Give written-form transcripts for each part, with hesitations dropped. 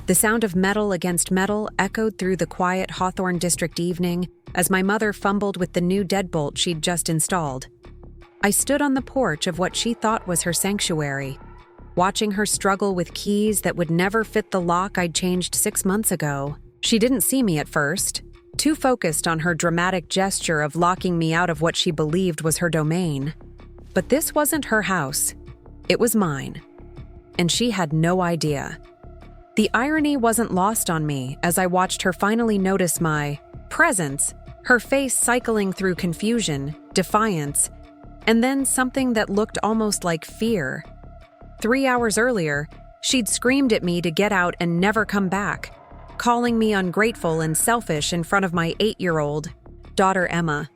The sound of metal against metal echoed through the quiet Hawthorne District evening as my mother fumbled with the new deadbolt she'd just installed. I stood on the porch of what she thought was her sanctuary, watching her struggle with keys that would never fit the lock I'd changed 6 months ago. She didn't see me at first, too focused on her dramatic gesture of locking me out of what she believed was her domain. But this wasn't her house. It was mine. And she had no idea. The irony wasn't lost on me as I watched her finally notice my presence, her face cycling through confusion, defiance, and then something that looked almost like fear. 3 hours earlier, she'd screamed at me to get out and never come back, calling me ungrateful and selfish in front of my 8-year-old daughter Emma.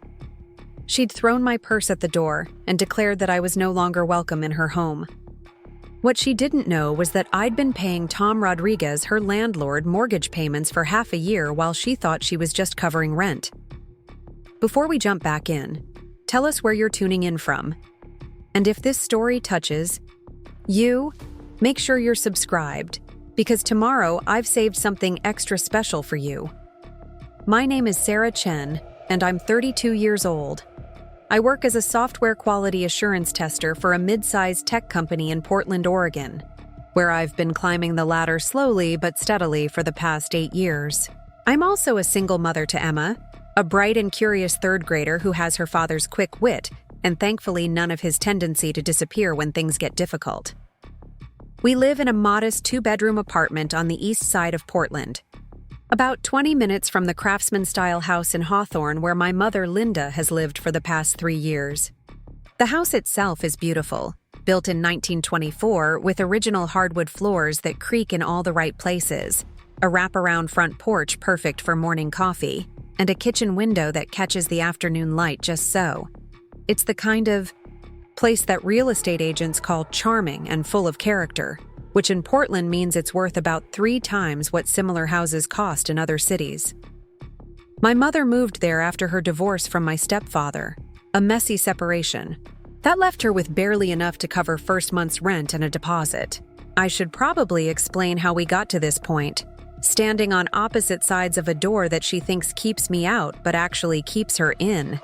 She'd thrown my purse at the door and declared that I was no longer welcome in her home. What she didn't know was that I'd been paying Tom Rodriguez, her landlord, mortgage payments for half a year while she thought she was just covering rent. Before we jump back in, tell us where you're tuning in from. And if this story touches you, make sure you're subscribed, because tomorrow I've saved something extra special for you. My name is Sarah Chen, and I'm 32 years old. I work as a software quality assurance tester for a mid-sized tech company in Portland, Oregon, where I've been climbing the ladder slowly but steadily for the past 8 years. I'm also a single mother to Emma, a bright and curious third grader who has her father's quick wit and thankfully none of his tendency to disappear when things get difficult. We live in a modest 2-bedroom apartment on the east side of Portland, about 20 minutes from the craftsman-style house in Hawthorne where my mother Linda has lived for the past 3 years. The house itself is beautiful, built in 1924 with original hardwood floors that creak in all the right places, a wraparound front porch perfect for morning coffee, and a kitchen window that catches the afternoon light just so. It's the kind of place that real estate agents call charming and full of character, which in Portland means it's worth about 3 times what similar houses cost in other cities. My mother moved there after her divorce from my stepfather, a messy separation. That left her with barely enough to cover first month's rent and a deposit. I should probably explain how we got to this point, standing on opposite sides of a door that she thinks keeps me out but actually keeps her in.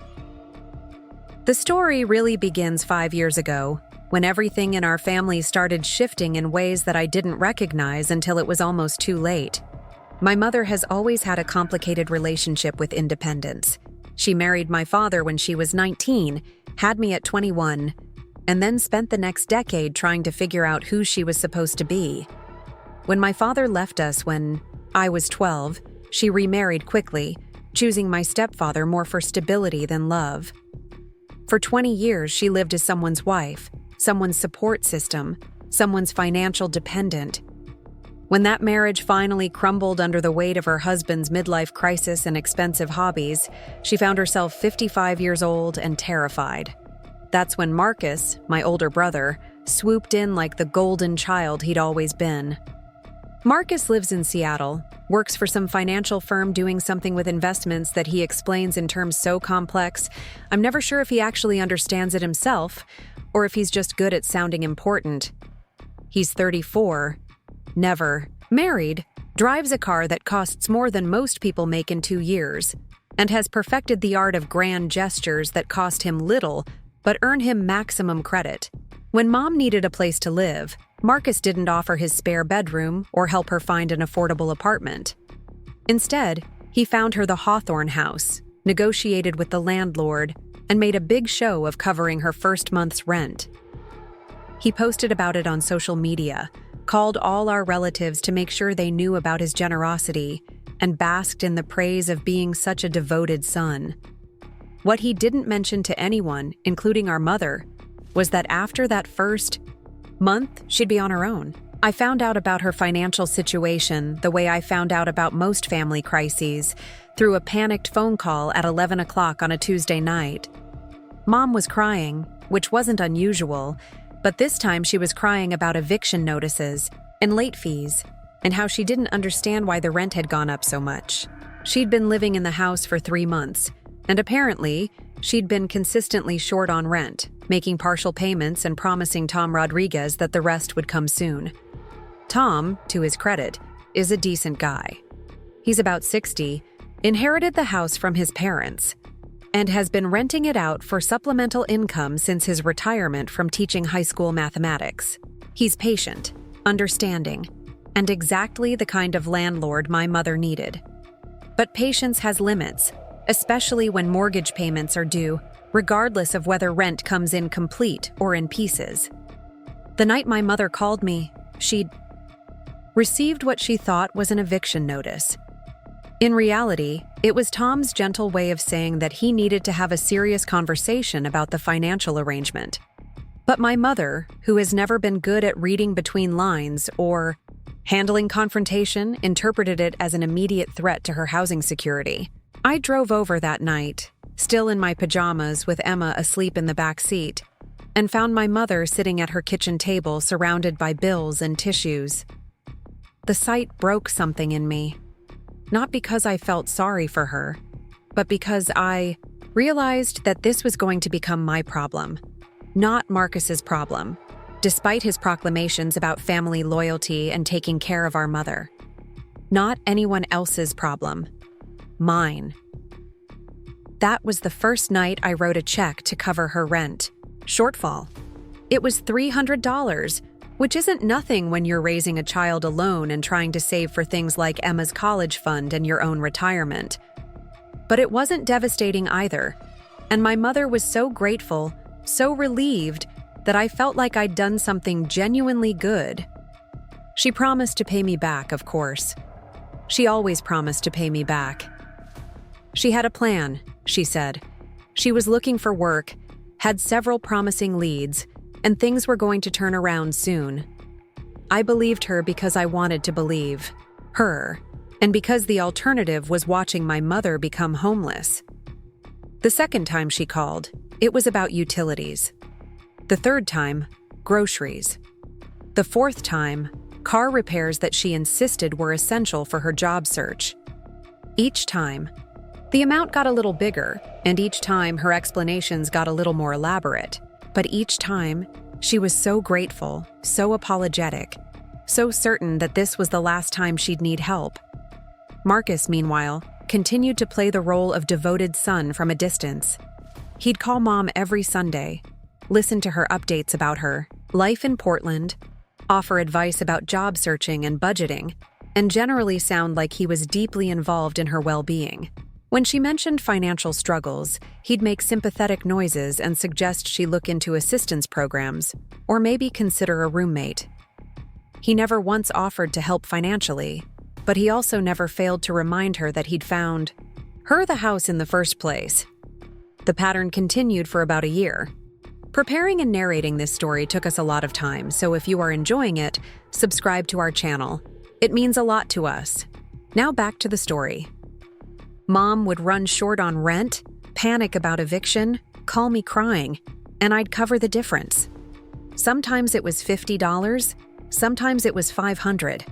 The story really begins 5 years ago, when everything in our family started shifting in ways that I didn't recognize until it was almost too late. My mother has always had a complicated relationship with independence. She married my father when she was 19, had me at 21, and then spent the next decade trying to figure out who she was supposed to be. When my father left us when I was 12, she remarried quickly, choosing my stepfather more for stability than love. For 20 years, she lived as someone's wife, someone's support system, someone's financial dependent. When that marriage finally crumbled under the weight of her husband's midlife crisis and expensive hobbies, she found herself 55 years old and terrified. That's when Marcus, my older brother, swooped in like the golden child he'd always been. Marcus lives in Seattle, works for some financial firm doing something with investments that he explains in terms so complex, I'm never sure if he actually understands it himself, or if he's just good at sounding important. He's 34, never married, drives a car that costs more than most people make in 2 years, and has perfected the art of grand gestures that cost him little but earn him maximum credit. When Mom needed a place to live, Marcus didn't offer his spare bedroom or help her find an affordable apartment. Instead, he found her the Hawthorne house, negotiated with the landlord, and made a big show of covering her first month's rent. He posted about it on social media, called all our relatives to make sure they knew about his generosity, and basked in the praise of being such a devoted son. What he didn't mention to anyone, including our mother, was that after that first month, she'd be on her own. I found out about her financial situation the way I found out about most family crises, through a panicked phone call at 11 o'clock on a Tuesday night. Mom was crying, which wasn't unusual, but this time she was crying about eviction notices and late fees, and how she didn't understand why the rent had gone up so much. She'd been living in the house for 3 months, and apparently, she'd been consistently short on rent, making partial payments and promising Tom Rodriguez that the rest would come soon. Tom, to his credit, is a decent guy. He's about 60, inherited the house from his parents, and has been renting it out for supplemental income since his retirement from teaching high school mathematics. He's patient, understanding, and exactly the kind of landlord my mother needed. But patience has limits, especially when mortgage payments are due, regardless of whether rent comes in complete or in pieces. The night my mother called me, she'd received what she thought was an eviction notice. In reality, it was Tom's gentle way of saying that he needed to have a serious conversation about the financial arrangement. But my mother, who has never been good at reading between lines or handling confrontation, interpreted it as an immediate threat to her housing security. I drove over that night, still in my pajamas with Emma asleep in the back seat, and found my mother sitting at her kitchen table surrounded by bills and tissues. The sight broke something in me. Not because I felt sorry for her, but because I realized that this was going to become my problem, not Marcus's problem, despite his proclamations about family loyalty and taking care of our mother. Not anyone else's problem. Mine. That was the first night I wrote a check to cover her rent. Shortfall. It was $300, which isn't nothing when you're raising a child alone and trying to save for things like Emma's college fund and your own retirement. But it wasn't devastating either, and my mother was so grateful, so relieved, that I felt like I'd done something genuinely good. She promised to pay me back, of course. She always promised to pay me back. She had a plan, she said. She was looking for work, had several promising leads, and things were going to turn around soon. I believed her because I wanted to believe her, and because the alternative was watching my mother become homeless. The second time she called, it was about utilities. The third time, groceries. The fourth time, car repairs that she insisted were essential for her job search. Each time, the amount got a little bigger, and each time her explanations got a little more elaborate. But each time, she was so grateful, so apologetic, so certain that this was the last time she'd need help. Marcus, meanwhile, continued to play the role of devoted son from a distance. He'd call Mom every Sunday, listen to her updates about her life in Portland, offer advice about job searching and budgeting, and generally sound like he was deeply involved in her well-being. When she mentioned financial struggles, he'd make sympathetic noises and suggest she look into assistance programs, or maybe consider a roommate. He never once offered to help financially, but he also never failed to remind her that he'd found her the house in the first place. The pattern continued for about a year. Preparing and narrating this story took us a lot of time, so if you are enjoying it, subscribe to our channel. It means a lot to us. Now back to the story. Mom would run short on rent, panic about eviction, call me crying, and I'd cover the difference. Sometimes it was $50, sometimes it was $500.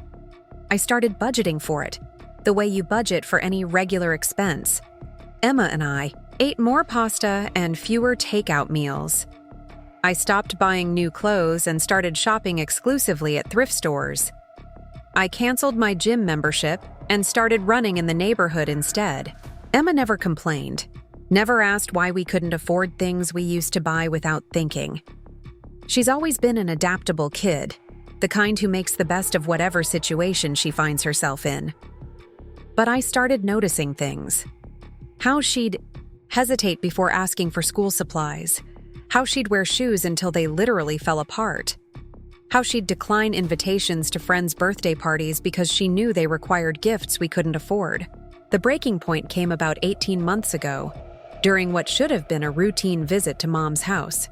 I started budgeting for it, the way you budget for any regular expense. Emma and I ate more pasta and fewer takeout meals. I stopped buying new clothes and started shopping exclusively at thrift stores. I canceled my gym membership and started running in the neighborhood instead. Emma never complained, never asked why we couldn't afford things we used to buy without thinking. She's always been an adaptable kid, the kind who makes the best of whatever situation she finds herself in. But I started noticing things. How she'd hesitate before asking for school supplies, how she'd wear shoes until they literally fell apart, how she'd decline invitations to friends' birthday parties because she knew they required gifts we couldn't afford. The breaking point came about 18 months ago, during what should have been a routine visit to Mom's house.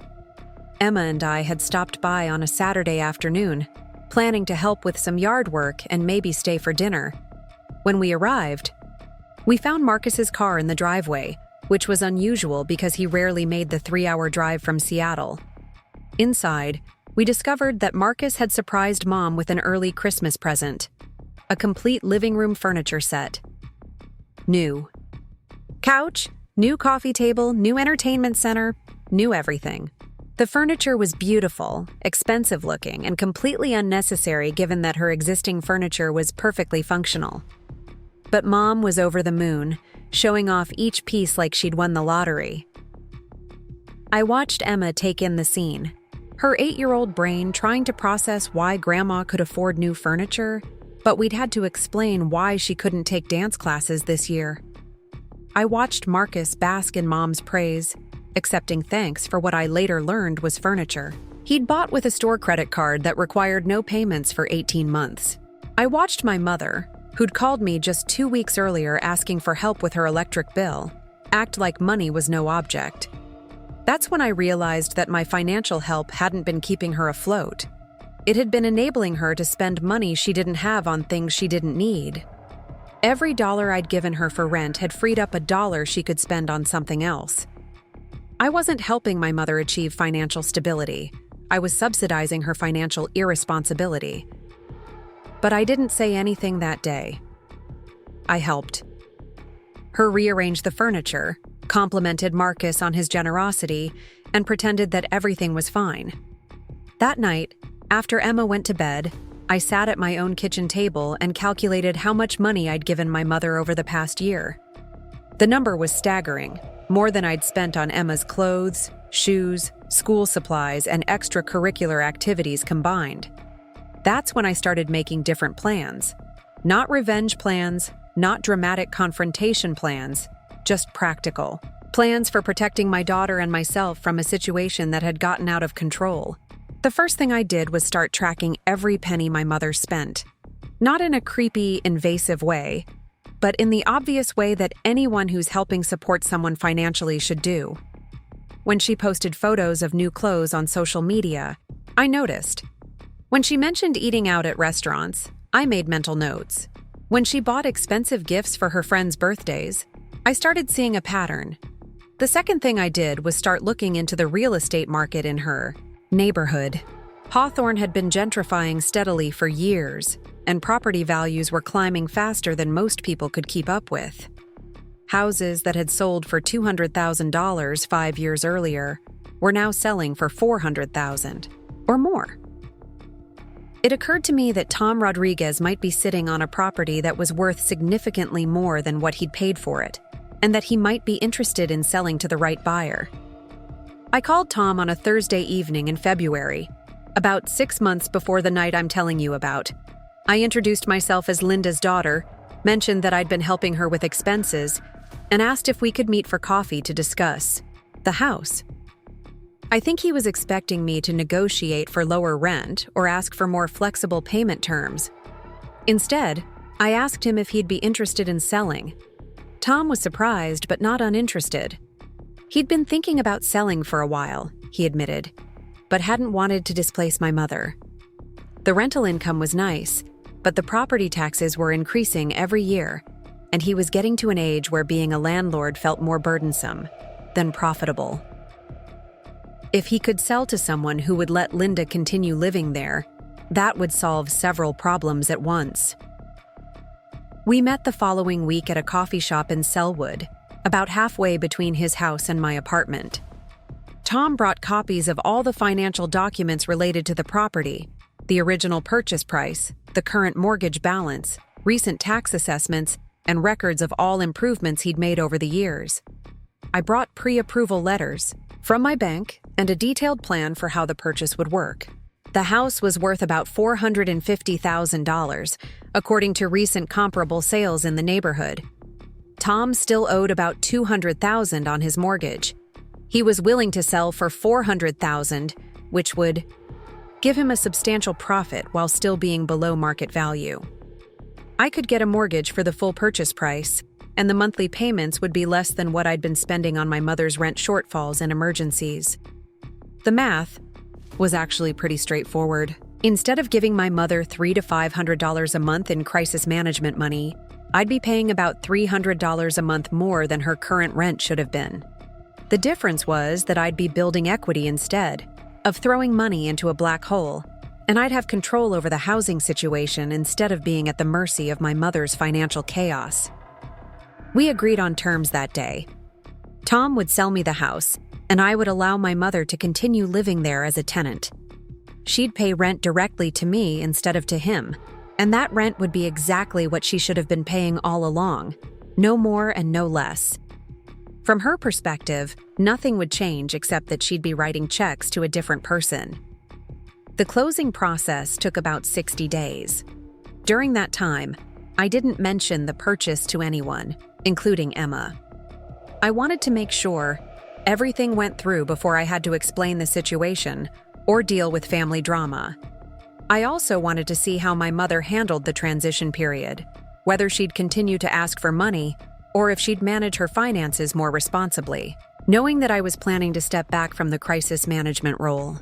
Emma and I had stopped by on a Saturday afternoon, planning to help with some yard work and maybe stay for dinner. When we arrived, we found Marcus's car in the driveway, which was unusual because he rarely made the 3-hour drive from Seattle. Inside, we discovered that Marcus had surprised Mom with an early Christmas present, a complete living room furniture set. New couch, new coffee table, new entertainment center, new everything. The furniture was beautiful, expensive looking, and completely unnecessary given that her existing furniture was perfectly functional. But Mom was over the moon, showing off each piece like she'd won the lottery. I watched Emma take in the scene, her 8-year-old brain trying to process why Grandma could afford new furniture, but we'd had to explain why she couldn't take dance classes this year. I watched Marcus bask in Mom's praise, accepting thanks for what I later learned was furniture he'd bought with a store credit card that required no payments for 18 months. I watched my mother, who'd called me just 2 weeks earlier asking for help with her electric bill, act like money was no object. That's when I realized that my financial help hadn't been keeping her afloat. It had been enabling her to spend money she didn't have on things she didn't need. Every dollar I'd given her for rent had freed up a dollar she could spend on something else. I wasn't helping my mother achieve financial stability. I was subsidizing her financial irresponsibility. But I didn't say anything that day. I helped her rearrange the furniture, complimented Marcus on his generosity, and pretended that everything was fine. That night, after Emma went to bed, I sat at my own kitchen table and calculated how much money I'd given my mother over the past year. The number was staggering, more than I'd spent on Emma's clothes, shoes, school supplies, and extracurricular activities combined. That's when I started making different plans. Not revenge plans, not dramatic confrontation plans, just practical. Plans for protecting my daughter and myself from a situation that had gotten out of control. The first thing I did was start tracking every penny my mother spent. Not in a creepy, invasive way, but in the obvious way that anyone who's helping support someone financially should do. When she posted photos of new clothes on social media, I noticed. When she mentioned eating out at restaurants, I made mental notes. When she bought expensive gifts for her friends' birthdays, I started seeing a pattern. The second thing I did was start looking into the real estate market in her neighborhood. Hawthorne had been gentrifying steadily for years, and property values were climbing faster than most people could keep up with. Houses that had sold for $200,000 5 years earlier were now selling for $400,000 or more. It occurred to me that Tom Rodriguez might be sitting on a property that was worth significantly more than what he'd paid for it, and that he might be interested in selling to the right buyer. I called Tom on a Thursday evening in February, about 6 months before the night I'm telling you about. I introduced myself as Linda's daughter, mentioned that I'd been helping her with expenses, and asked if we could meet for coffee to discuss the house. I think he was expecting me to negotiate for lower rent or ask for more flexible payment terms. Instead, I asked him if he'd be interested in selling. Tom was surprised but not uninterested. He'd been thinking about selling for a while, he admitted, but hadn't wanted to displace my mother. The rental income was nice, but the property taxes were increasing every year, and he was getting to an age where being a landlord felt more burdensome than profitable. If he could sell to someone who would let Linda continue living there, that would solve several problems at once. We met the following week at a coffee shop in Selwood, about halfway between his house and my apartment. Tom brought copies of all the financial documents related to the property, the original purchase price, the current mortgage balance, recent tax assessments, and records of all improvements he'd made over the years. I brought pre-approval letters from my bank and a detailed plan for how the purchase would work. The house was worth about $450,000, according to recent comparable sales in the neighborhood. Tom still owed about $200,000 on his mortgage. He was willing to sell for $400,000, which would give him a substantial profit while still being below market value. I could get a mortgage for the full purchase price, and the monthly payments would be less than what I'd been spending on my mother's rent shortfalls and emergencies. The math was actually pretty straightforward. Instead of giving my mother $300 to $500 a month in crisis management money, I'd be paying about $300 a month more than her current rent should have been. The difference was that I'd be building equity instead of throwing money into a black hole, and I'd have control over the housing situation instead of being at the mercy of my mother's financial chaos. We agreed on terms that day. Tom would sell me the house, and I would allow my mother to continue living there as a tenant. She'd pay rent directly to me instead of to him, and that rent would be exactly what she should have been paying all along, no more and no less. From her perspective, nothing would change except that she'd be writing checks to a different person. The closing process took about 60 days. During that time, I didn't mention the purchase to anyone, including Emma. I wanted to make sure everything went through before I had to explain the situation or deal with family drama. I also wanted to see how my mother handled the transition period, whether she'd continue to ask for money or if she'd manage her finances more responsibly, knowing that I was planning to step back from the crisis management role.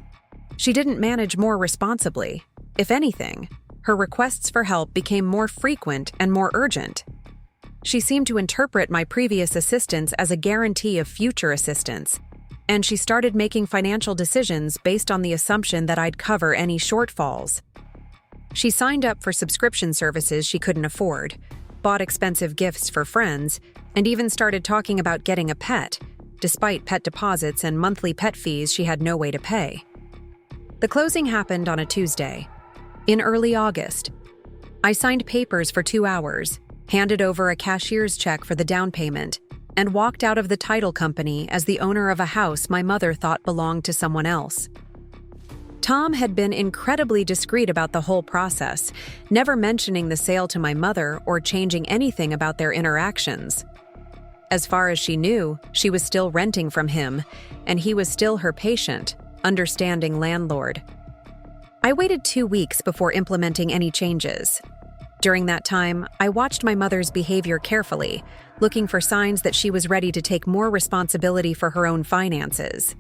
She didn't manage more responsibly. If anything, her requests for help became more frequent and more urgent. She seemed to interpret my previous assistance as a guarantee of future assistance, and she started making financial decisions based on the assumption that I'd cover any shortfalls. She signed up for subscription services she couldn't afford, bought expensive gifts for friends, and even started talking about getting a pet, despite pet deposits and monthly pet fees she had no way to pay. The closing happened on a Tuesday. In early August, I signed papers for 2 hours, handed over a cashier's check for the down payment, and walked out of the title company as the owner of a house my mother thought belonged to someone else. Tom had been incredibly discreet about the whole process, never mentioning the sale to my mother or changing anything about their interactions. As far as she knew, she was still renting from him, and he was still her patient, understanding landlord. I waited 2 weeks before implementing any changes. During that time, I watched my mother's behavior carefully, looking for signs that she was ready to take more responsibility for her own finances.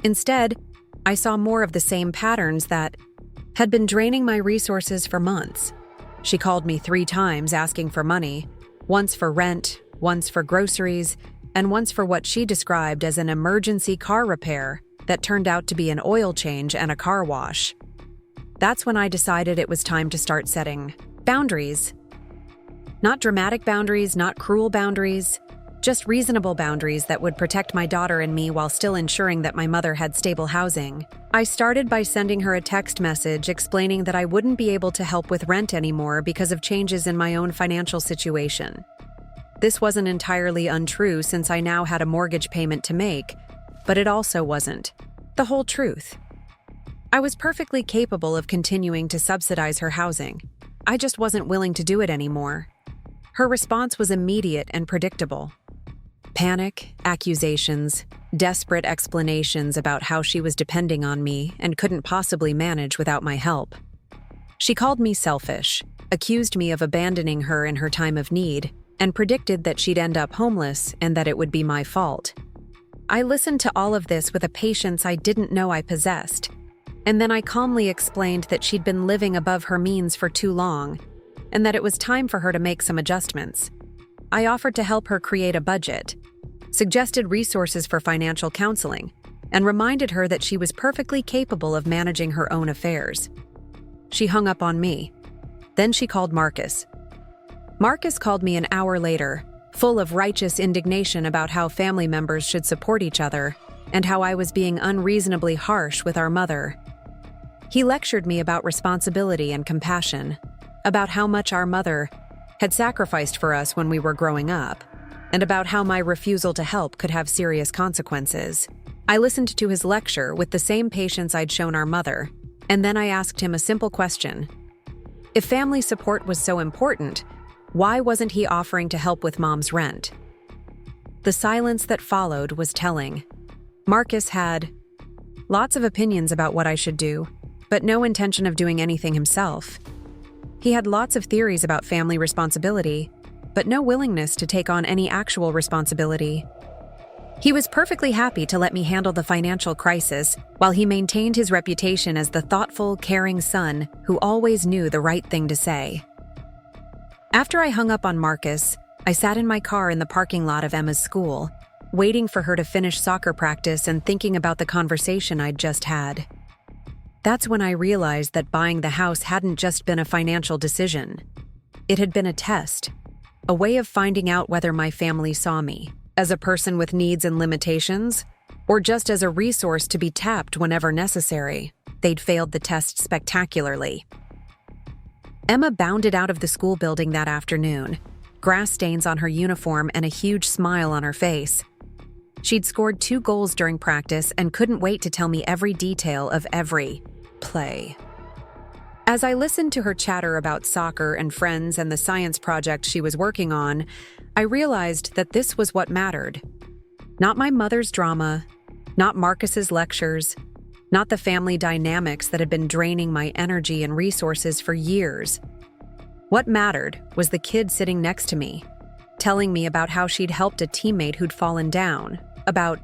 Instead, I saw more of the same patterns that had been draining my resources for months. She called me 3 times asking for money, once for rent, once for groceries, and once for what she described as an emergency car repair that turned out to be an oil change and a car wash. That's when I decided it was time to start setting boundaries. Not dramatic boundaries, not cruel boundaries, just reasonable boundaries that would protect my daughter and me while still ensuring that my mother had stable housing. I started by sending her a text message explaining that I wouldn't be able to help with rent anymore because of changes in my own financial situation. This wasn't entirely untrue since I now had a mortgage payment to make, but it also wasn't the whole truth. I was perfectly capable of continuing to subsidize her housing. I just wasn't willing to do it anymore. Her response was immediate and predictable. Panic, accusations, desperate explanations about how she was depending on me and couldn't possibly manage without my help. She called me selfish, accused me of abandoning her in her time of need, and predicted that she'd end up homeless and that it would be my fault. I listened to all of this with a patience I didn't know I possessed, and then I calmly explained that she'd been living above her means for too long, and that it was time for her to make some adjustments. I offered to help her create a budget, suggested resources for financial counseling, and reminded her that she was perfectly capable of managing her own affairs. She hung up on me. Then she called Marcus. Marcus called me an hour later, full of righteous indignation about how family members should support each other and how I was being unreasonably harsh with our mother. He lectured me about responsibility and compassion, about how much our mother had sacrificed for us when we were growing up, and about how my refusal to help could have serious consequences. I listened to his lecture with the same patience I'd shown our mother, and then I asked him a simple question. If family support was so important, why wasn't he offering to help with Mom's rent? The silence that followed was telling. Marcus had lots of opinions about what I should do, but no intention of doing anything himself. He had lots of theories about family responsibility, but no willingness to take on any actual responsibility. He was perfectly happy to let me handle the financial crisis while he maintained his reputation as the thoughtful, caring son who always knew the right thing to say. After I hung up on Marcus, I sat in my car in the parking lot of Emma's school, waiting for her to finish soccer practice and thinking about the conversation I'd just had. That's when I realized that buying the house hadn't just been a financial decision. It had been a test, a way of finding out whether my family saw me as a person with needs and limitations, or just as a resource to be tapped whenever necessary. They'd failed the test spectacularly. Emma bounded out of the school building that afternoon, grass stains on her uniform and a huge smile on her face. She'd scored 2 goals during practice and couldn't wait to tell me every detail of every play. As I listened to her chatter about soccer and friends and the science project she was working on, I realized that this was what mattered. Not my mother's drama, not Marcus's lectures, not the family dynamics that had been draining my energy and resources for years. What mattered was the kid sitting next to me, telling me about how she'd helped a teammate who'd fallen down, about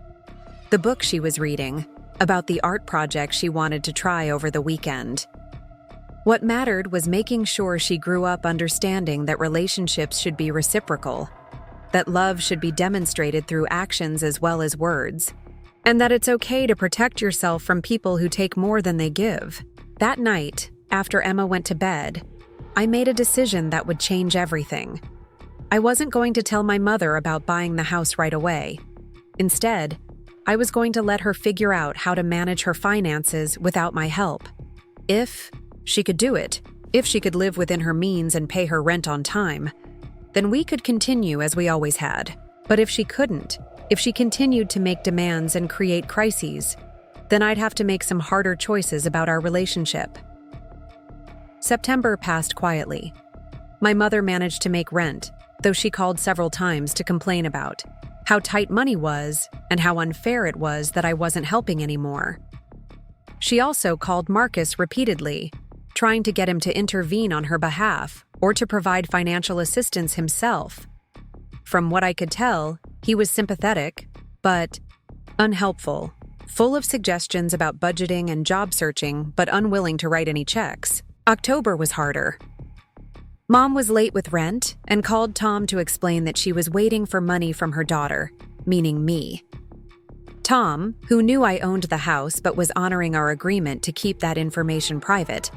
the book she was reading, about the art project she wanted to try over the weekend. What mattered was making sure she grew up understanding that relationships should be reciprocal, that love should be demonstrated through actions as well as words, and that it's okay to protect yourself from people who take more than they give. That night, after Emma went to bed, I made a decision that would change everything. I wasn't going to tell my mother about buying the house right away. Instead, I was going to let her figure out how to manage her finances without my help. If she could do it, if she could live within her means and pay her rent on time, then we could continue as we always had. But if she couldn't, if she continued to make demands and create crises, then I'd have to make some harder choices about our relationship. September passed quietly. My mother managed to make rent, though she called several times to complain about how tight money was and how unfair it was that I wasn't helping anymore. She also called Marcus repeatedly, trying to get him to intervene on her behalf or to provide financial assistance himself. From what I could tell, he was sympathetic, but unhelpful, full of suggestions about budgeting and job searching, but unwilling to write any checks. October was harder. Mom was late with rent and called Tom to explain that she was waiting for money from her daughter, meaning me. Tom, who knew I owned the house but was honoring our agreement to keep that information private,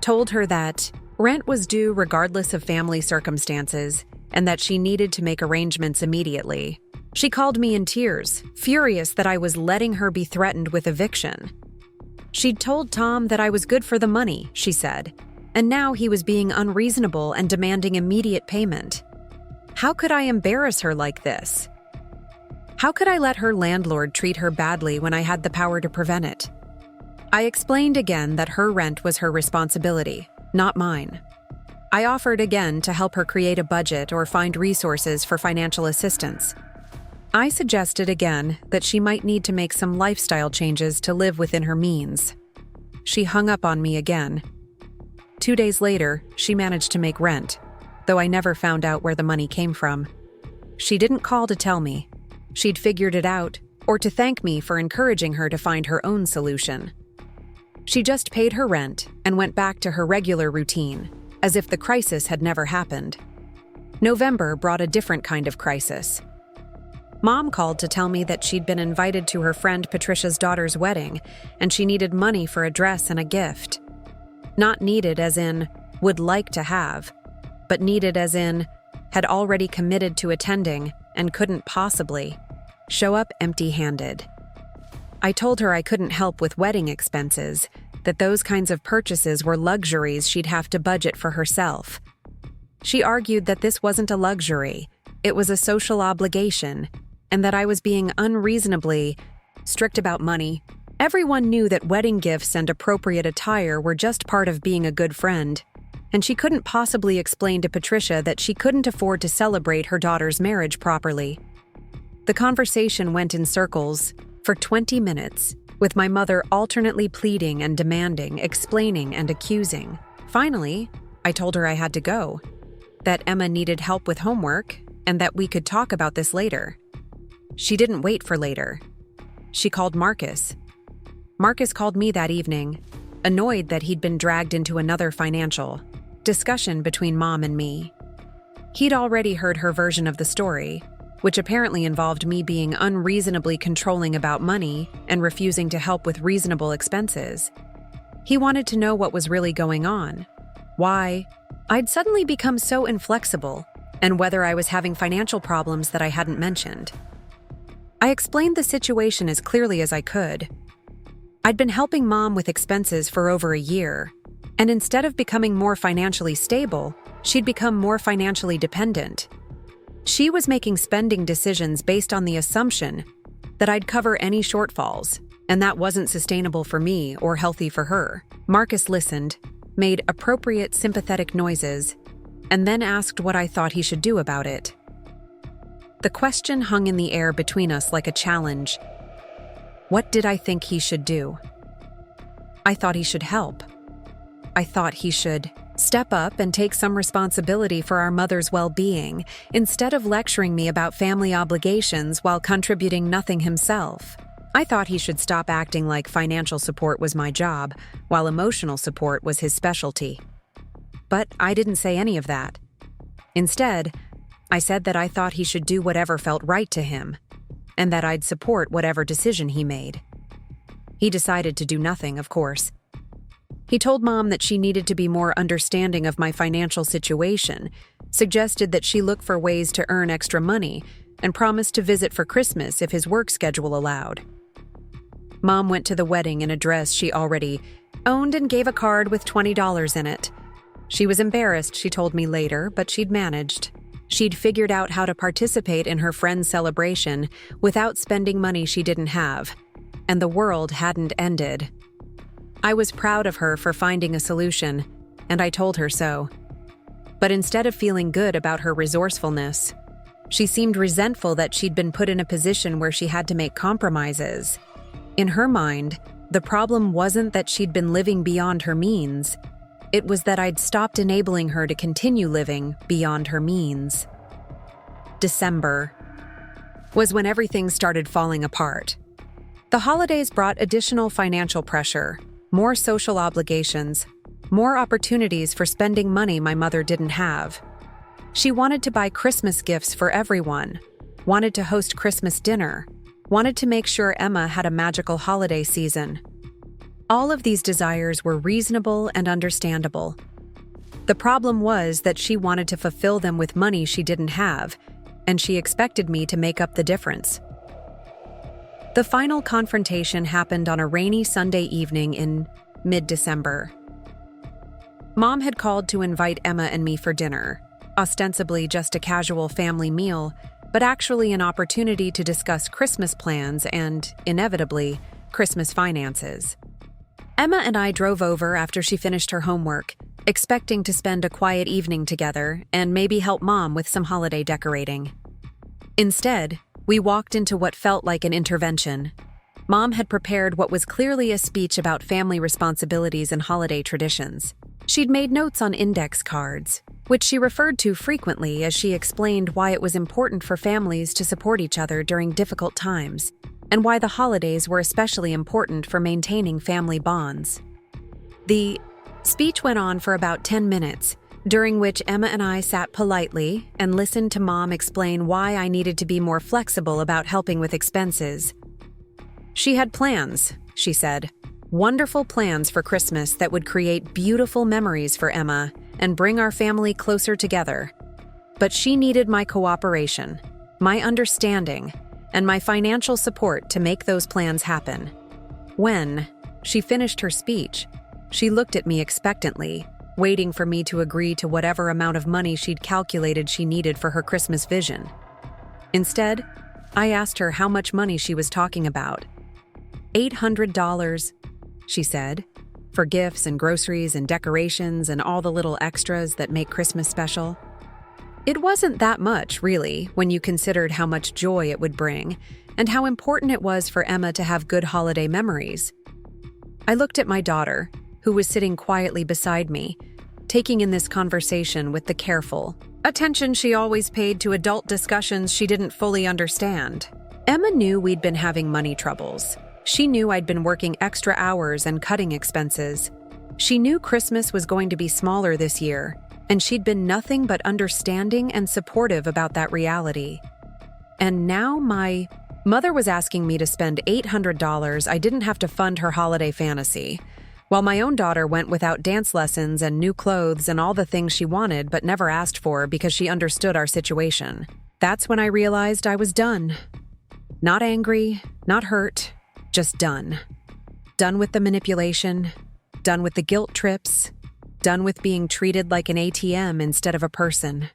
told her that rent was due regardless of family circumstances and that she needed to make arrangements immediately. She called me in tears, furious that I was letting her be threatened with eviction. She'd told Tom that I was good for the money, she said, and now he was being unreasonable and demanding immediate payment. How could I embarrass her like this? How could I let her landlord treat her badly when I had the power to prevent it? I explained again that her rent was her responsibility, not mine. I offered again to help her create a budget or find resources for financial assistance. I suggested again that she might need to make some lifestyle changes to live within her means. She hung up on me again. 2 days later, she managed to make rent, though I never found out where the money came from. She didn't call to tell me. She'd figured it out, or to thank me for encouraging her to find her own solution. She just paid her rent and went back to her regular routine, as if the crisis had never happened. November brought a different kind of crisis. Mom called to tell me that she'd been invited to her friend Patricia's daughter's wedding, and she needed money for a dress and a gift. Not needed as in, would like to have, but needed as in, had already committed to attending and couldn't possibly show up empty-handed. I told her I couldn't help with wedding expenses, that those kinds of purchases were luxuries she'd have to budget for herself. She argued that this wasn't a luxury, it was a social obligation, and that I was being unreasonably strict about money. Everyone knew that wedding gifts and appropriate attire were just part of being a good friend, and she couldn't possibly explain to Patricia that she couldn't afford to celebrate her daughter's marriage properly. The conversation went in circles for 20 minutes, with my mother alternately pleading and demanding, explaining and accusing. Finally, I told her I had to go, that Emma needed help with homework, and that we could talk about this later. She didn't wait for later. She called Marcus. Marcus called me that evening, annoyed that he'd been dragged into another financial discussion between Mom and me. He'd already heard her version of the story, which apparently involved me being unreasonably controlling about money and refusing to help with reasonable expenses. He wanted to know what was really going on, why I'd suddenly become so inflexible, and whether I was having financial problems that I hadn't mentioned. I explained the situation as clearly as I could. I'd been helping Mom with expenses for over a year, and instead of becoming more financially stable, she'd become more financially dependent. She was making spending decisions based on the assumption that I'd cover any shortfalls, and that wasn't sustainable for me or healthy for her. Marcus listened, made appropriate sympathetic noises, and then asked what I thought he should do about it. The question hung in the air between us like a challenge. What did I think he should do? I thought he should help. I thought he should step up and take some responsibility for our mother's well-being, instead of lecturing me about family obligations while contributing nothing himself. I thought he should stop acting like financial support was my job, while emotional support was his specialty. But I didn't say any of that. Instead, I said that I thought he should do whatever felt right to him, and that I'd support whatever decision he made. He decided to do nothing, of course. He told Mom that she needed to be more understanding of my financial situation, suggested that she look for ways to earn extra money, and promised to visit for Christmas if his work schedule allowed. Mom went to the wedding in a dress she already owned and gave a card with $20 in it. She was embarrassed, she told me later, but she'd managed. She'd figured out how to participate in her friend's celebration without spending money she didn't have, and the world hadn't ended. I was proud of her for finding a solution, and I told her so. But instead of feeling good about her resourcefulness, she seemed resentful that she'd been put in a position where she had to make compromises. In her mind, the problem wasn't that she'd been living beyond her means. It was that I'd stopped enabling her to continue living beyond her means. December was when everything started falling apart. The holidays brought additional financial pressure, more social obligations, more opportunities for spending money my mother didn't have. She wanted to buy Christmas gifts for everyone, wanted to host Christmas dinner, wanted to make sure Emma had a magical holiday season. All of these desires were reasonable and understandable. The problem was that she wanted to fulfill them with money she didn't have, and she expected me to make up the difference. The final confrontation happened on a rainy Sunday evening in mid-December. Mom had called to invite Emma and me for dinner, ostensibly just a casual family meal, but actually an opportunity to discuss Christmas plans and, inevitably, Christmas finances. Emma and I drove over after she finished her homework, expecting to spend a quiet evening together and maybe help Mom with some holiday decorating. Instead, we walked into what felt like an intervention. Mom had prepared what was clearly a speech about family responsibilities and holiday traditions. She'd made notes on index cards, which she referred to frequently as she explained why it was important for families to support each other during difficult times, and why the holidays were especially important for maintaining family bonds. The speech went on for about 10 minutes, during which Emma and I sat politely and listened to Mom explain why I needed to be more flexible about helping with expenses. She had plans, she said, wonderful plans for Christmas that would create beautiful memories for Emma and bring our family closer together. But she needed my cooperation, my understanding, and my financial support to make those plans happen. When she finished her speech, she looked at me expectantly, waiting for me to agree to whatever amount of money she'd calculated she needed for her Christmas vision. Instead, I asked her how much money she was talking about. $800, she said, for gifts and groceries and decorations and all the little extras that make Christmas special. It wasn't that much, really, when you considered how much joy it would bring and how important it was for Emma to have good holiday memories. I looked at my daughter, who was sitting quietly beside me, taking in this conversation with the careful attention she always paid to adult discussions she didn't fully understand. Emma knew we'd been having money troubles. She knew I'd been working extra hours and cutting expenses. She knew Christmas was going to be smaller this year, and she'd been nothing but understanding and supportive about that reality. And now my mother was asking me to spend $800 I didn't have to fund her holiday fantasy, while my own daughter went without dance lessons and new clothes and all the things she wanted but never asked for because she understood our situation. That's when I realized I was done. Not angry, not hurt, just done. Done with the manipulation, done with the guilt trips, done with being treated like an ATM instead of a person.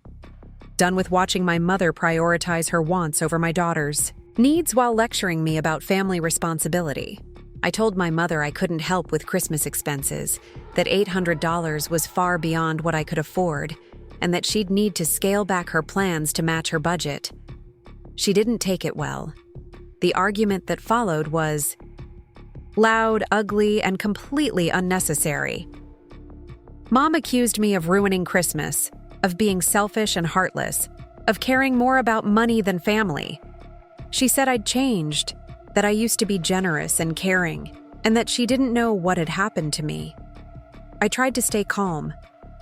Done with watching my mother prioritize her wants over my daughter's needs while lecturing me about family responsibility. I told my mother I couldn't help with Christmas expenses, that $800 was far beyond what I could afford, and that she'd need to scale back her plans to match her budget. She didn't take it well. The argument that followed was loud, ugly, and completely unnecessary. Mom accused me of ruining Christmas, of being selfish and heartless, of caring more about money than family. She said I'd changed, that I used to be generous and caring, and that she didn't know what had happened to me. I tried to stay calm,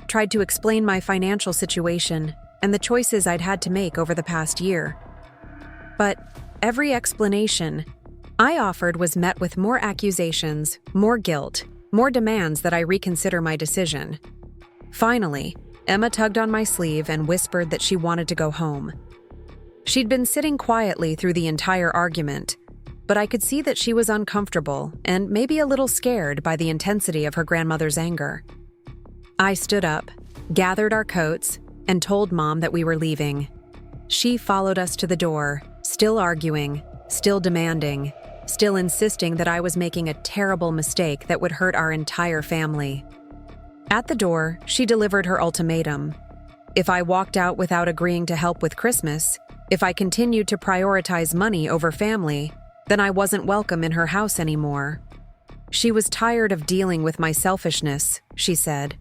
tried to explain my financial situation and the choices I'd had to make over the past year. But every explanation I offered was met with more accusations, more guilt, more demands that I reconsider my decision. Finally, Emma tugged on my sleeve and whispered that she wanted to go home. She'd been sitting quietly through the entire argument, but I could see that she was uncomfortable and maybe a little scared by the intensity of her grandmother's anger. I stood up, gathered our coats, and told Mom that we were leaving. She followed us to the door, still arguing, still demanding, still insisting that I was making a terrible mistake that would hurt our entire family. At the door, she delivered her ultimatum. If I walked out without agreeing to help with Christmas, if I continued to prioritize money over family, then I wasn't welcome in her house anymore. She was tired of dealing with my selfishness, she said,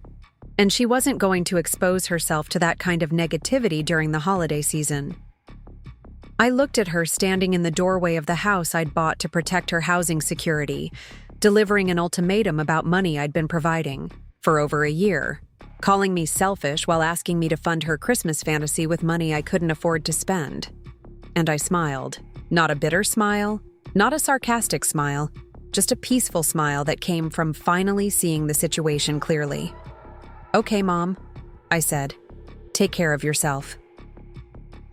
and she wasn't going to expose herself to that kind of negativity during the holiday season. I looked at her standing in the doorway of the house I'd bought to protect her housing security, delivering an ultimatum about money I'd been providing for over a year, calling me selfish while asking me to fund her Christmas fantasy with money I couldn't afford to spend. And I smiled. Not a bitter smile, not a sarcastic smile, just a peaceful smile that came from finally seeing the situation clearly. "Okay, Mom," I said. "Take care of yourself."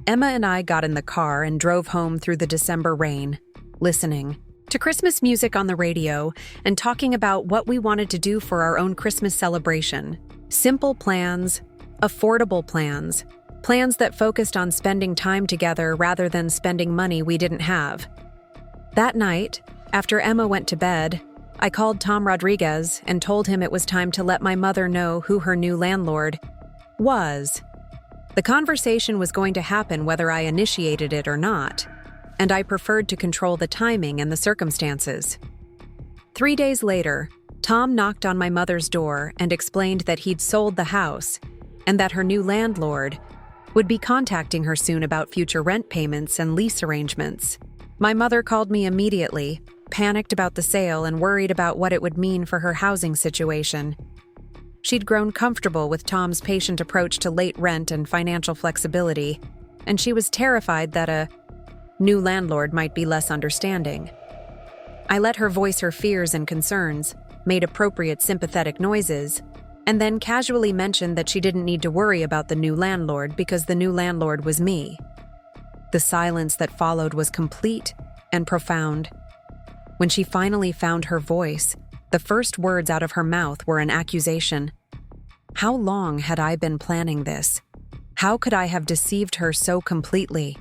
Emma and I got in the car and drove home through the December rain, listening to Christmas music on the radio and talking about what we wanted to do for our own Christmas celebration. Simple plans, affordable plans, plans that focused on spending time together rather than spending money we didn't have. That night, after Emma went to bed, I called Tom Rodriguez and told him it was time to let my mother know who her new landlord was. The conversation was going to happen whether I initiated it or not, and I preferred to control the timing and the circumstances. 3 days later, Tom knocked on my mother's door and explained that he'd sold the house and that her new landlord would be contacting her soon about future rent payments and lease arrangements. My mother called me immediately, panicked about the sale and worried about what it would mean for her housing situation. She'd grown comfortable with Tom's patient approach to late rent and financial flexibility, and she was terrified that a new landlord might be less understanding. I let her voice her fears and concerns, made appropriate sympathetic noises, and then casually mentioned that she didn't need to worry about the new landlord because the new landlord was me. The silence that followed was complete and profound. When she finally found her voice, the first words out of her mouth were an accusation. How long had I been planning this? How could I have deceived her so completely?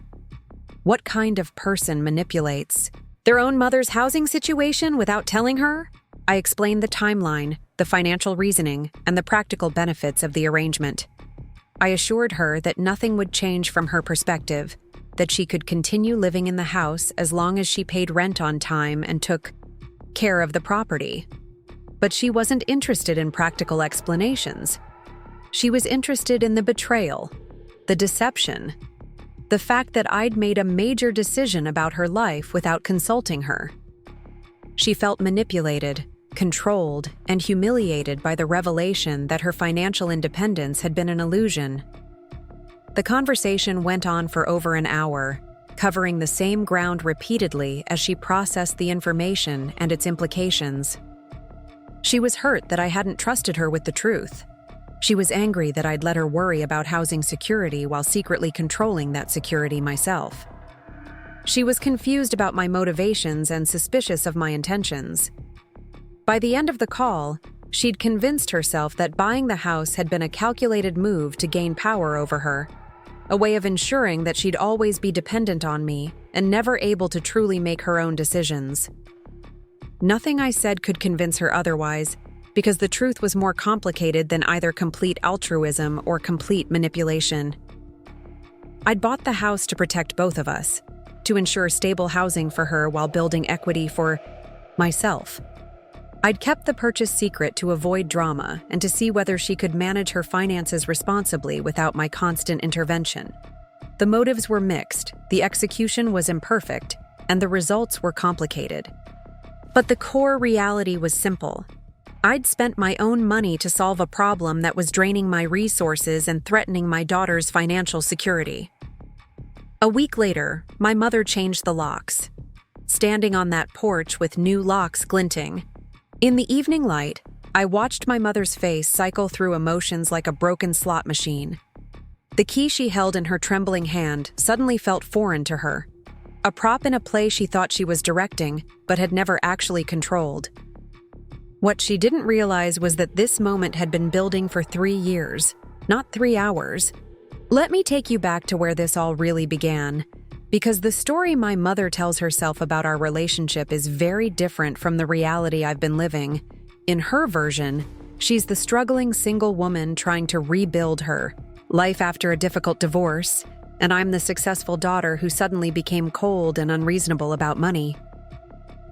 What kind of person manipulates their own mother's housing situation without telling her? I explained the timeline, the financial reasoning, and the practical benefits of the arrangement. I assured her that nothing would change from her perspective, that she could continue living in the house as long as she paid rent on time and took care of the property. But she wasn't interested in practical explanations. She was interested in the betrayal, the deception, the fact that I'd made a major decision about her life without consulting her. She felt manipulated, controlled, and humiliated by the revelation that her financial independence had been an illusion. The conversation went on for over an hour, covering the same ground repeatedly as she processed the information and its implications. She was hurt that I hadn't trusted her with the truth. She was angry that I'd let her worry about housing security while secretly controlling that security myself. She was confused about my motivations and suspicious of my intentions. By the end of the call, she'd convinced herself that buying the house had been a calculated move to gain power over her, a way of ensuring that she'd always be dependent on me and never able to truly make her own decisions. Nothing I said could convince her otherwise, because the truth was more complicated than either complete altruism or complete manipulation. I'd bought the house to protect both of us, to ensure stable housing for her while building equity for myself. I'd kept the purchase secret to avoid drama and to see whether she could manage her finances responsibly without my constant intervention. The motives were mixed, the execution was imperfect, and the results were complicated. But the core reality was simple. I'd spent my own money to solve a problem that was draining my resources and threatening my daughter's financial security. A week later, my mother changed the locks. Standing on that porch with new locks glinting. In the evening light, I watched my mother's face cycle through emotions like a broken slot machine. The key she held in her trembling hand suddenly felt foreign to her. A prop in a play she thought she was directing, but had never actually controlled. What she didn't realize was that this moment had been building for 3 years, not 3 hours. Let me take you back to where this all really began, because the story my mother tells herself about our relationship is very different from the reality I've been living. In her version, she's the struggling single woman trying to rebuild her life after a difficult divorce, and I'm the successful daughter who suddenly became cold and unreasonable about money.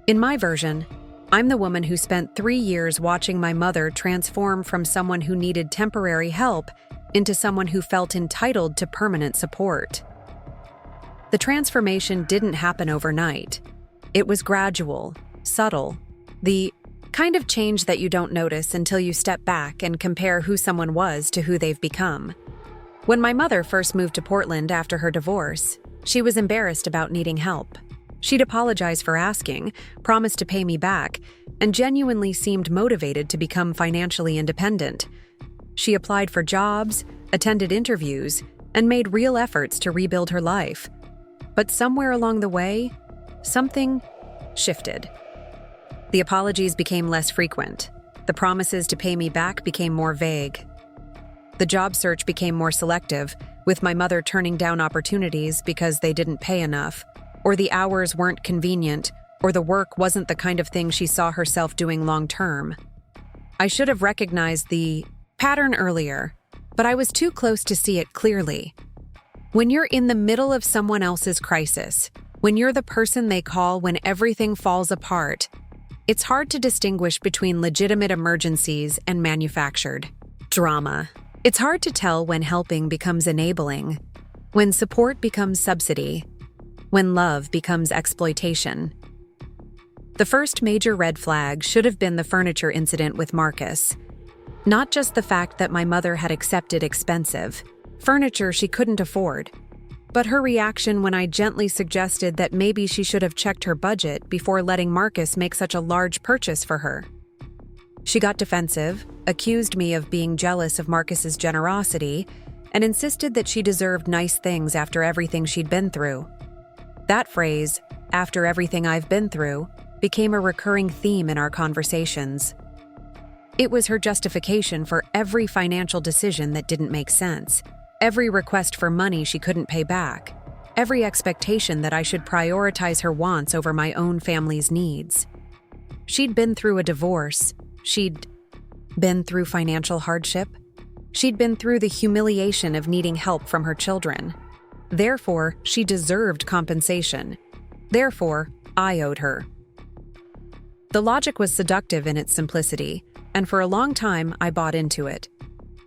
In my version, I'm the woman who spent 3 years watching my mother transform from someone who needed temporary help into someone who felt entitled to permanent support. The transformation didn't happen overnight. It was gradual, subtle, the kind of change that you don't notice until you step back and compare who someone was to who they've become. When my mother first moved to Portland after her divorce, she was embarrassed about needing help. She'd apologized for asking, promised to pay me back, and genuinely seemed motivated to become financially independent. She applied for jobs, attended interviews, and made real efforts to rebuild her life. But somewhere along the way, something shifted. The apologies became less frequent. The promises to pay me back became more vague. The job search became more selective, with my mother turning down opportunities because they didn't pay enough, or the hours weren't convenient, or the work wasn't the kind of thing she saw herself doing long-term. I should have recognized the pattern earlier, but I was too close to see it clearly. When you're in the middle of someone else's crisis, when you're the person they call when everything falls apart, it's hard to distinguish between legitimate emergencies and manufactured drama. It's hard to tell when helping becomes enabling, when support becomes subsidy, when love becomes exploitation. The first major red flag should have been the furniture incident with Marcus. Not just the fact that my mother had accepted expensive furniture she couldn't afford, but her reaction when I gently suggested that maybe she should have checked her budget before letting Marcus make such a large purchase for her. She got defensive, accused me of being jealous of Marcus's generosity, and insisted that she deserved nice things after everything she'd been through. That phrase, "after everything I've been through," became a recurring theme in our conversations. It was her justification for every financial decision that didn't make sense, every request for money she couldn't pay back, every expectation that I should prioritize her wants over my own family's needs. She'd been through a divorce. She'd been through financial hardship. She'd been through the humiliation of needing help from her children. Therefore, she deserved compensation. Therefore, I owed her. The logic was seductive in its simplicity, and for a long time, I bought into it.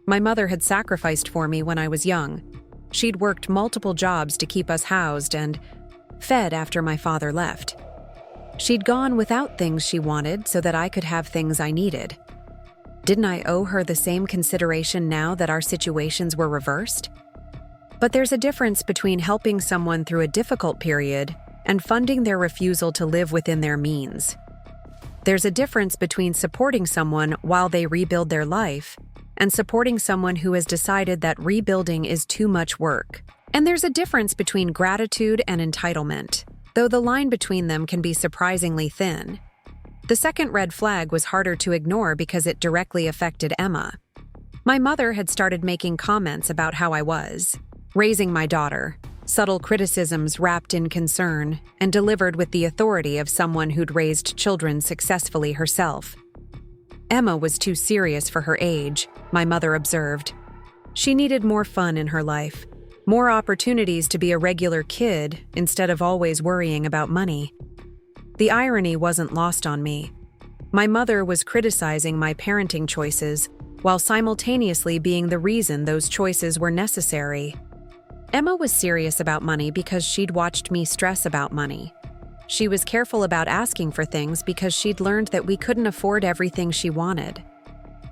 My mother had sacrificed for me when I was young. She'd worked multiple jobs to keep us housed and fed after my father left. She'd gone without things she wanted so that I could have things I needed. Didn't I owe her the same consideration now that our situations were reversed? But there's a difference between helping someone through a difficult period and funding their refusal to live within their means. There's a difference between supporting someone while they rebuild their life and supporting someone who has decided that rebuilding is too much work. And there's a difference between gratitude and entitlement. though the line between them can be surprisingly thin. The second red flag was harder to ignore because it directly affected Emma. My mother had started making comments about how I was raising my daughter, subtle criticisms wrapped in concern and delivered with the authority of someone who'd raised children successfully herself. Emma was too serious for her age, my mother observed. She needed more fun in her life, more opportunities to be a regular kid instead of always worrying about money. The irony wasn't lost on me. My mother was criticizing my parenting choices while simultaneously being the reason those choices were necessary. Emma was serious about money because she'd watched me stress about money. She was careful about asking for things because she'd learned that we couldn't afford everything she wanted.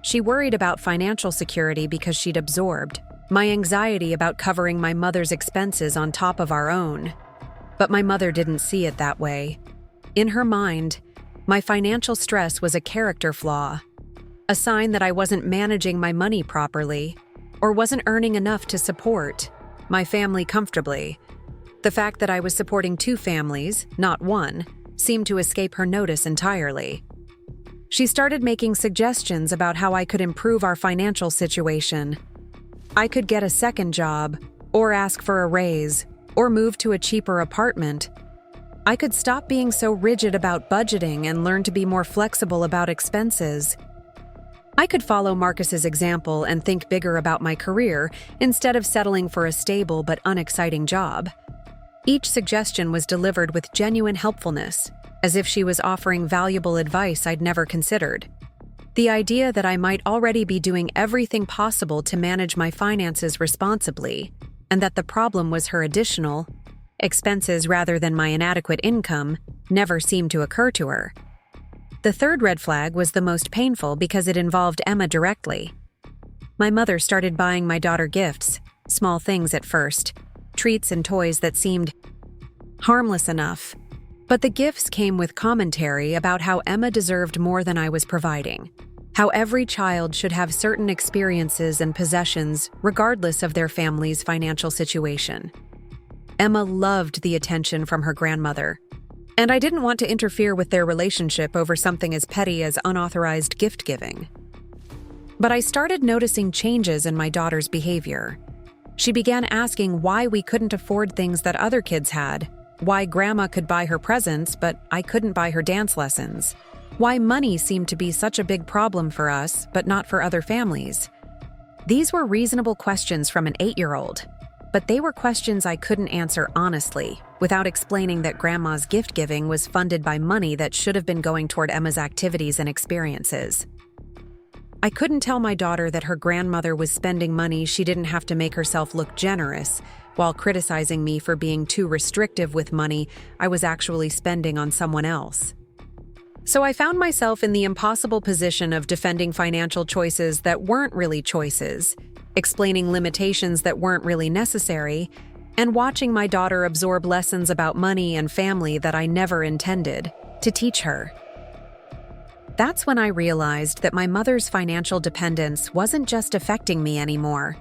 She worried about financial security because she'd absorbed my anxiety about covering my mother's expenses on top of our own. But my mother didn't see it that way. In her mind, my financial stress was a character flaw, a sign that I wasn't managing my money properly or wasn't earning enough to support my family comfortably. The fact that I was supporting two families, not one, seemed to escape her notice entirely. She started making suggestions about how I could improve our financial situation. I could get a second job, or ask for a raise, or move to a cheaper apartment. I could stop being so rigid about budgeting and learn to be more flexible about expenses. I could follow Marcus's example and think bigger about my career instead of settling for a stable but unexciting job. Each suggestion was delivered with genuine helpfulness, as if she was offering valuable advice I'd never considered. The idea that I might already be doing everything possible to manage my finances responsibly, and that the problem was her additional expenses rather than my inadequate income, never seemed to occur to her. The third red flag was the most painful because it involved Emma directly. My mother started buying my daughter gifts, small things at first, treats and toys that seemed harmless enough. But the gifts came with commentary about how Emma deserved more than I was providing, how every child should have certain experiences and possessions regardless of their family's financial situation. Emma loved the attention from her grandmother, and I didn't want to interfere with their relationship over something as petty as unauthorized gift-giving. But I started noticing changes in my daughter's behavior. She began asking why we couldn't afford things that other kids had, why Grandma could buy her presents but I couldn't buy her dance lessons, why money seemed to be such a big problem for us but not for other families. These were reasonable questions from an 8-year-old, but they were questions I couldn't answer honestly, without explaining that Grandma's gift-giving was funded by money that should have been going toward Emma's activities and experiences. I couldn't tell my daughter that her grandmother was spending money she didn't have to make herself look generous, while criticizing me for being too restrictive with money I was actually spending on someone else. So I found myself in the impossible position of defending financial choices that weren't really choices, explaining limitations that weren't really necessary, and watching my daughter absorb lessons about money and family that I never intended to teach her. That's when I realized that my mother's financial dependence wasn't just affecting me anymore.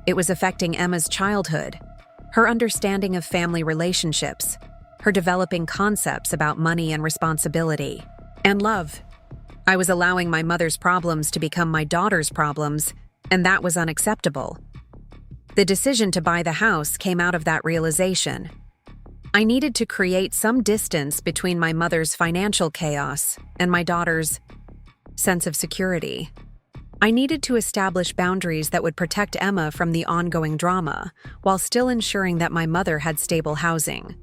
It was affecting Emma's childhood, her understanding of family relationships, her developing concepts about money and responsibility, and love. I was allowing my mother's problems to become my daughter's problems, and that was unacceptable. The decision to buy the house came out of that realization. I needed to create some distance between my mother's financial chaos and my daughter's sense of security. I needed to establish boundaries that would protect Emma from the ongoing drama, while still ensuring that my mother had stable housing.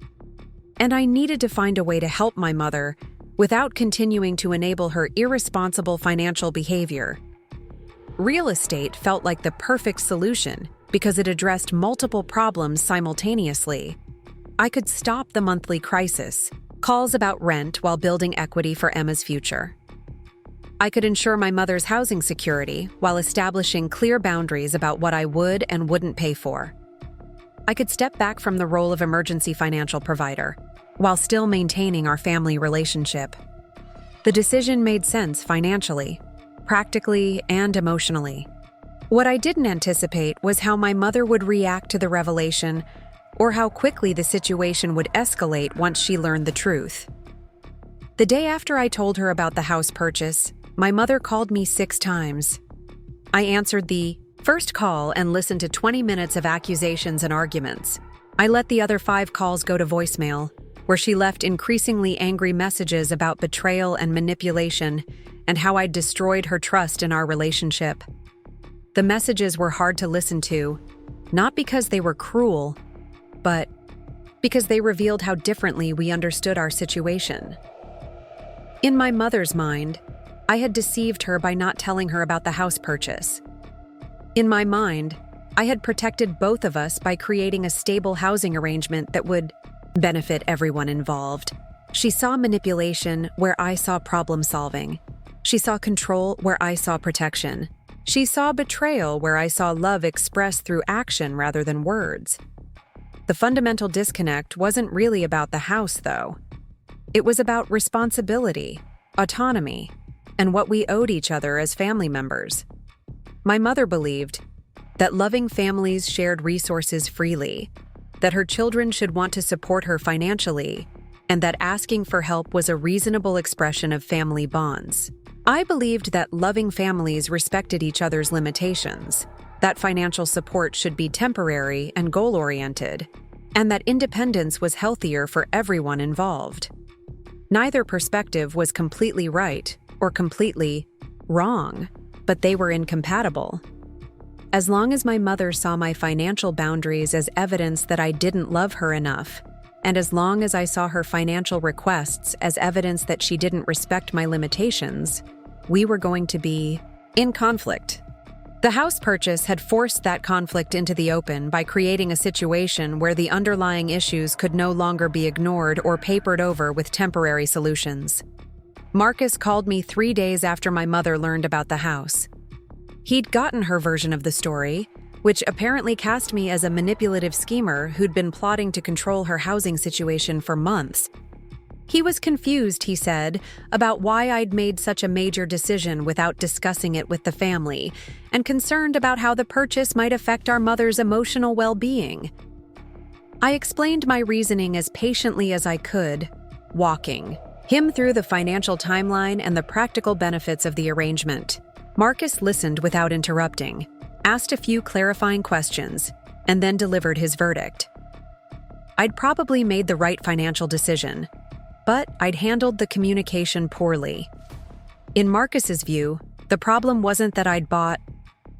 And I needed to find a way to help my mother without continuing to enable her irresponsible financial behavior. Real estate felt like the perfect solution because it addressed multiple problems simultaneously. I could stop the monthly crisis, calls about rent while building equity for Emma's future. I could ensure my mother's housing security while establishing clear boundaries about what I would and wouldn't pay for. I could step back from the role of emergency financial provider while still maintaining our family relationship. The decision made sense financially, practically, and emotionally. What I didn't anticipate was how my mother would react to the revelation, or how quickly the situation would escalate once she learned the truth. The day after I told her about the house purchase, my mother called me 6 times. I answered the first call and listened to 20 minutes of accusations and arguments. I let the other 5 calls go to voicemail, where she left increasingly angry messages about betrayal and manipulation and how I'd destroyed her trust in our relationship. The messages were hard to listen to, not because they were cruel, but because they revealed how differently we understood our situation. In my mother's mind, I had deceived her by not telling her about the house purchase. In my mind, I had protected both of us by creating a stable housing arrangement that would benefit everyone involved. She saw manipulation where I saw problem solving. She saw control where I saw protection. She saw betrayal where I saw love expressed through action rather than words. The fundamental disconnect wasn't really about the house, though. It was about responsibility, autonomy, and what we owed each other as family members. My mother believed that loving families shared resources freely, that her children should want to support her financially, and that asking for help was a reasonable expression of family bonds. I believed that loving families respected each other's limitations, that financial support should be temporary and goal-oriented, and that independence was healthier for everyone involved. Neither perspective was completely right or completely wrong, but they were incompatible. As long as my mother saw my financial boundaries as evidence that I didn't love her enough, and as long as I saw her financial requests as evidence that she didn't respect my limitations, we were going to be in conflict. The house purchase had forced that conflict into the open by creating a situation where the underlying issues could no longer be ignored or papered over with temporary solutions. Marcus called me 3 days after my mother learned about the house. He'd gotten her version of the story, which apparently cast me as a manipulative schemer who'd been plotting to control her housing situation for months. He was confused, he said, about why I'd made such a major decision without discussing it with the family, and concerned about how the purchase might affect our mother's emotional well-being. I explained my reasoning as patiently as I could, walking him through the financial timeline and the practical benefits of the arrangement. Marcus listened without interrupting, asked a few clarifying questions, and then delivered his verdict. I'd probably made the right financial decision, but I'd handled the communication poorly. In Marcus's view, the problem wasn't that I'd bought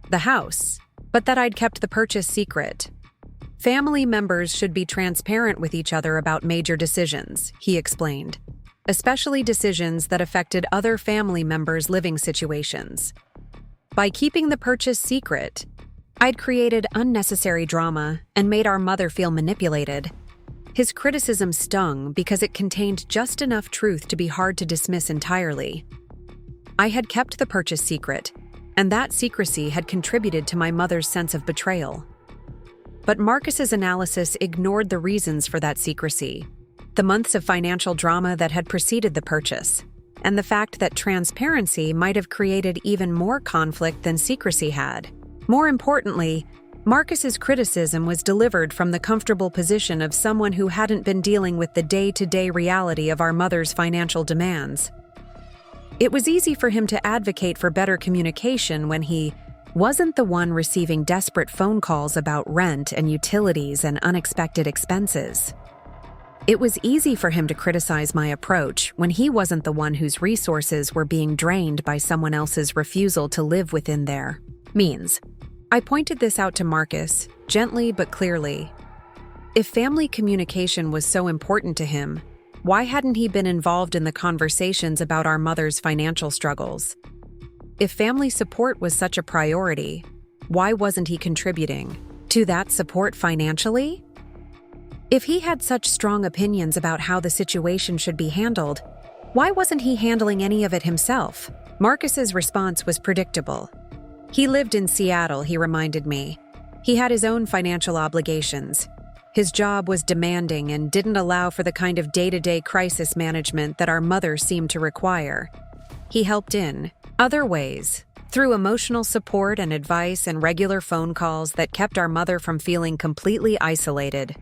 the house, but that I'd kept the purchase secret. Family members should be transparent with each other about major decisions, he explained, especially decisions that affected other family members' living situations. By keeping the purchase secret, I'd created unnecessary drama and made our mother feel manipulated. His criticism stung because it contained just enough truth to be hard to dismiss entirely. I had kept the purchase secret, and that secrecy had contributed to my mother's sense of betrayal. But Marcus's analysis ignored the reasons for that secrecy, the months of financial drama that had preceded the purchase, and the fact that transparency might have created even more conflict than secrecy had. More importantly, Marcus's criticism was delivered from the comfortable position of someone who hadn't been dealing with the day-to-day reality of our mother's financial demands. It was easy for him to advocate for better communication when he wasn't the one receiving desperate phone calls about rent and utilities and unexpected expenses. It was easy for him to criticize my approach when he wasn't the one whose resources were being drained by someone else's refusal to live within their means. I pointed this out to Marcus, gently but clearly. If family communication was so important to him, why hadn't he been involved in the conversations about our mother's financial struggles? If family support was such a priority, why wasn't he contributing to that support financially? If he had such strong opinions about how the situation should be handled, why wasn't he handling any of it himself? Marcus's response was predictable. He lived in Seattle, he reminded me. He had his own financial obligations. His job was demanding and didn't allow for the kind of day-to-day crisis management that our mother seemed to require. He helped in other ways, through emotional support and advice and regular phone calls that kept our mother from feeling completely isolated.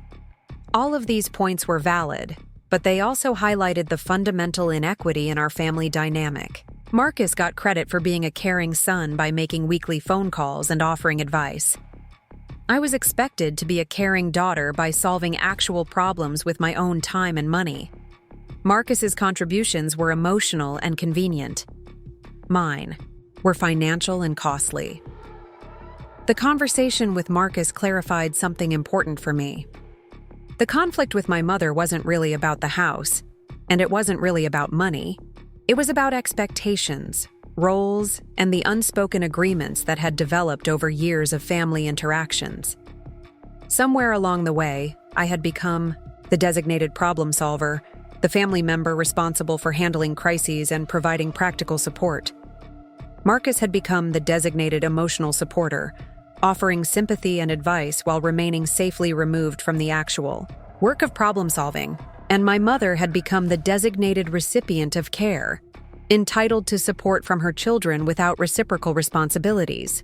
All of these points were valid, but they also highlighted the fundamental inequity in our family dynamic. Marcus got credit for being a caring son by making weekly phone calls and offering advice. I was expected to be a caring daughter by solving actual problems with my own time and money. Marcus's contributions were emotional and convenient. Mine were financial and costly. The conversation with Marcus clarified something important for me. The conflict with my mother wasn't really about the house, and it wasn't really about money. It was about expectations, roles, and the unspoken agreements that had developed over years of family interactions. Somewhere along the way, I had become the designated problem solver, the family member responsible for handling crises and providing practical support. Marcus had become the designated emotional supporter, offering sympathy and advice while remaining safely removed from the actual work of problem solving, and my mother had become the designated recipient of care, entitled to support from her children without reciprocal responsibilities.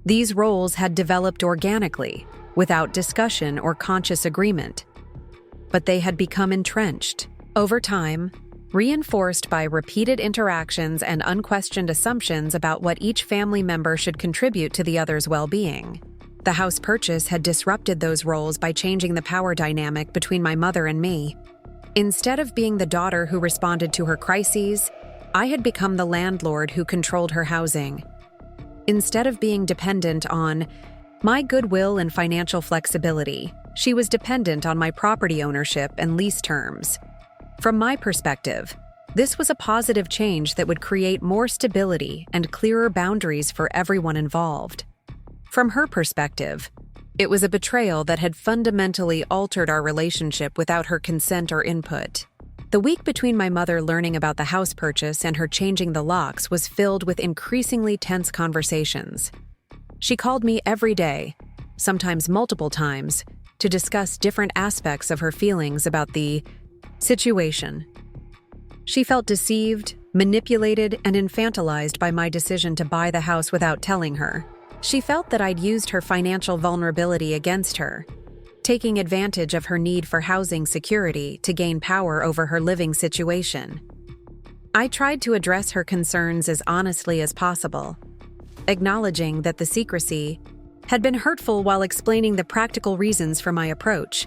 These roles had developed organically, without discussion or conscious agreement, but they had become entrenched over time, reinforced by repeated interactions and unquestioned assumptions about what each family member should contribute to the other's well-being. The house purchase had disrupted those roles by changing the power dynamic between my mother and me. Instead of being the daughter who responded to her crises, I had become the landlord who controlled her housing. Instead of being dependent on my goodwill and financial flexibility, she was dependent on my property ownership and lease terms. From my perspective, this was a positive change that would create more stability and clearer boundaries for everyone involved. From her perspective, it was a betrayal that had fundamentally altered our relationship without her consent or input. The week between my mother learning about the house purchase and her changing the locks was filled with increasingly tense conversations. She called me every day, sometimes multiple times, to discuss different aspects of her feelings about the situation. She felt deceived, manipulated, and infantilized by my decision to buy the house without telling her. She felt that I'd used her financial vulnerability against her, taking advantage of her need for housing security to gain power over her living situation. I tried to address her concerns as honestly as possible, acknowledging that the secrecy had been hurtful while explaining the practical reasons for my approach.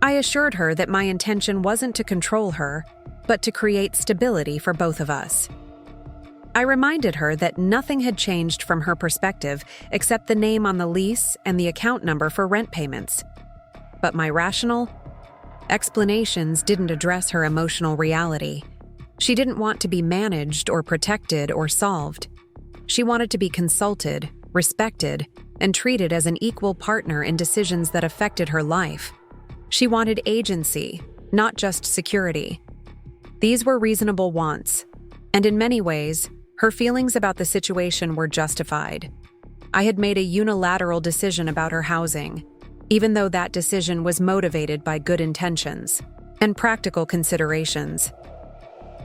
I assured her that my intention wasn't to control her, but to create stability for both of us. I reminded her that nothing had changed from her perspective except the name on the lease and the account number for rent payments. But my rational explanations didn't address her emotional reality. She didn't want to be managed or protected or solved. She wanted to be consulted, respected, and treated as an equal partner in decisions that affected her life. She wanted agency, not just security. These were reasonable wants, and in many ways, her feelings about the situation were justified. I had made a unilateral decision about her housing, even though that decision was motivated by good intentions and practical considerations.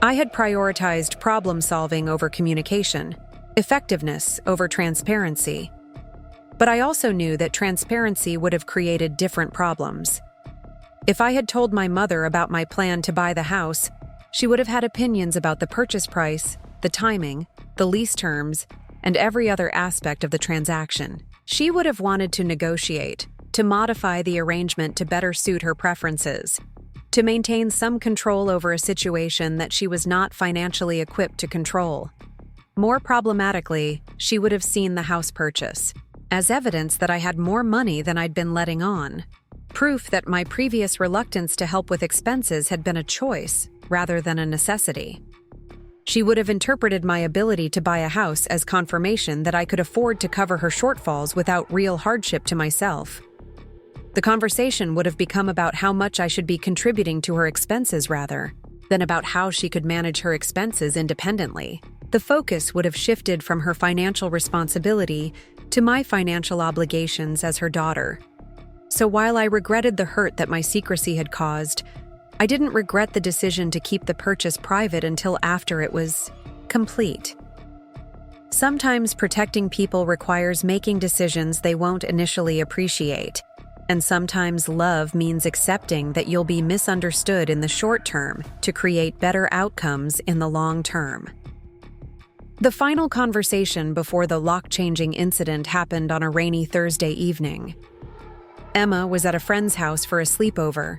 I had prioritized problem-solving over communication, effectiveness over transparency. But I also knew that transparency would have created different problems. If I had told my mother about my plan to buy the house, she would have had opinions about the purchase price, the timing, the lease terms, and every other aspect of the transaction. She would have wanted to negotiate, to modify the arrangement to better suit her preferences, to maintain some control over a situation that she was not financially equipped to control. More problematically, she would have seen the house purchase as evidence that I had more money than I'd been letting on, proof that my previous reluctance to help with expenses had been a choice rather than a necessity. She would have interpreted my ability to buy a house as confirmation that I could afford to cover her shortfalls without real hardship to myself. The conversation would have become about how much I should be contributing to her expenses rather than about how she could manage her expenses independently. The focus would have shifted from her financial responsibility to my financial obligations as her daughter. So while I regretted the hurt that my secrecy had caused, I didn't regret the decision to keep the purchase private until after it was complete. Sometimes protecting people requires making decisions they won't initially appreciate, And sometimes love means accepting that you'll be misunderstood in the short term to create better outcomes in the long term. The final conversation before the lock-changing incident happened on a rainy Thursday evening. Emma was at a friend's house for a sleepover,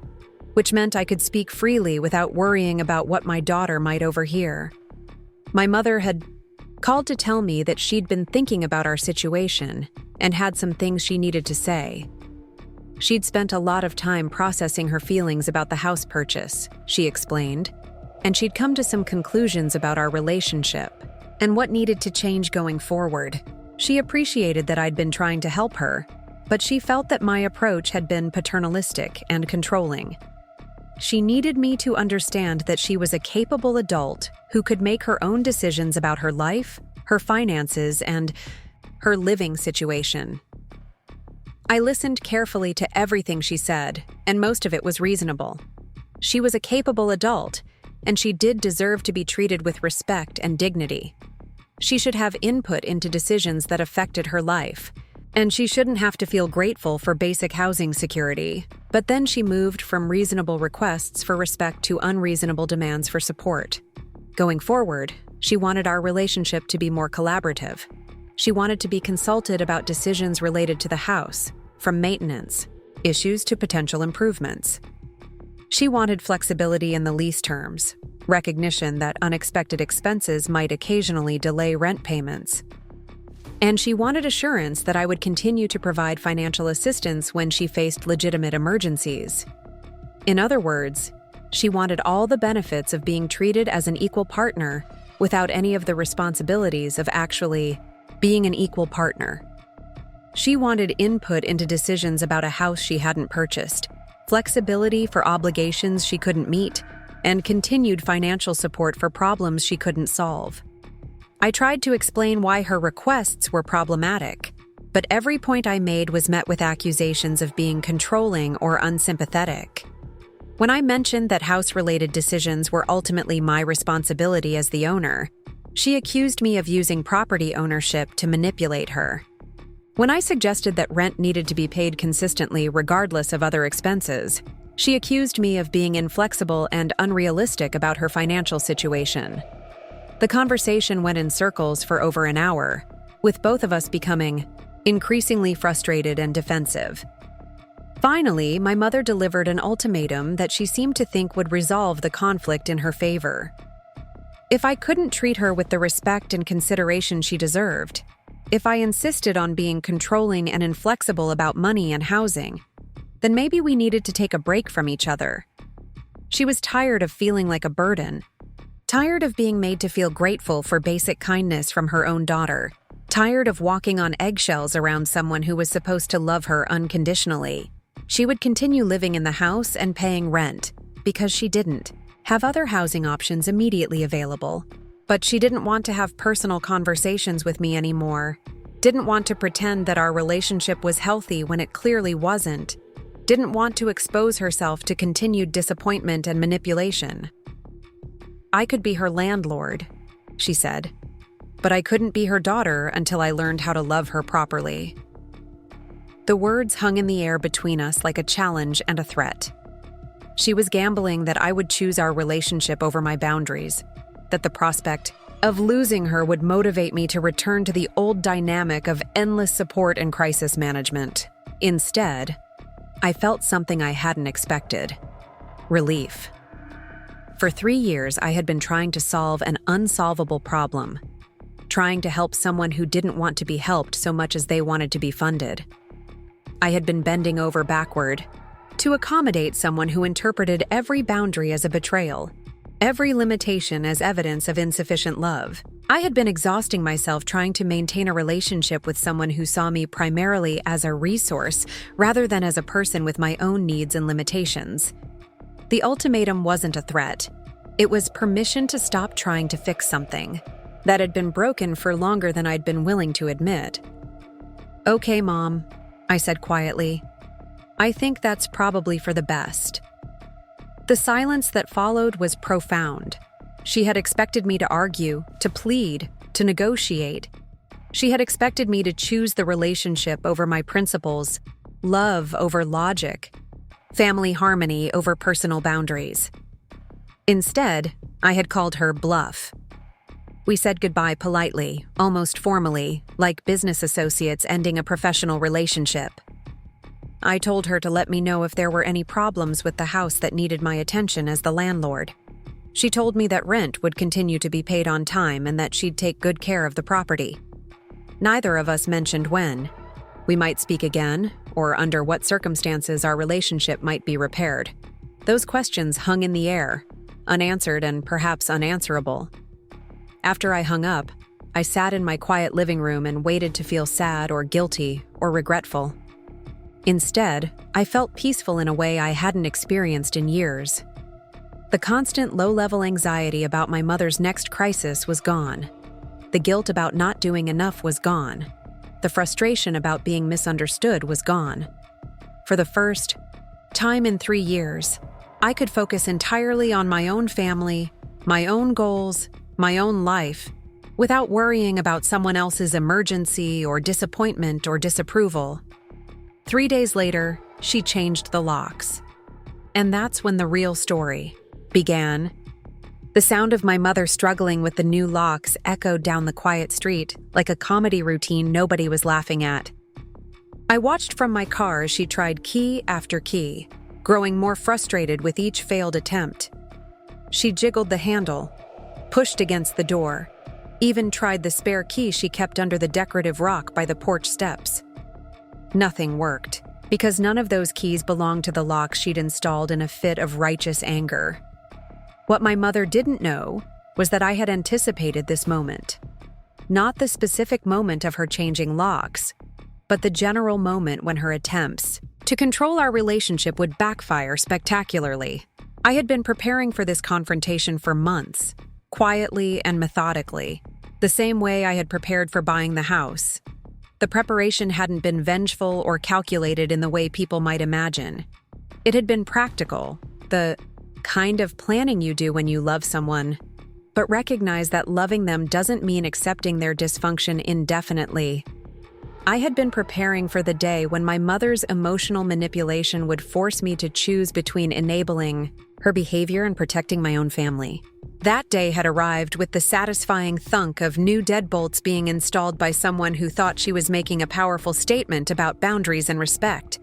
which meant I could speak freely without worrying about what my daughter might overhear. My mother had called to tell me that she'd been thinking about our situation and had some things she needed to say. She'd spent a lot of time processing her feelings about the house purchase, she explained, and she'd come to some conclusions about our relationship and what needed to change going forward. She appreciated that I'd been trying to help her, but she felt that my approach had been paternalistic and controlling. She needed me to understand that she was a capable adult who could make her own decisions about her life, her finances, and her living situation. I listened carefully to everything she said, and most of it was reasonable. She was a capable adult, and she did deserve to be treated with respect and dignity. She should have input into decisions that affected her life, and she shouldn't have to feel grateful for basic housing security. But then she moved from reasonable requests for respect to unreasonable demands for support. Going forward, she wanted our relationship to be more collaborative. She wanted to be consulted about decisions related to the house, from maintenance, issues to potential improvements. She wanted flexibility in the lease terms, recognition that unexpected expenses might occasionally delay rent payments. And she wanted assurance that I would continue to provide financial assistance when she faced legitimate emergencies. In other words, she wanted all the benefits of being treated as an equal partner without any of the responsibilities of actually being an equal partner. She wanted input into decisions about a house she hadn't purchased, flexibility for obligations she couldn't meet, and continued financial support for problems she couldn't solve. I tried to explain why her requests were problematic, but every point I made was met with accusations of being controlling or unsympathetic. When I mentioned that house-related decisions were ultimately my responsibility as the owner, she accused me of using property ownership to manipulate her. When I suggested that rent needed to be paid consistently regardless of other expenses, she accused me of being inflexible and unrealistic about her financial situation. The conversation went in circles for over an hour, with both of us becoming increasingly frustrated and defensive. Finally, my mother delivered an ultimatum that she seemed to think would resolve the conflict in her favor. If I couldn't treat her with the respect and consideration she deserved, if I insisted on being controlling and inflexible about money and housing, then maybe we needed to take a break from each other. She was tired of feeling like a burden, tired of being made to feel grateful for basic kindness from her own daughter, tired of walking on eggshells around someone who was supposed to love her unconditionally. She would continue living in the house and paying rent, because she didn't have other housing options immediately available. But she didn't want to have personal conversations with me anymore, didn't want to pretend that our relationship was healthy when it clearly wasn't, didn't want to expose herself to continued disappointment and manipulation. I could be her landlord, she said, but I couldn't be her daughter until I learned how to love her properly. The words hung in the air between us like a challenge and a threat. She was gambling that I would choose our relationship over my boundaries, that the prospect of losing her would motivate me to return to the old dynamic of endless support and crisis management. Instead, I felt something I hadn't expected: relief. For 3 years, I had been trying to solve an unsolvable problem, trying to help someone who didn't want to be helped so much as they wanted to be funded. I had been bending over backward to accommodate someone who interpreted every boundary as a betrayal, every limitation as evidence of insufficient love. I had been exhausting myself trying to maintain a relationship with someone who saw me primarily as a resource rather than as a person with my own needs and limitations. The ultimatum wasn't a threat. It was permission to stop trying to fix something that had been broken for longer than I'd been willing to admit. "Okay, Mom," I said quietly. "I think that's probably for the best." The silence that followed was profound. She had expected me to argue, to plead, to negotiate. She had expected me to choose the relationship over my principles, love over logic, family harmony over personal boundaries. Instead, I had called her bluff. We said goodbye politely, almost formally, like business associates ending a professional relationship. I told her to let me know if there were any problems with the house that needed my attention as the landlord. She told me that rent would continue to be paid on time and that she'd take good care of the property. Neither of us mentioned when we might speak again, or under what circumstances our relationship might be repaired. Those questions hung in the air, unanswered and perhaps unanswerable. After I hung up, I sat in my quiet living room and waited to feel sad or guilty or regretful. Instead, I felt peaceful in a way I hadn't experienced in years. The constant low-level anxiety about my mother's next crisis was gone. The guilt about not doing enough was gone. The frustration about being misunderstood was gone. For the first time in 3 years, I could focus entirely on my own family, my own goals, my own life, without worrying about someone else's emergency or disappointment or disapproval. 3 days later, she changed the locks. And that's when the real story began. The sound of my mother struggling with the new locks echoed down the quiet street like a comedy routine nobody was laughing at. I watched from my car as she tried key after key, growing more frustrated with each failed attempt. She jiggled the handle, pushed against the door, even tried the spare key she kept under the decorative rock by the porch steps. Nothing worked, because none of those keys belonged to the locks she'd installed in a fit of righteous anger. What my mother didn't know was that I had anticipated this moment. Not the specific moment of her changing locks, but the general moment when her attempts to control our relationship would backfire spectacularly. I had been preparing for this confrontation for months, quietly and methodically, the same way I had prepared for buying the house. The preparation hadn't been vengeful or calculated in the way people might imagine. It had been practical, the kind of planning you do when you love someone, but recognize that loving them doesn't mean accepting their dysfunction indefinitely. I had been preparing for the day when my mother's emotional manipulation would force me to choose between enabling her behavior and protecting my own family. That day had arrived with the satisfying thunk of new deadbolts being installed by someone who thought she was making a powerful statement about boundaries and respect.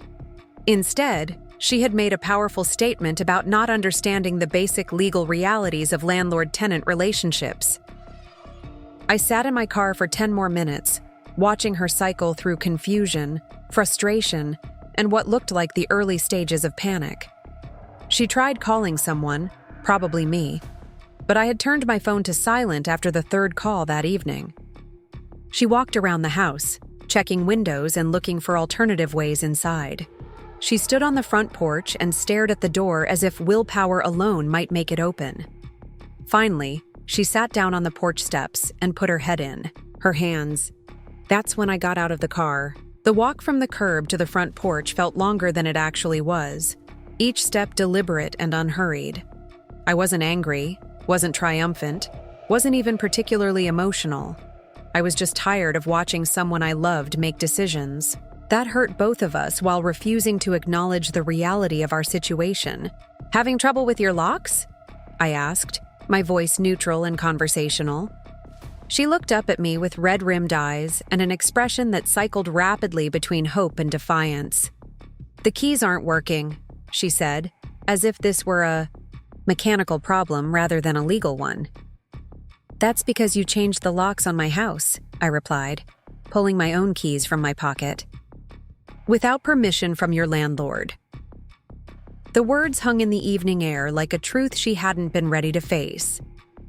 Instead, she had made a powerful statement about not understanding the basic legal realities of landlord-tenant relationships. I sat in my car for 10 more minutes, watching her cycle through confusion, frustration, and what looked like the early stages of panic. She tried calling someone, probably me, but I had turned my phone to silent after the third call that evening. She walked around the house, checking windows and looking for alternative ways inside. She stood on the front porch and stared at the door as if willpower alone might make it open. Finally, she sat down on the porch steps and put her head in, her hands. That's when I got out of the car. The walk from the curb to the front porch felt longer than it actually was, each step deliberate and unhurried. I wasn't angry, wasn't triumphant, wasn't even particularly emotional. I was just tired of watching someone I loved make decisions. That hurt both of us while refusing to acknowledge the reality of our situation. "Having trouble with your locks?" I asked, my voice neutral and conversational. She looked up at me with red-rimmed eyes and an expression that cycled rapidly between hope and defiance. "The keys aren't working," she said, as if this were a mechanical problem rather than a legal one. "That's because you changed the locks on my house," I replied, pulling my own keys from my pocket. "Without permission from your landlord." The words hung in the evening air like a truth she hadn't been ready to face.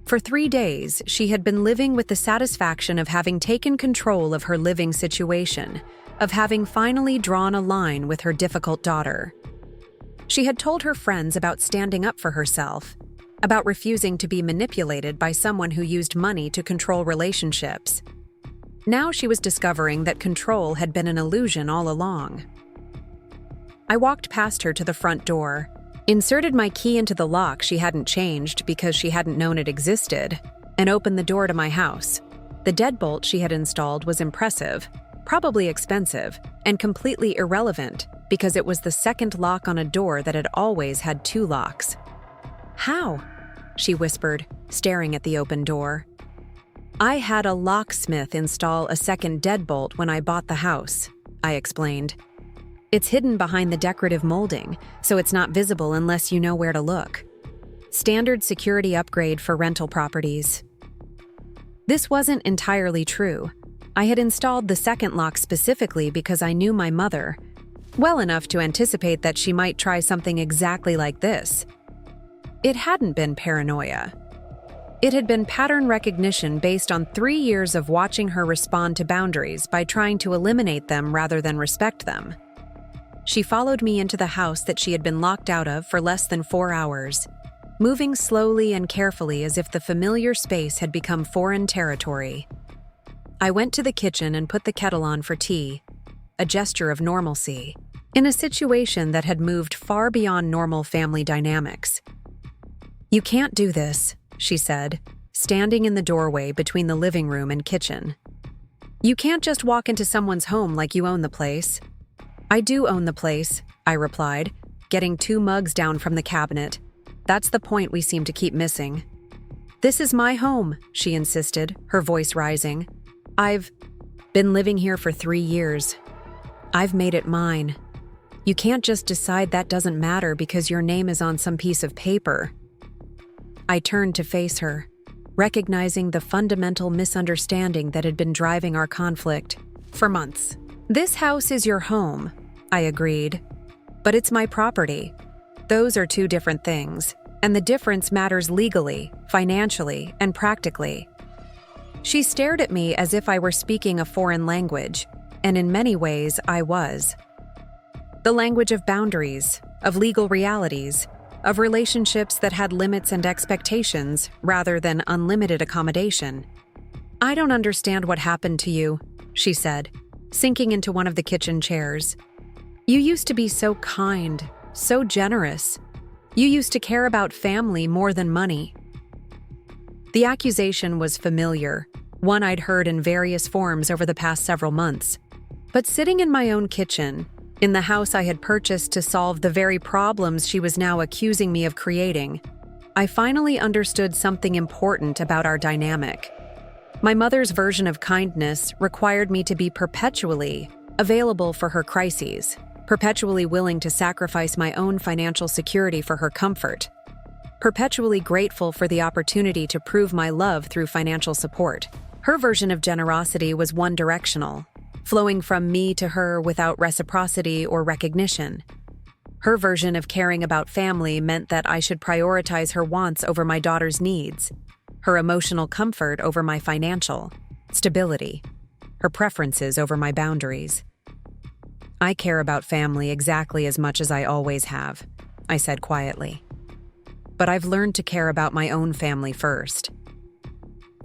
For 3 days, she had been living with the satisfaction of having taken control of her living situation, of having finally drawn a line with her difficult daughter. She had told her friends about standing up for herself, about refusing to be manipulated by someone who used money to control relationships. Now she was discovering that control had been an illusion all along. I walked past her to the front door, inserted my key into the lock she hadn't changed because she hadn't known it existed, and opened the door to my house. The deadbolt she had installed was impressive, probably expensive, and completely irrelevant, because it was the second lock on a door that had always had 2 locks. "How?" she whispered, staring at the open door. "I had a locksmith install a second deadbolt when I bought the house," I explained. "It's hidden behind the decorative molding, so it's not visible unless you know where to look. Standard security upgrade for rental properties." This wasn't entirely true. I had installed the second lock specifically because I knew my mother well enough to anticipate that she might try something exactly like this. It hadn't been paranoia. It had been pattern recognition based on 3 years of watching her respond to boundaries by trying to eliminate them rather than respect them. She followed me into the house that she had been locked out of for less than 4 hours, moving slowly and carefully as if the familiar space had become foreign territory. I went to the kitchen and put the kettle on for tea, a gesture of normalcy, in a situation that had moved far beyond normal family dynamics. "You can't do this," she said, standing in the doorway between the living room and kitchen. "You can't just walk into someone's home like you own the place." "I do own the place," I replied, getting 2 mugs down from the cabinet. "That's the point we seem to keep missing." "This is my home," she insisted, her voice rising. "I've been living here for 3 years. I've made it mine. You can't just decide that doesn't matter because your name is on some piece of paper." I turned to face her, recognizing the fundamental misunderstanding that had been driving our conflict for months. "This house is your home," I agreed, "but it's my property. Those are 2 different things, and the difference matters legally, financially, and practically." She stared at me as if I were speaking a foreign language, and in many ways I was. The language of boundaries, of legal realities, of relationships that had limits and expectations rather than unlimited accommodation. "I don't understand what happened to you," she said, sinking into one of the kitchen chairs. "You used to be so kind, so generous. You used to care about family more than money." The accusation was familiar, one I'd heard in various forms over the past several months. But sitting in my own kitchen, in the house I had purchased to solve the very problems she was now accusing me of creating, I finally understood something important about our dynamic. My mother's version of kindness required me to be perpetually available for her crises, perpetually willing to sacrifice my own financial security for her comfort, perpetually grateful for the opportunity to prove my love through financial support. Her version of generosity was one-directional, flowing from me to her without reciprocity or recognition. Her version of caring about family meant that I should prioritize her wants over my daughter's needs, her emotional comfort over my financial stability, her preferences over my boundaries. "I care about family exactly as much as I always have," I said quietly. "But I've learned to care about my own family first."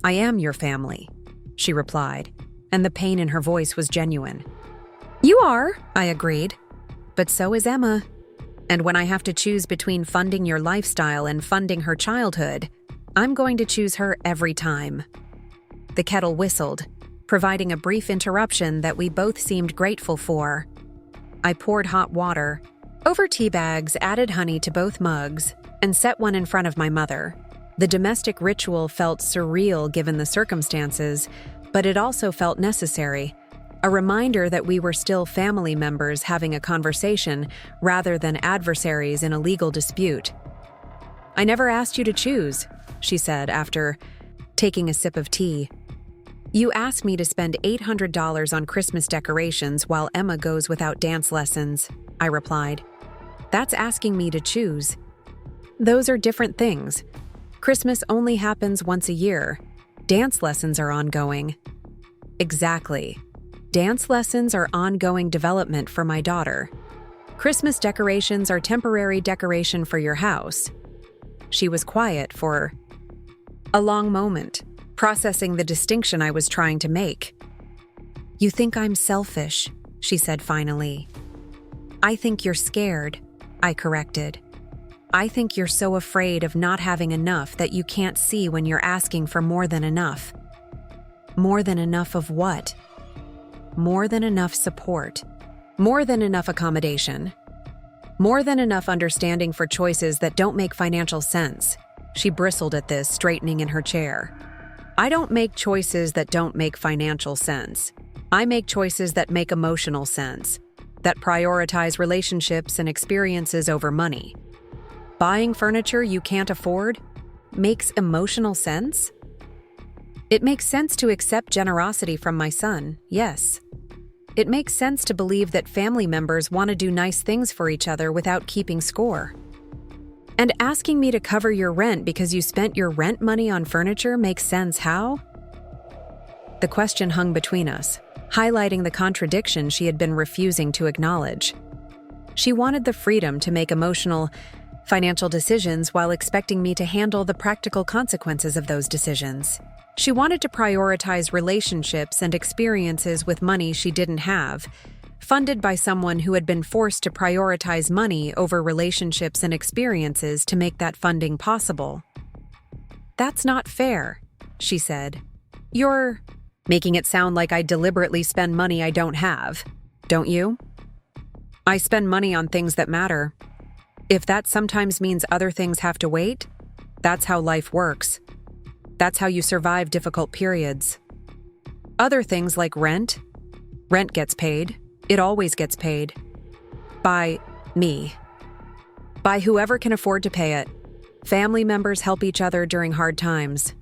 "I am your family," she replied, and the pain in her voice was genuine. "You are," I agreed, "but so is Emma. And when I have to choose between funding your lifestyle and funding her childhood, I'm going to choose her every time." The kettle whistled, providing a brief interruption that we both seemed grateful for. I poured hot water over tea bags, added honey to both mugs, and set one in front of my mother. The domestic ritual felt surreal given the circumstances, but it also felt necessary, a reminder that we were still family members having a conversation rather than adversaries in a legal dispute. "I never asked you to choose," she said after taking a sip of tea. "You asked me to spend $800 on Christmas decorations while Emma goes without dance lessons," I replied. "That's asking me to choose. Those are different things. Christmas only happens once a year. Dance lessons are ongoing." "Exactly. Dance lessons are ongoing development for my daughter. Christmas decorations are temporary decoration for your house." She was quiet for a long moment, processing the distinction I was trying to make. "You think I'm selfish," she said finally. "I think you're scared," I corrected. "I think you're so afraid of not having enough that you can't see when you're asking for more than enough." "More than enough of what?" "More than enough support. More than enough accommodation. More than enough understanding for choices that don't make financial sense. She bristled at this, straightening in her chair. I don't make choices that don't make financial sense. I make choices that make emotional sense, that prioritize relationships and experiences over money. Buying furniture you can't afford makes emotional sense? It makes sense to accept generosity from my son, yes. It makes sense to believe that family members want to do nice things for each other without keeping score. And asking me to cover your rent because you spent your rent money on furniture makes sense how? The question hung between us, highlighting the contradiction she had been refusing to acknowledge. She wanted the freedom to make emotional, financial decisions while expecting me to handle the practical consequences of those decisions. She wanted to prioritize relationships and experiences with money she didn't have, funded by someone who had been forced to prioritize money over relationships and experiences to make that funding possible. That's not fair, she said. You're making it sound like I deliberately spend money I don't have, don't you? I spend money on things that matter. If that sometimes means other things have to wait, that's how life works. That's how you survive difficult periods. Other things like rent gets paid. It always gets paid. By me. By whoever can afford to pay it. Family members help each other during hard times.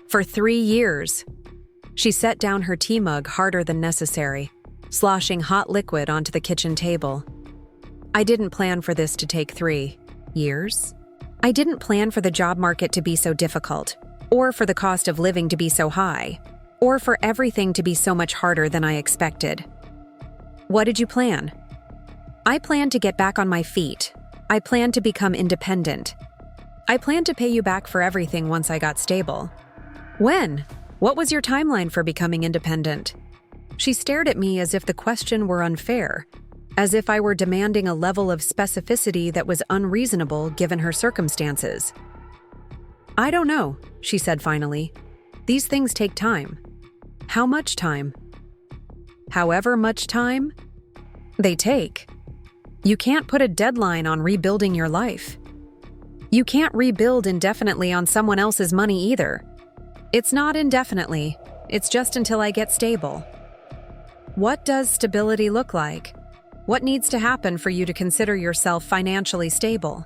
For 3 years. She set down her tea mug harder than necessary, sloshing hot liquid onto the kitchen table. I didn't plan for this to take 3 years. I didn't plan for the job market to be so difficult, or for the cost of living to be so high, or for everything to be so much harder than I expected. What did you plan? I planned to get back on my feet. I planned to become independent. I planned to pay you back for everything once I got stable. When? What was your timeline for becoming independent? She stared at me as if the question were unfair, as if I were demanding a level of specificity that was unreasonable given her circumstances. I don't know, she said finally. These things take time. How much time? However much time they take. You can't put a deadline on rebuilding your life. You can't rebuild indefinitely on someone else's money either. It's not indefinitely, it's just until I get stable. What does stability look like? What needs to happen for you to consider yourself financially stable?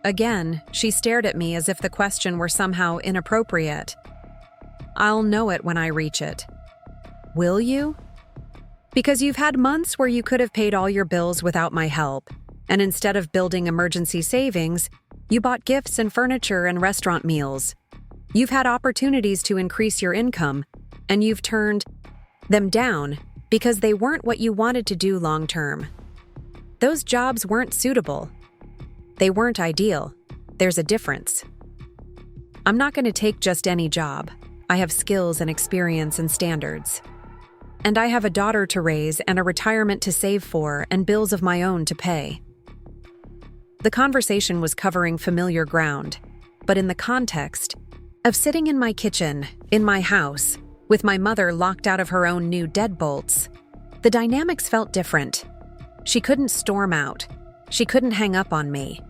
Again, she stared at me as if the question were somehow inappropriate. I'll know it when I reach it. Will you? Because you've had months where you could have paid all your bills without my help, and instead of building emergency savings, you bought gifts and furniture and restaurant meals. You've had opportunities to increase your income, and you've turned them down because they weren't what you wanted to do long term. Those jobs weren't suitable. They weren't ideal. There's a difference. I'm not going to take just any job. I have skills and experience and standards. And I have a daughter to raise and a retirement to save for and bills of my own to pay. The conversation was covering familiar ground, but in the context of sitting in my kitchen, in my house, with my mother locked out of her own new deadbolts, the dynamics felt different. She couldn't storm out. She couldn't hang up on me.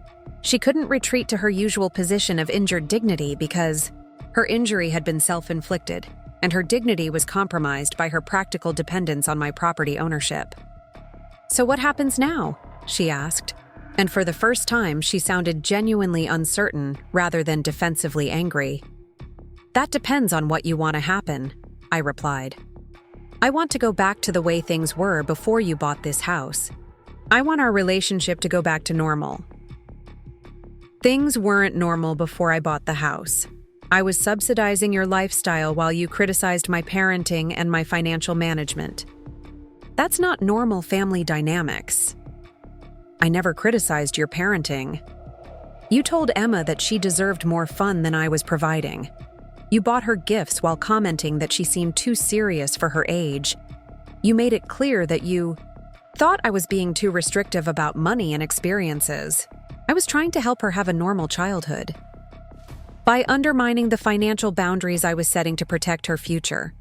She couldn't retreat to her usual position of injured dignity because her injury had been self-inflicted, and her dignity was compromised by her practical dependence on my property ownership. So what happens now? She asked, and for the first time she sounded genuinely uncertain rather than defensively angry. That depends on what you want to happen, I replied. I want to go back to the way things were before you bought this house. I want our relationship to go back to normal. Things weren't normal before I bought the house. I was subsidizing your lifestyle while you criticized my parenting and my financial management. That's not normal family dynamics. I never criticized your parenting. You told Emma that she deserved more fun than I was providing. You bought her gifts while commenting that she seemed too serious for her age. You made it clear that you thought I was being too restrictive about money and experiences. I was trying to help her have a normal childhood by undermining the financial boundaries I was setting to protect her future,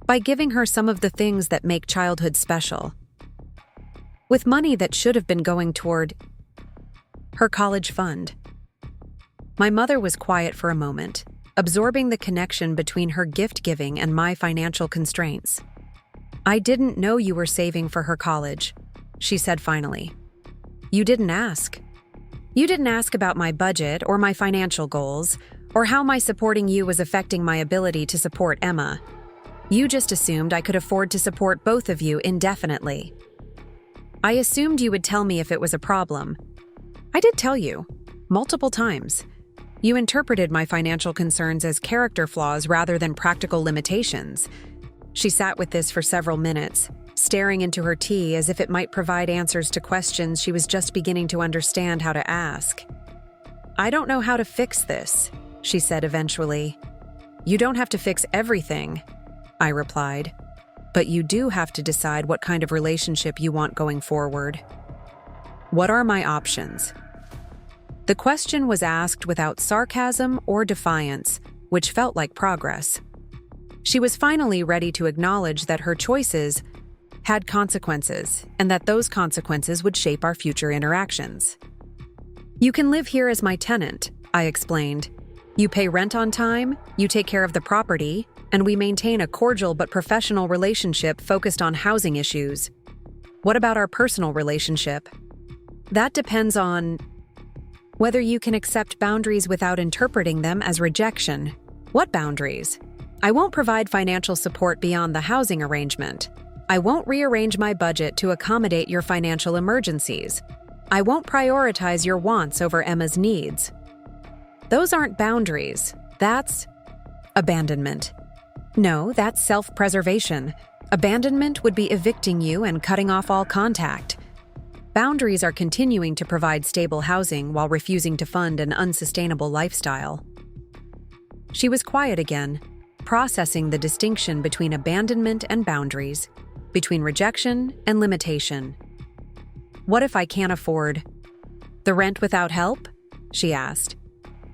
by giving her some of the things that make childhood special. with money that should have been going toward her college fund. My mother was quiet for a moment, absorbing the connection between her gift-giving and my financial constraints. "I didn't know you were saving for her college," she said finally. "You didn't ask. You didn't ask about my budget or my financial goals, or how my supporting you was affecting my ability to support Emma. You just assumed I could afford to support both of you indefinitely. I assumed you would tell me if it was a problem. I did tell you, multiple times. You interpreted my financial concerns as character flaws rather than practical limitations." She sat with this for several minutes, staring into her tea as if it might provide answers to questions she was just beginning to understand how to ask. "I don't know how to fix this," she said eventually. "You don't have to fix everything," I replied. "But you do have to decide what kind of relationship you want going forward. What are my options?" The question was asked without sarcasm or defiance, which felt like progress. She was finally ready to acknowledge that her choices had consequences, and that those consequences would shape our future interactions. "You can live here as my tenant," I explained. "You pay rent on time, you take care of the property, and we maintain a cordial but professional relationship focused on housing issues. What about our personal relationship?" "That depends on whether you can accept boundaries without interpreting them as rejection." "What boundaries?" "I won't provide financial support beyond the housing arrangement. I won't rearrange my budget to accommodate your financial emergencies. I won't prioritize your wants over Emma's needs." "Those aren't boundaries. That's abandonment." "No, that's self-preservation. Abandonment would be evicting you and cutting off all contact. Boundaries are continuing to provide stable housing while refusing to fund an unsustainable lifestyle." She was quiet again, processing the distinction between abandonment and boundaries, between rejection and limitation. "What if I can't afford the rent without help?" she asked.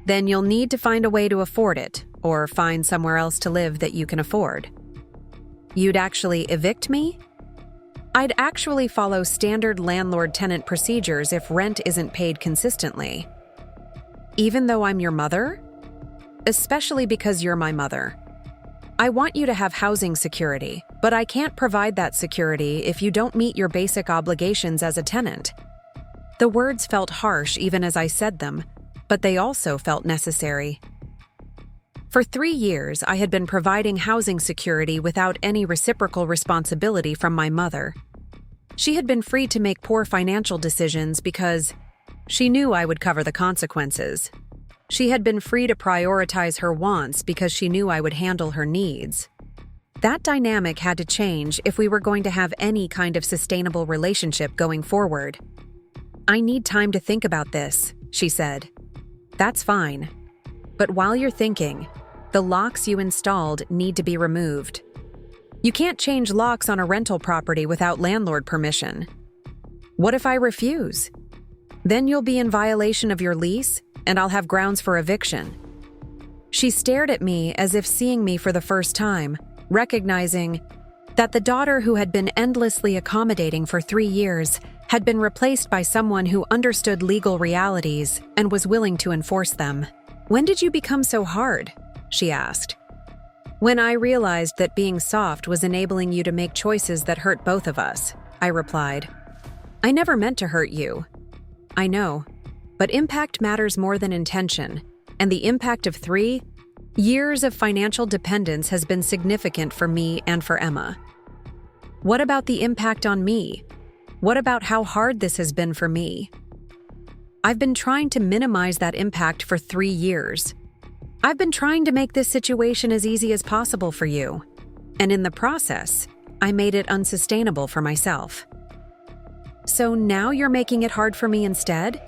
"Then you'll need to find a way to afford it, or find somewhere else to live that you can afford." "You'd actually evict me?" "I'd actually follow standard landlord-tenant procedures if rent isn't paid consistently." "Even though I'm your mother?" "Especially because you're my mother. I want you to have housing security, but I can't provide that security if you don't meet your basic obligations as a tenant." The words felt harsh even as I said them, but they also felt necessary. For 3 years, I had been providing housing security without any reciprocal responsibility from my mother. She had been free to make poor financial decisions because she knew I would cover the consequences. She had been free to prioritize her wants because she knew I would handle her needs. That dynamic had to change if we were going to have any kind of sustainable relationship going forward. "I need time to think about this," she said. "That's fine. But while you're thinking, the locks you installed need to be removed. You can't change locks on a rental property without landlord permission." "What if I refuse?" "Then you'll be in violation of your lease, and I'll have grounds for eviction." She stared at me as if seeing me for the first time, recognizing that the daughter who had been endlessly accommodating for 3 years had been replaced by someone who understood legal realities and was willing to enforce them. "When did you become so hard?" she asked. "When I realized that being soft was enabling you to make choices that hurt both of us," I replied. "I never meant to hurt you." "I know, but impact matters more than intention, and the impact of 3 years of financial dependence has been significant for me and for Emma." "What about the impact on me? What about how hard this has been for me?" "I've been trying to minimize that impact for 3 years. I've been trying to make this situation as easy as possible for you. And in the process, I made it unsustainable for myself." "So now you're making it hard for me instead?"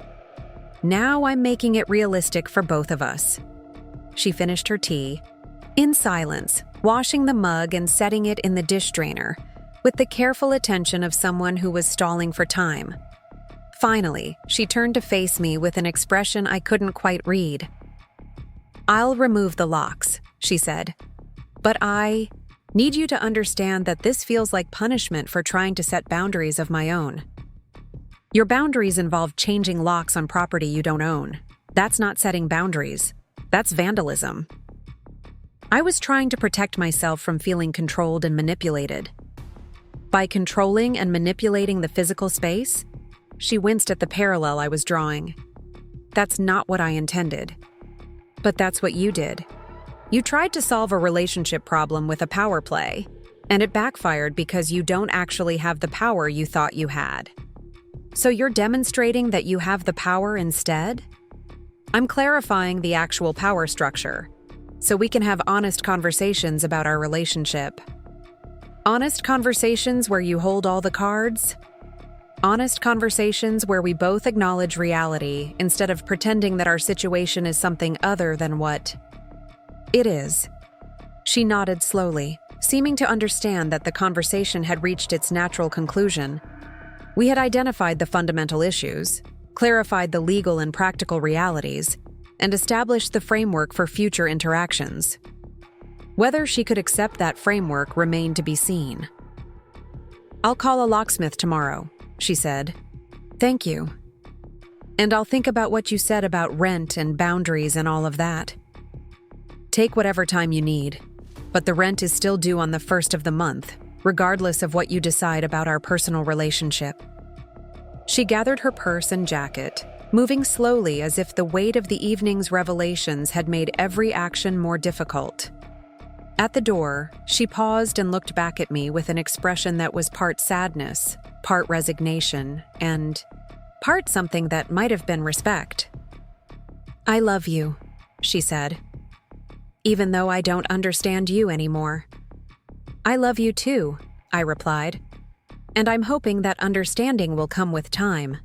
"Now I'm making it realistic for both of us." She finished her tea, in silence, washing the mug and setting it in the dish drainer, with the careful attention of someone who was stalling for time. Finally, she turned to face me with an expression I couldn't quite read. "I'll remove the locks," she said. "But I need you to understand that this feels like punishment for trying to set boundaries of my own." Your boundaries involve changing locks on property you don't own. That's not setting boundaries. That's vandalism. I was trying to protect myself from feeling controlled and manipulated. By controlling and manipulating the physical space, she winced at the parallel I was drawing. That's not what I intended. But that's what you did. You tried to solve a relationship problem with a power play, and it backfired because you don't actually have the power you thought you had. So you're demonstrating that you have the power instead? I'm clarifying the actual power structure, so we can have honest conversations about our relationship. Honest conversations where you hold all the cards? Honest conversations where we both acknowledge reality instead of pretending that our situation is something other than what it is. She nodded slowly, seeming to understand that the conversation had reached its natural conclusion. We had identified the fundamental issues, clarified the legal and practical realities, and established the framework for future interactions. Whether she could accept that framework remained to be seen. "I'll call a locksmith tomorrow," she said. "Thank you. And I'll think about what you said about rent and boundaries and all of that. Take whatever time you need, but the rent is still due on the 1st of the month, regardless of what you decide about our personal relationship." She gathered her purse and jacket, moving slowly as if the weight of the evening's revelations had made every action more difficult. At the door, she paused and looked back at me with an expression that was part sadness, part resignation, and part something that might have been respect. "I love you," she said, "even though I don't understand you anymore." "I love you too," I replied, "and I'm hoping that understanding will come with time."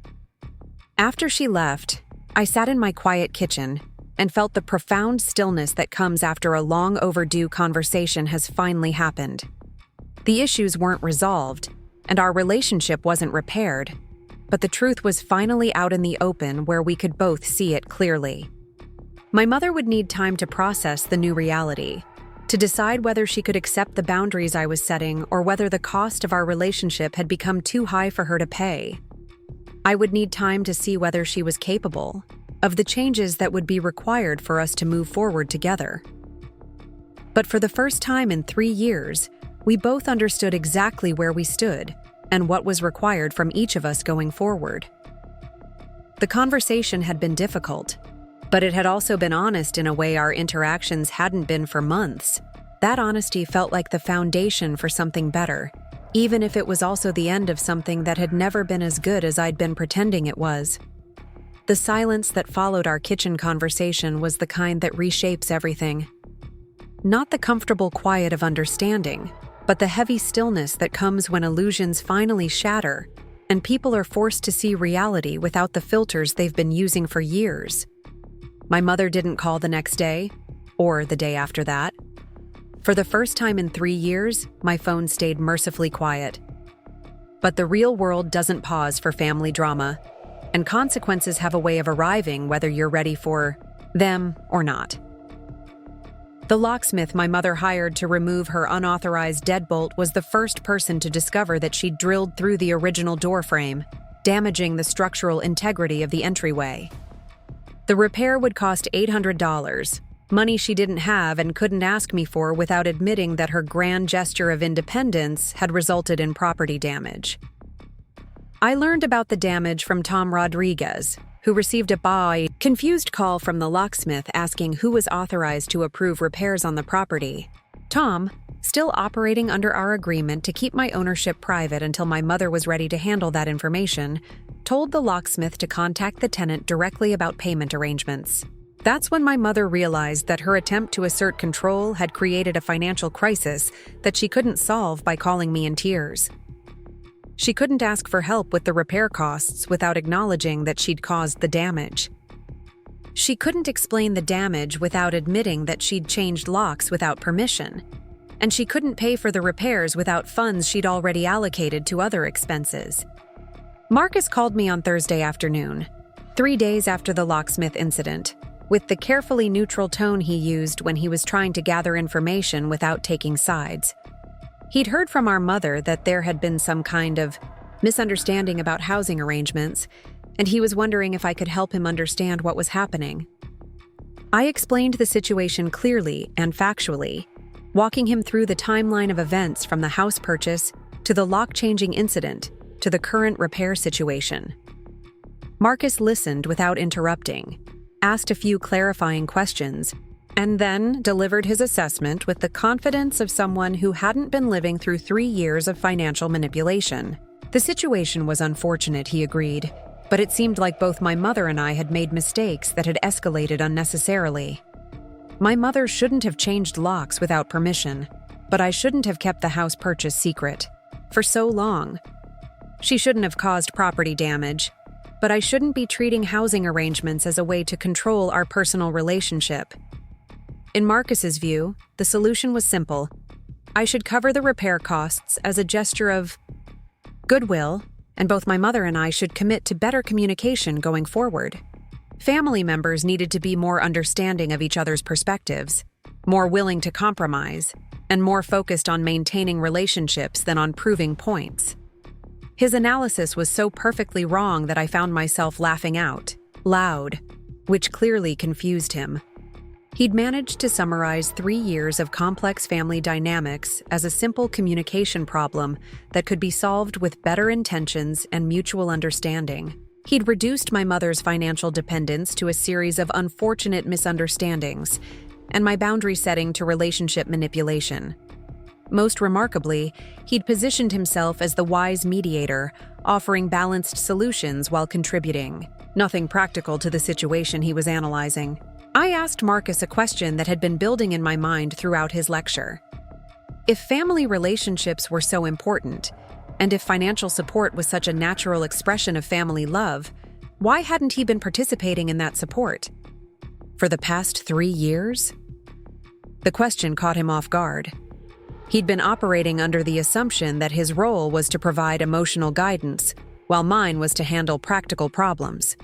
After she left, I sat in my quiet kitchen and felt the profound stillness that comes after a long overdue conversation has finally happened. The issues weren't resolved, and our relationship wasn't repaired, but the truth was finally out in the open where we could both see it clearly. My mother would need time to process the new reality, to decide whether she could accept the boundaries I was setting or whether the cost of our relationship had become too high for her to pay. I would need time to see whether she was capable of the changes that would be required for us to move forward together. But for the first time in 3 years, we both understood exactly where we stood and what was required from each of us going forward. The conversation had been difficult, but it had also been honest in a way our interactions hadn't been for months. That honesty felt like the foundation for something better, even if it was also the end of something that had never been as good as I'd been pretending it was. The silence that followed our kitchen conversation was the kind that reshapes everything. Not the comfortable quiet of understanding, but the heavy stillness that comes when illusions finally shatter and people are forced to see reality without the filters they've been using for years. My mother didn't call the next day, or the day after that. For the first time in 3 years, my phone stayed mercifully quiet. But the real world doesn't pause for family drama, and consequences have a way of arriving whether you're ready for them or not. The locksmith my mother hired to remove her unauthorized deadbolt was the first person to discover that she'd drilled through the original door frame, damaging the structural integrity of the entryway. The repair would cost $800, money she didn't have and couldn't ask me for without admitting that her grand gesture of independence had resulted in property damage. I learned about the damage from Tom Rodriguez, who received a confused call from the locksmith asking who was authorized to approve repairs on the property. Tom, still operating under our agreement to keep my ownership private until my mother was ready to handle that information, told the locksmith to contact the tenant directly about payment arrangements. That's when my mother realized that her attempt to assert control had created a financial crisis that she couldn't solve by calling me in tears. She couldn't ask for help with the repair costs without acknowledging that she'd caused the damage. She couldn't explain the damage without admitting that she'd changed locks without permission. And she couldn't pay for the repairs without funds she'd already allocated to other expenses. Marcus called me on Thursday afternoon, 3 days after the locksmith incident, with the carefully neutral tone he used when he was trying to gather information without taking sides. He'd heard from our mother that there had been some kind of misunderstanding about housing arrangements, and he was wondering if I could help him understand what was happening. I explained the situation clearly and factually, walking him through the timeline of events from the house purchase to the lock-changing incident to the current repair situation. Marcus listened without interrupting, asked a few clarifying questions, and then delivered his assessment with the confidence of someone who hadn't been living through 3 years of financial manipulation. The situation was unfortunate, he agreed, but it seemed like both my mother and I had made mistakes that had escalated unnecessarily. My mother shouldn't have changed locks without permission, but I shouldn't have kept the house purchase secret for so long. She shouldn't have caused property damage, but I shouldn't be treating housing arrangements as a way to control our personal relationship. In Marcus's view, the solution was simple. I should cover the repair costs as a gesture of goodwill, and both my mother and I should commit to better communication going forward. Family members needed to be more understanding of each other's perspectives, more willing to compromise, and more focused on maintaining relationships than on proving points. His analysis was so perfectly wrong that I found myself laughing out, loud, which clearly confused him. He'd managed to summarize 3 years of complex family dynamics as a simple communication problem that could be solved with better intentions and mutual understanding. He'd reduced my mother's financial dependence to a series of unfortunate misunderstandings, and my boundary setting to relationship manipulation. Most remarkably, he'd positioned himself as the wise mediator, offering balanced solutions while contributing nothing practical to the situation he was analyzing. I asked Marcus a question that had been building in my mind throughout his lecture. If family relationships were so important, and if financial support was such a natural expression of family love, why hadn't he been participating in that support? For the past 3 years? The question caught him off guard. He'd been operating under the assumption that his role was to provide emotional guidance, while mine was to handle practical problems.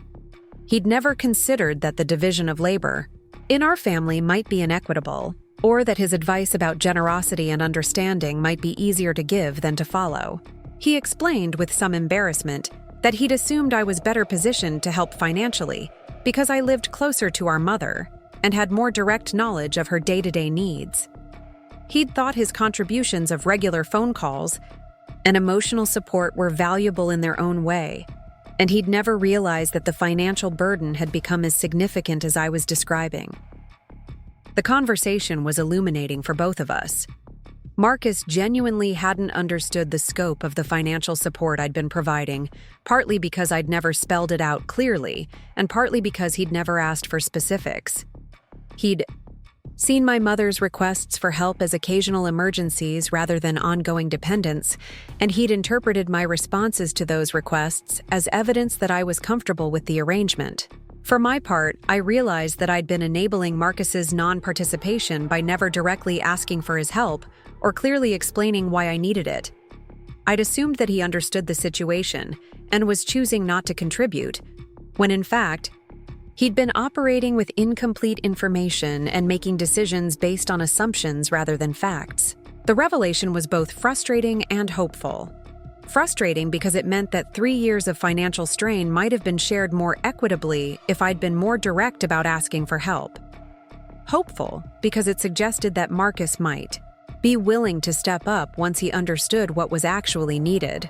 He'd never considered that the division of labor in our family might be inequitable, or that his advice about generosity and understanding might be easier to give than to follow. He explained with some embarrassment that he'd assumed I was better positioned to help financially because I lived closer to our mother and had more direct knowledge of her day-to-day needs. He'd thought his contributions of regular phone calls and emotional support were valuable in their own way, and he'd never realized that the financial burden had become as significant as I was describing. The conversation was illuminating for both of us. Marcus genuinely hadn't understood the scope of the financial support I'd been providing, partly because I'd never spelled it out clearly, and partly because he'd never asked for specifics. He'd seen my mother's requests for help as occasional emergencies rather than ongoing dependence, and he'd interpreted my responses to those requests as evidence that I was comfortable with the arrangement. For my part, I realized that I'd been enabling Marcus's non-participation by never directly asking for his help or clearly explaining why I needed it. I'd assumed that he understood the situation and was choosing not to contribute, when in fact, he'd been operating with incomplete information and making decisions based on assumptions rather than facts. The revelation was both frustrating and hopeful. Frustrating because it meant that 3 years of financial strain might have been shared more equitably if I'd been more direct about asking for help. Hopeful because it suggested that Marcus might be willing to step up once he understood what was actually needed.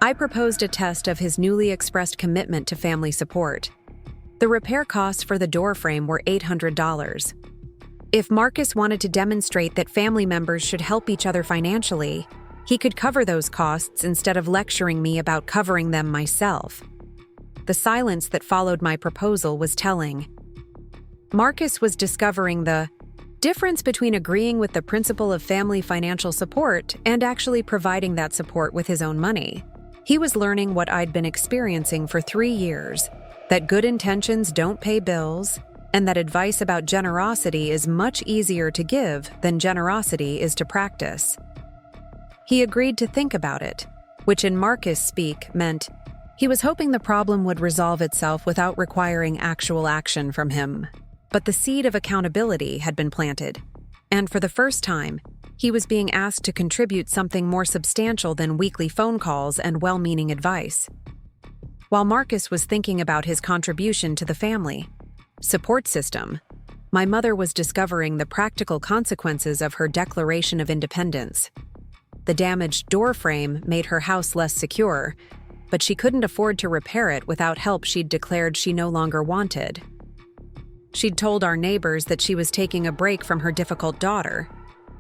I proposed a test of his newly expressed commitment to family support. The repair costs for the door frame were $800. If Marcus wanted to demonstrate that family members should help each other financially, he could cover those costs instead of lecturing me about covering them myself. The silence that followed my proposal was telling. Marcus was discovering the difference between agreeing with the principle of family financial support and actually providing that support with his own money. He was learning what I'd been experiencing for 3 years, that good intentions don't pay bills, and that advice about generosity is much easier to give than generosity is to practice. He agreed to think about it, which in Marcus speak meant he was hoping the problem would resolve itself without requiring actual action from him. But the seed of accountability had been planted, and for the first time, He was being asked to contribute something more substantial than weekly phone calls and well-meaning advice. While Marcus was thinking about his contribution to the family support system, my mother was discovering the practical consequences of her Declaration of Independence. The damaged door frame made her house less secure, but she couldn't afford to repair it without help she'd declared she no longer wanted. She'd told our neighbors that she was taking a break from her difficult daughter,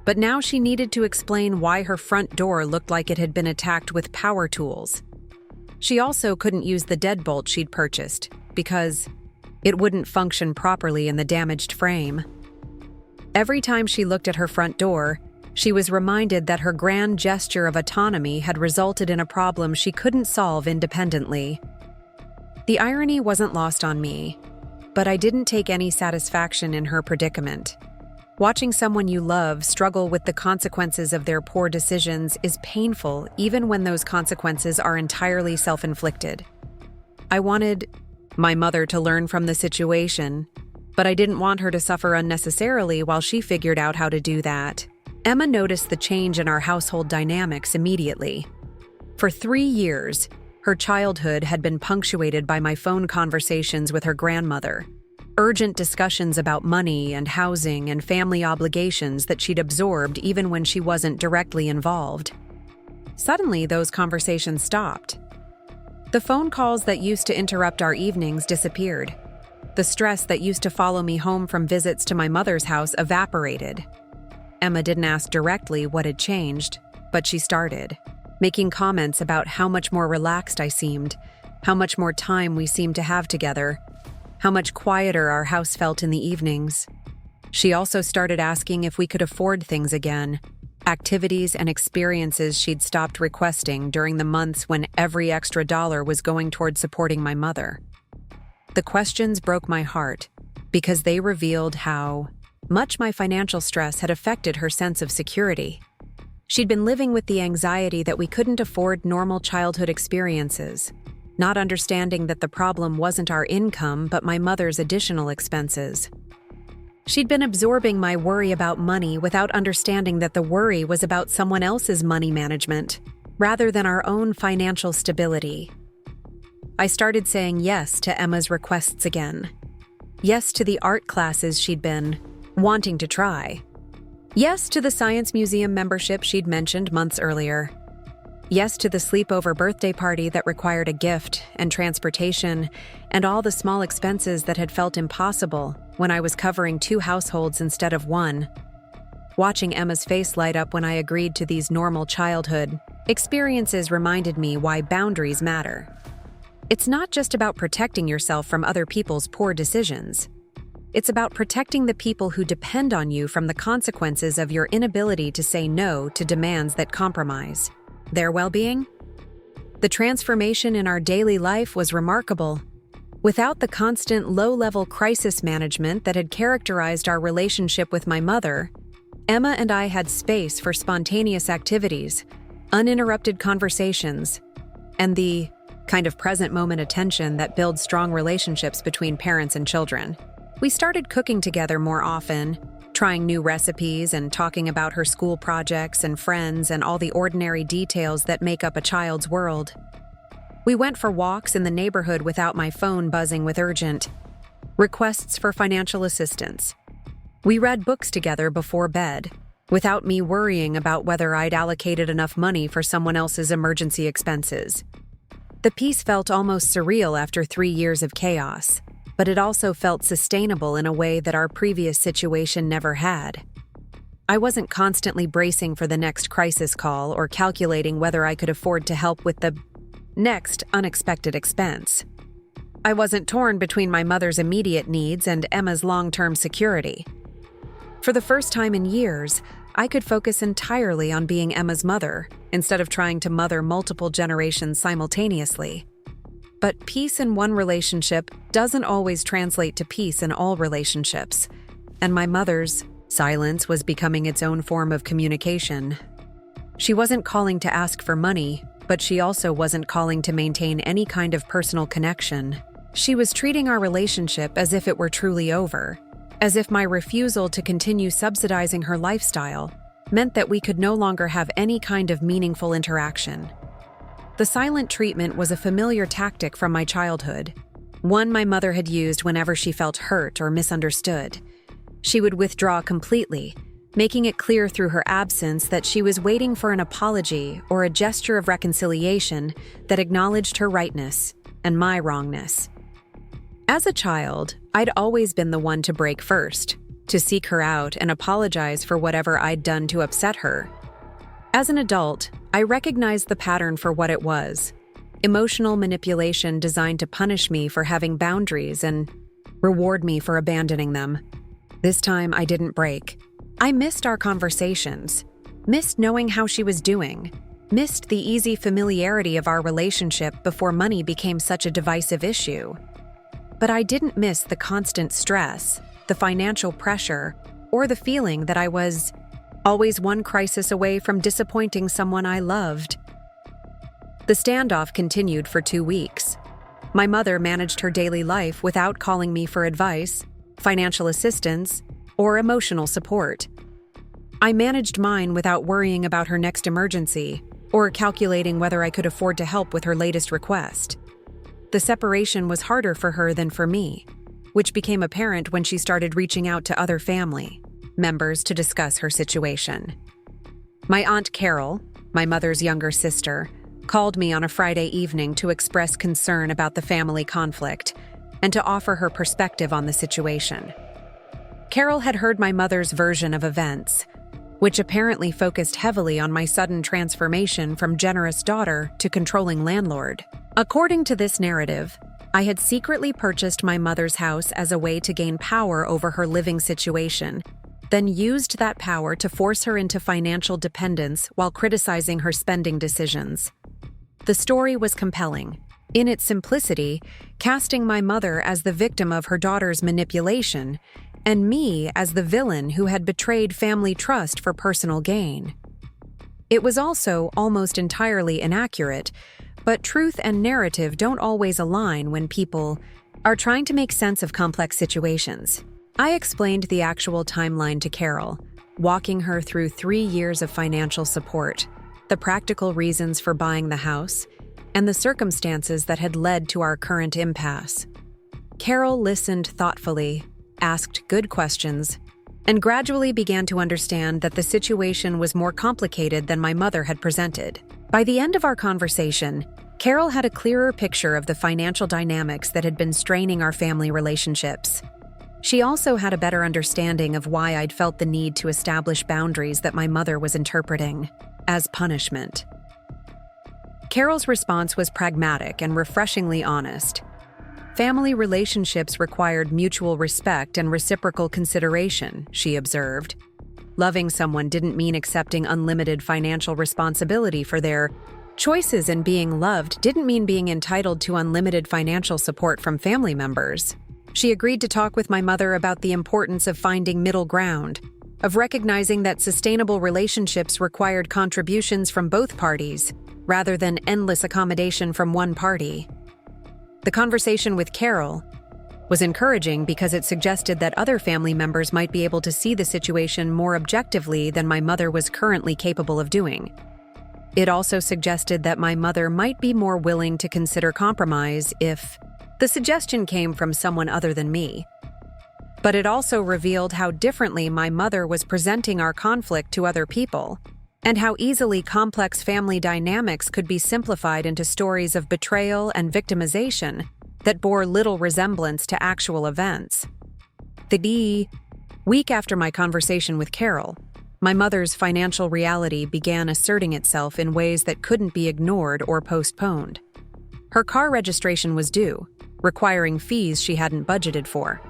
but now she needed to explain why her front door looked like it had been attacked with power tools. She also couldn't use the deadbolt she'd purchased because it wouldn't function properly in the damaged frame. Every time she looked at her front door, she was reminded that her grand gesture of autonomy had resulted in a problem she couldn't solve independently. The irony wasn't lost on me, but I didn't take any satisfaction in her predicament. Watching someone you love struggle with the consequences of their poor decisions is painful, even when those consequences are entirely self-inflicted. I wanted my mother to learn from the situation, but I didn't want her to suffer unnecessarily while she figured out how to do that. Emma noticed the change in our household dynamics immediately. For 3 years, her childhood had been punctuated by my phone conversations with her grandmother, urgent discussions about money and housing and family obligations that she'd absorbed even when she wasn't directly involved. Suddenly, those conversations stopped. The phone calls that used to interrupt our evenings disappeared. The stress that used to follow me home from visits to my mother's house evaporated. Emma didn't ask directly what had changed, but she started, making comments about how much more relaxed I seemed, how much more time we seemed to have together, how much quieter our house felt in the evenings. She also started asking if we could afford things again, activities and experiences she'd stopped requesting during the months when every extra dollar was going toward supporting my mother. The questions broke my heart because they revealed how much my financial stress had affected her sense of security. She'd been living with the anxiety that we couldn't afford normal childhood experiences, not understanding that the problem wasn't our income but my mother's additional expenses. She'd been absorbing my worry about money without understanding that the worry was about someone else's money management, rather than our own financial stability. I started saying yes to Emma's requests again. Yes to the art classes she'd been wanting to try. Yes to the science museum membership she'd mentioned months earlier. Yes to the sleepover birthday party that required a gift and transportation and all the small expenses that had felt impossible when I was covering 2 households instead of 1. Watching Emma's face light up when I agreed to these normal childhood experiences reminded me why boundaries matter. It's not just about protecting yourself from other people's poor decisions. It's about protecting the people who depend on you from the consequences of your inability to say no to demands that compromise their well-being. The transformation in our daily life was remarkable. Without the constant low-level crisis management that had characterized our relationship with my mother, Emma and I had space for spontaneous activities, uninterrupted conversations, and the kind of present moment attention that builds strong relationships between parents and children. We started cooking together more often, trying new recipes and talking about her school projects and friends and all the ordinary details that make up a child's world. We went for walks in the neighborhood without my phone buzzing with urgent requests for financial assistance. We read books together before bed, without me worrying about whether I'd allocated enough money for someone else's emergency expenses. The peace felt almost surreal after 3 years of chaos, but it also felt sustainable in a way that our previous situation never had. I wasn't constantly bracing for the next crisis call or calculating whether I could afford to help with the next unexpected expense. I wasn't torn between my mother's immediate needs and Emma's long-term security. For the first time in years, I could focus entirely on being Emma's mother instead of trying to mother multiple generations simultaneously. But peace in one relationship doesn't always translate to peace in all relationships, and my mother's silence was becoming its own form of communication. She wasn't calling to ask for money, but she also wasn't calling to maintain any kind of personal connection. She was treating our relationship as if it were truly over, as if my refusal to continue subsidizing her lifestyle meant that we could no longer have any kind of meaningful interaction. The silent treatment was a familiar tactic from my childhood, one my mother had used whenever she felt hurt or misunderstood. She would withdraw completely, making it clear through her absence that she was waiting for an apology or a gesture of reconciliation that acknowledged her rightness and my wrongness. As a child, I'd always been the one to break first, to seek her out and apologize for whatever I'd done to upset her. As an adult, I recognized the pattern for what it was: emotional manipulation designed to punish me for having boundaries and reward me for abandoning them. This time, I didn't break. I missed our conversations, missed knowing how she was doing, missed the easy familiarity of our relationship before money became such a divisive issue. But I didn't miss the constant stress, the financial pressure, or the feeling that I was always one crisis away from disappointing someone I loved. The standoff continued for 2 weeks. My mother managed her daily life without calling me for advice, financial assistance, or emotional support. I managed mine without worrying about her next emergency or calculating whether I could afford to help with her latest request. The separation was harder for her than for me, which became apparent when she started reaching out to other family members to discuss her situation. My Aunt Carol, my mother's younger sister, called me on a Friday evening to express concern about the family conflict and to offer her perspective on the situation. Carol had heard my mother's version of events, which apparently focused heavily on my sudden transformation from generous daughter to controlling landlord. According to this narrative, I had secretly purchased my mother's house as a way to gain power over her living situation, then used that power to force her into financial dependence while criticizing her spending decisions. The story was compelling, in its simplicity, casting my mother as the victim of her daughter's manipulation and me as the villain who had betrayed family trust for personal gain. It was also almost entirely inaccurate, but truth and narrative don't always align when people are trying to make sense of complex situations. I explained the actual timeline to Carol, walking her through 3 years of financial support, the practical reasons for buying the house, and the circumstances that had led to our current impasse. Carol listened thoughtfully, asked good questions, and gradually began to understand that the situation was more complicated than my mother had presented. By the end of our conversation, Carol had a clearer picture of the financial dynamics that had been straining our family relationships. She also had a better understanding of why I'd felt the need to establish boundaries that my mother was interpreting as punishment. Carol's response was pragmatic and refreshingly honest. Family relationships required mutual respect and reciprocal consideration, she observed. Loving someone didn't mean accepting unlimited financial responsibility for their choices, and being loved didn't mean being entitled to unlimited financial support from family members. She agreed to talk with my mother about the importance of finding middle ground, of recognizing that sustainable relationships required contributions from both parties, rather than endless accommodation from one party. The conversation with Carol was encouraging because it suggested that other family members might be able to see the situation more objectively than my mother was currently capable of doing. It also suggested that my mother might be more willing to consider compromise if the suggestion came from someone other than me. But it also revealed how differently my mother was presenting our conflict to other people, and how easily complex family dynamics could be simplified into stories of betrayal and victimization that bore little resemblance to actual events. The week after my conversation with Carol, my mother's financial reality began asserting itself in ways that couldn't be ignored or postponed. Her car registration was due, requiring fees she hadn't budgeted for.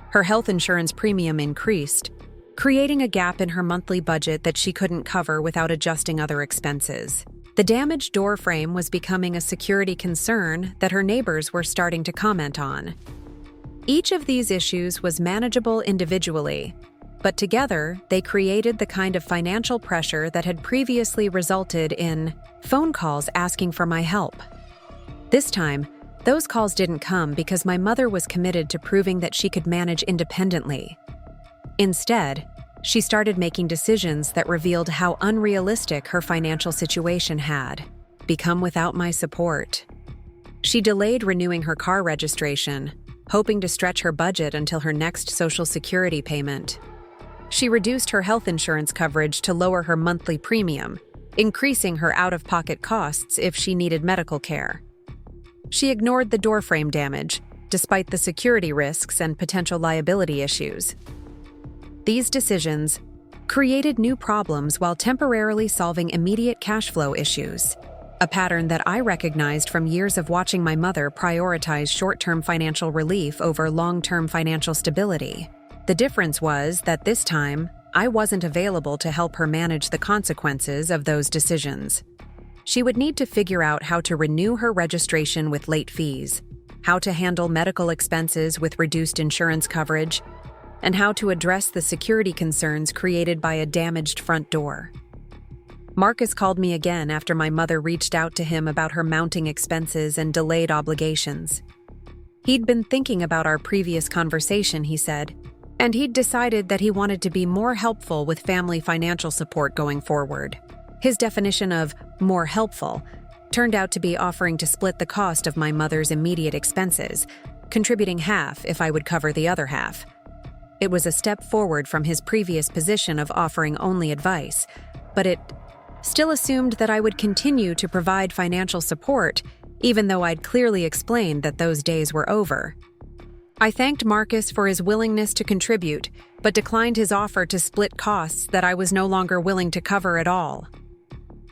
Her health insurance premium increased, creating a gap in her monthly budget that she couldn't cover without adjusting other expenses. The damaged door frame was becoming a security concern that her neighbors were starting to comment on. Each of these issues was manageable individually, but together they created the kind of financial pressure that had previously resulted in phone calls asking for my help. This time, those calls didn't come because my mother was committed to proving that she could manage independently. Instead, She started making decisions that revealed how unrealistic her financial situation had become without my support. She delayed renewing her car registration, hoping to stretch her budget until her next Social Security payment. She reduced her health insurance coverage to lower her monthly premium, increasing her out-of-pocket costs if she needed medical care. She ignored the doorframe damage, despite the security risks and potential liability issues. These decisions created new problems while temporarily solving immediate cash flow issues, a pattern that I recognized from years of watching my mother prioritize short-term financial relief over long-term financial stability. The difference was that this time, I wasn't available to help her manage the consequences of those decisions. She would need to figure out how to renew her registration with late fees, how to handle medical expenses with reduced insurance coverage, and how to address the security concerns created by a damaged front door. Marcus called me again after my mother reached out to him about her mounting expenses and delayed obligations. He'd been thinking about our previous conversation, he said, and he'd decided that he wanted to be more helpful with family financial support going forward. His definition of more helpful turned out to be offering to split the cost of my mother's immediate expenses, contributing half if I would cover the other half. It was a step forward from his previous position of offering only advice, but it still assumed that I would continue to provide financial support, even though I'd clearly explained that those days were over. I thanked Marcus for his willingness to contribute, but declined his offer to split costs that I was no longer willing to cover at all.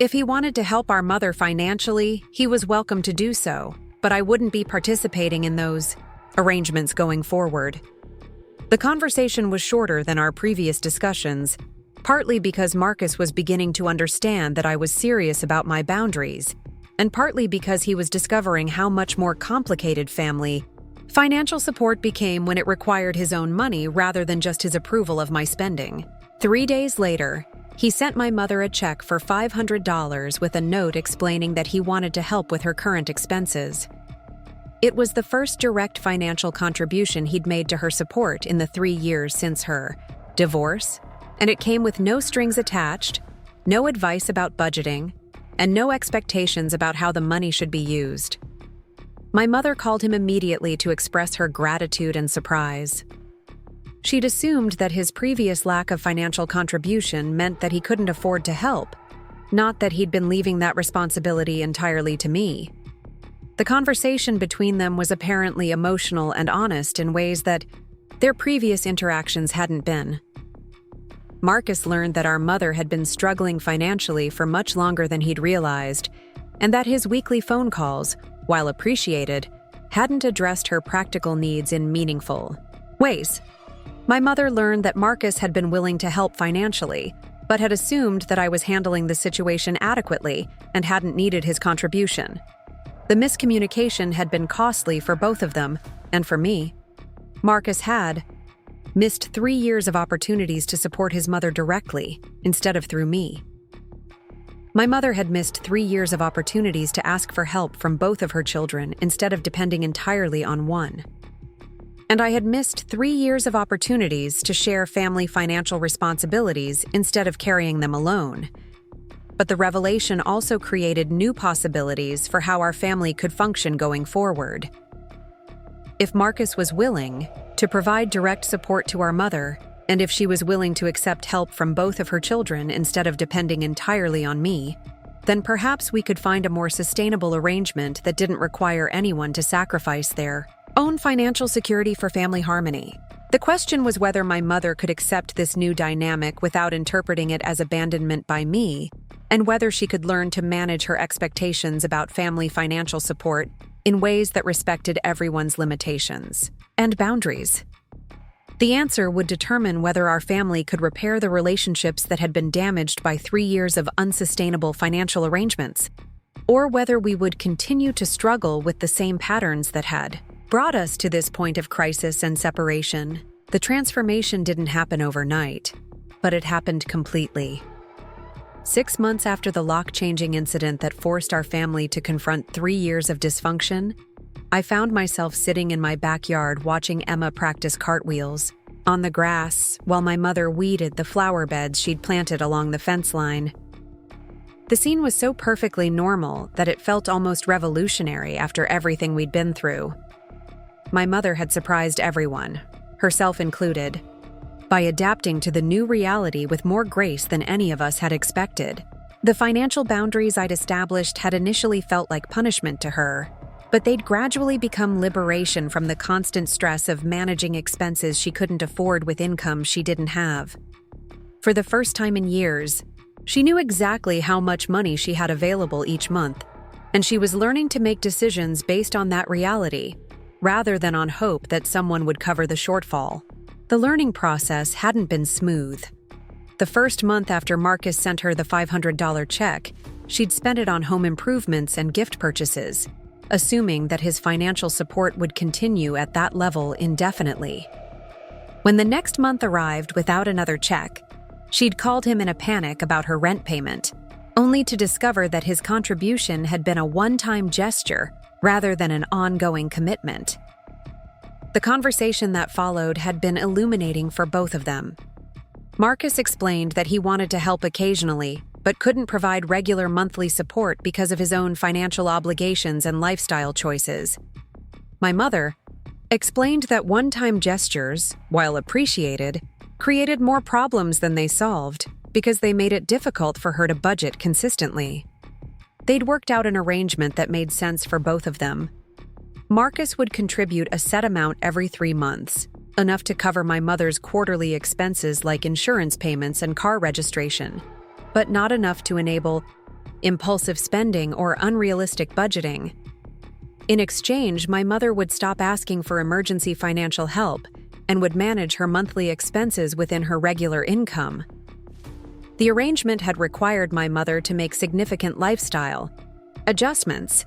If he wanted to help our mother financially, he was welcome to do so, but I wouldn't be participating in those arrangements going forward. The conversation was shorter than our previous discussions, partly because Marcus was beginning to understand that I was serious about my boundaries, and partly because he was discovering how much more complicated family financial support became when it required his own money rather than just his approval of my spending. 3 days later, he sent my mother a check for $500 with a note explaining that he wanted to help with her current expenses. It was the first direct financial contribution he'd made to her support in the 3 years since her divorce, and it came with no strings attached, no advice about budgeting, and no expectations about how the money should be used. My mother called him immediately to express her gratitude and surprise. She'd assumed that his previous lack of financial contribution meant that he couldn't afford to help, not that he'd been leaving that responsibility entirely to me. The conversation between them was apparently emotional and honest in ways that their previous interactions hadn't been. Marcus learned that our mother had been struggling financially for much longer than he'd realized, and that his weekly phone calls, while appreciated, hadn't addressed her practical needs in meaningful ways. My mother learned that Marcus had been willing to help financially, but had assumed that I was handling the situation adequately and hadn't needed his contribution. The miscommunication had been costly for both of them, and for me. Marcus had missed 3 years of opportunities to support his mother directly, instead of through me. My mother had missed 3 years of opportunities to ask for help from both of her children instead of depending entirely on one. And I had missed 3 years of opportunities to share family financial responsibilities instead of carrying them alone. But the revelation also created new possibilities for how our family could function going forward. If Marcus was willing to provide direct support to our mother, and if she was willing to accept help from both of her children instead of depending entirely on me, then perhaps we could find a more sustainable arrangement that didn't require anyone to sacrifice their own financial security for family harmony. The question was whether my mother could accept this new dynamic without interpreting it as abandonment by me, and whether she could learn to manage her expectations about family financial support in ways that respected everyone's limitations and boundaries. The answer would determine whether our family could repair the relationships that had been damaged by 3 years of unsustainable financial arrangements, or whether we would continue to struggle with the same patterns that had brought us to this point of crisis and separation. The transformation didn't happen overnight, but it happened completely. 6 months after the lock-changing incident that forced our family to confront 3 years of dysfunction, I found myself sitting in my backyard watching Emma practice cartwheels on the grass, while my mother weeded the flower beds she'd planted along the fence line. The scene was so perfectly normal that it felt almost revolutionary after everything we'd been through. My mother had surprised everyone, herself included, by adapting to the new reality with more grace than any of us had expected. The financial boundaries I'd established had initially felt like punishment to her, but they'd gradually become liberation from the constant stress of managing expenses she couldn't afford with income she didn't have. For the first time in years, she knew exactly how much money she had available each month, and she was learning to make decisions based on that reality, rather than on hope that someone would cover the shortfall. The learning process hadn't been smooth. The first month after Marcus sent her the $500 check, she'd spent it on home improvements and gift purchases, assuming that his financial support would continue at that level indefinitely. When the next month arrived without another check, she'd called him in a panic about her rent payment, only to discover that his contribution had been a one-time gesture rather than an ongoing commitment. The conversation that followed had been illuminating for both of them. Marcus explained that he wanted to help occasionally, but couldn't provide regular monthly support because of his own financial obligations and lifestyle choices. My mother explained that one-time gestures, while appreciated, created more problems than they solved because they made it difficult for her to budget consistently. They'd worked out an arrangement that made sense for both of them. Marcus would contribute a set amount every 3 months, enough to cover my mother's quarterly expenses like insurance payments and car registration, but not enough to enable impulsive spending or unrealistic budgeting. In exchange, my mother would stop asking for emergency financial help and would manage her monthly expenses within her regular income. The arrangement had required my mother to make significant lifestyle adjustments,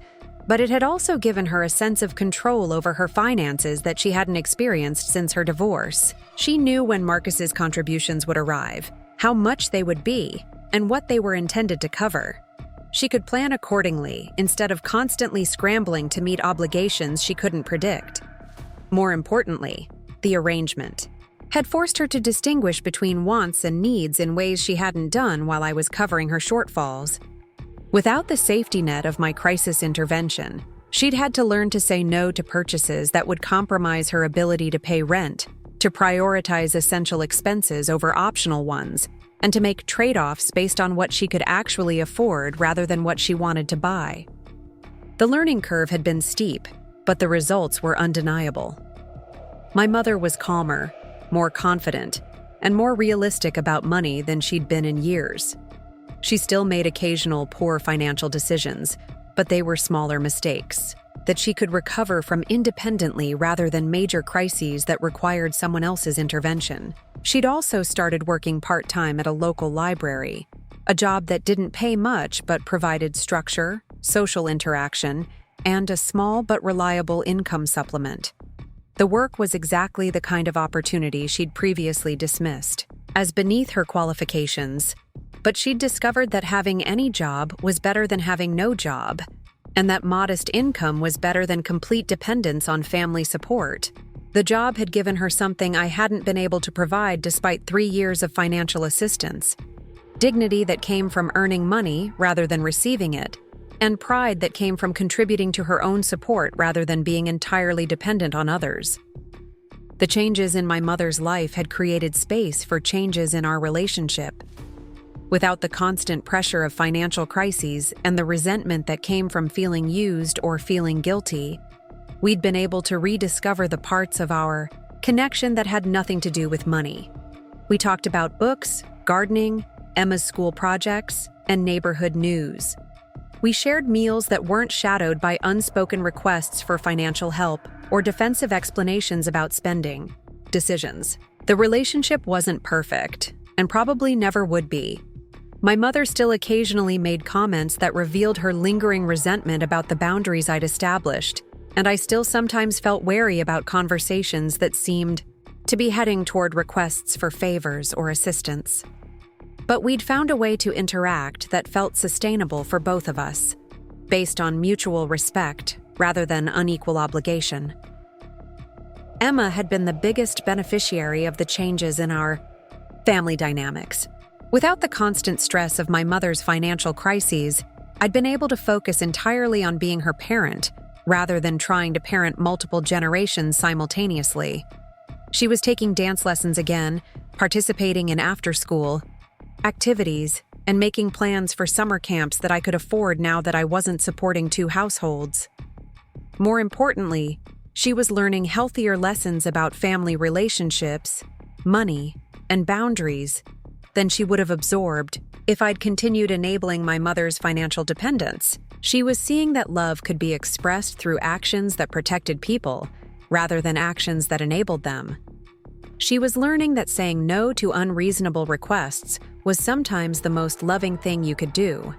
but it had also given her a sense of control over her finances that she hadn't experienced since her divorce. She knew when Marcus's contributions would arrive, how much they would be, and what they were intended to cover. She could plan accordingly instead of constantly scrambling to meet obligations she couldn't predict. More importantly, the arrangement had forced her to distinguish between wants and needs in ways she hadn't done while I was covering her shortfalls. Without the safety net of my crisis intervention, she'd had to learn to say no to purchases that would compromise her ability to pay rent, to prioritize essential expenses over optional ones, and to make trade-offs based on what she could actually afford rather than what she wanted to buy. The learning curve had been steep, but the results were undeniable. My mother was calmer, more confident, and more realistic about money than she'd been in years. She still made occasional poor financial decisions, but they were smaller mistakes that she could recover from independently rather than major crises that required someone else's intervention. She'd also started working part-time at a local library, a job that didn't pay much but provided structure, social interaction, and a small but reliable income supplement. The work was exactly the kind of opportunity she'd previously dismissed as beneath her qualifications, but she'd discovered that having any job was better than having no job, and that modest income was better than complete dependence on family support. The job had given her something I hadn't been able to provide despite 3 years of financial assistance: dignity that came from earning money rather than receiving it, and pride that came from contributing to her own support rather than being entirely dependent on others. The changes in my mother's life had created space for changes in our relationship. Without the constant pressure of financial crises and the resentment that came from feeling used or feeling guilty, we'd been able to rediscover the parts of our connection that had nothing to do with money. We talked about books, gardening, Emma's school projects, and neighborhood news. We shared meals that weren't shadowed by unspoken requests for financial help or defensive explanations about spending decisions. The relationship wasn't perfect, and probably never would be. My mother still occasionally made comments that revealed her lingering resentment about the boundaries I'd established, and I still sometimes felt wary about conversations that seemed to be heading toward requests for favors or assistance. But we'd found a way to interact that felt sustainable for both of us, based on mutual respect rather than unequal obligation. Emma had been the biggest beneficiary of the changes in our family dynamics. Without the constant stress of my mother's financial crises, I'd been able to focus entirely on being her parent, rather than trying to parent multiple generations simultaneously. She was taking dance lessons again, participating in after-school activities, and making plans for summer camps that I could afford now that I wasn't supporting two households. More importantly, she was learning healthier lessons about family relationships, money, and boundaries than she would have absorbed if I'd continued enabling my mother's financial dependence. She was seeing that love could be expressed through actions that protected people, rather than actions that enabled them. She was learning that saying no to unreasonable requests was sometimes the most loving thing you could do.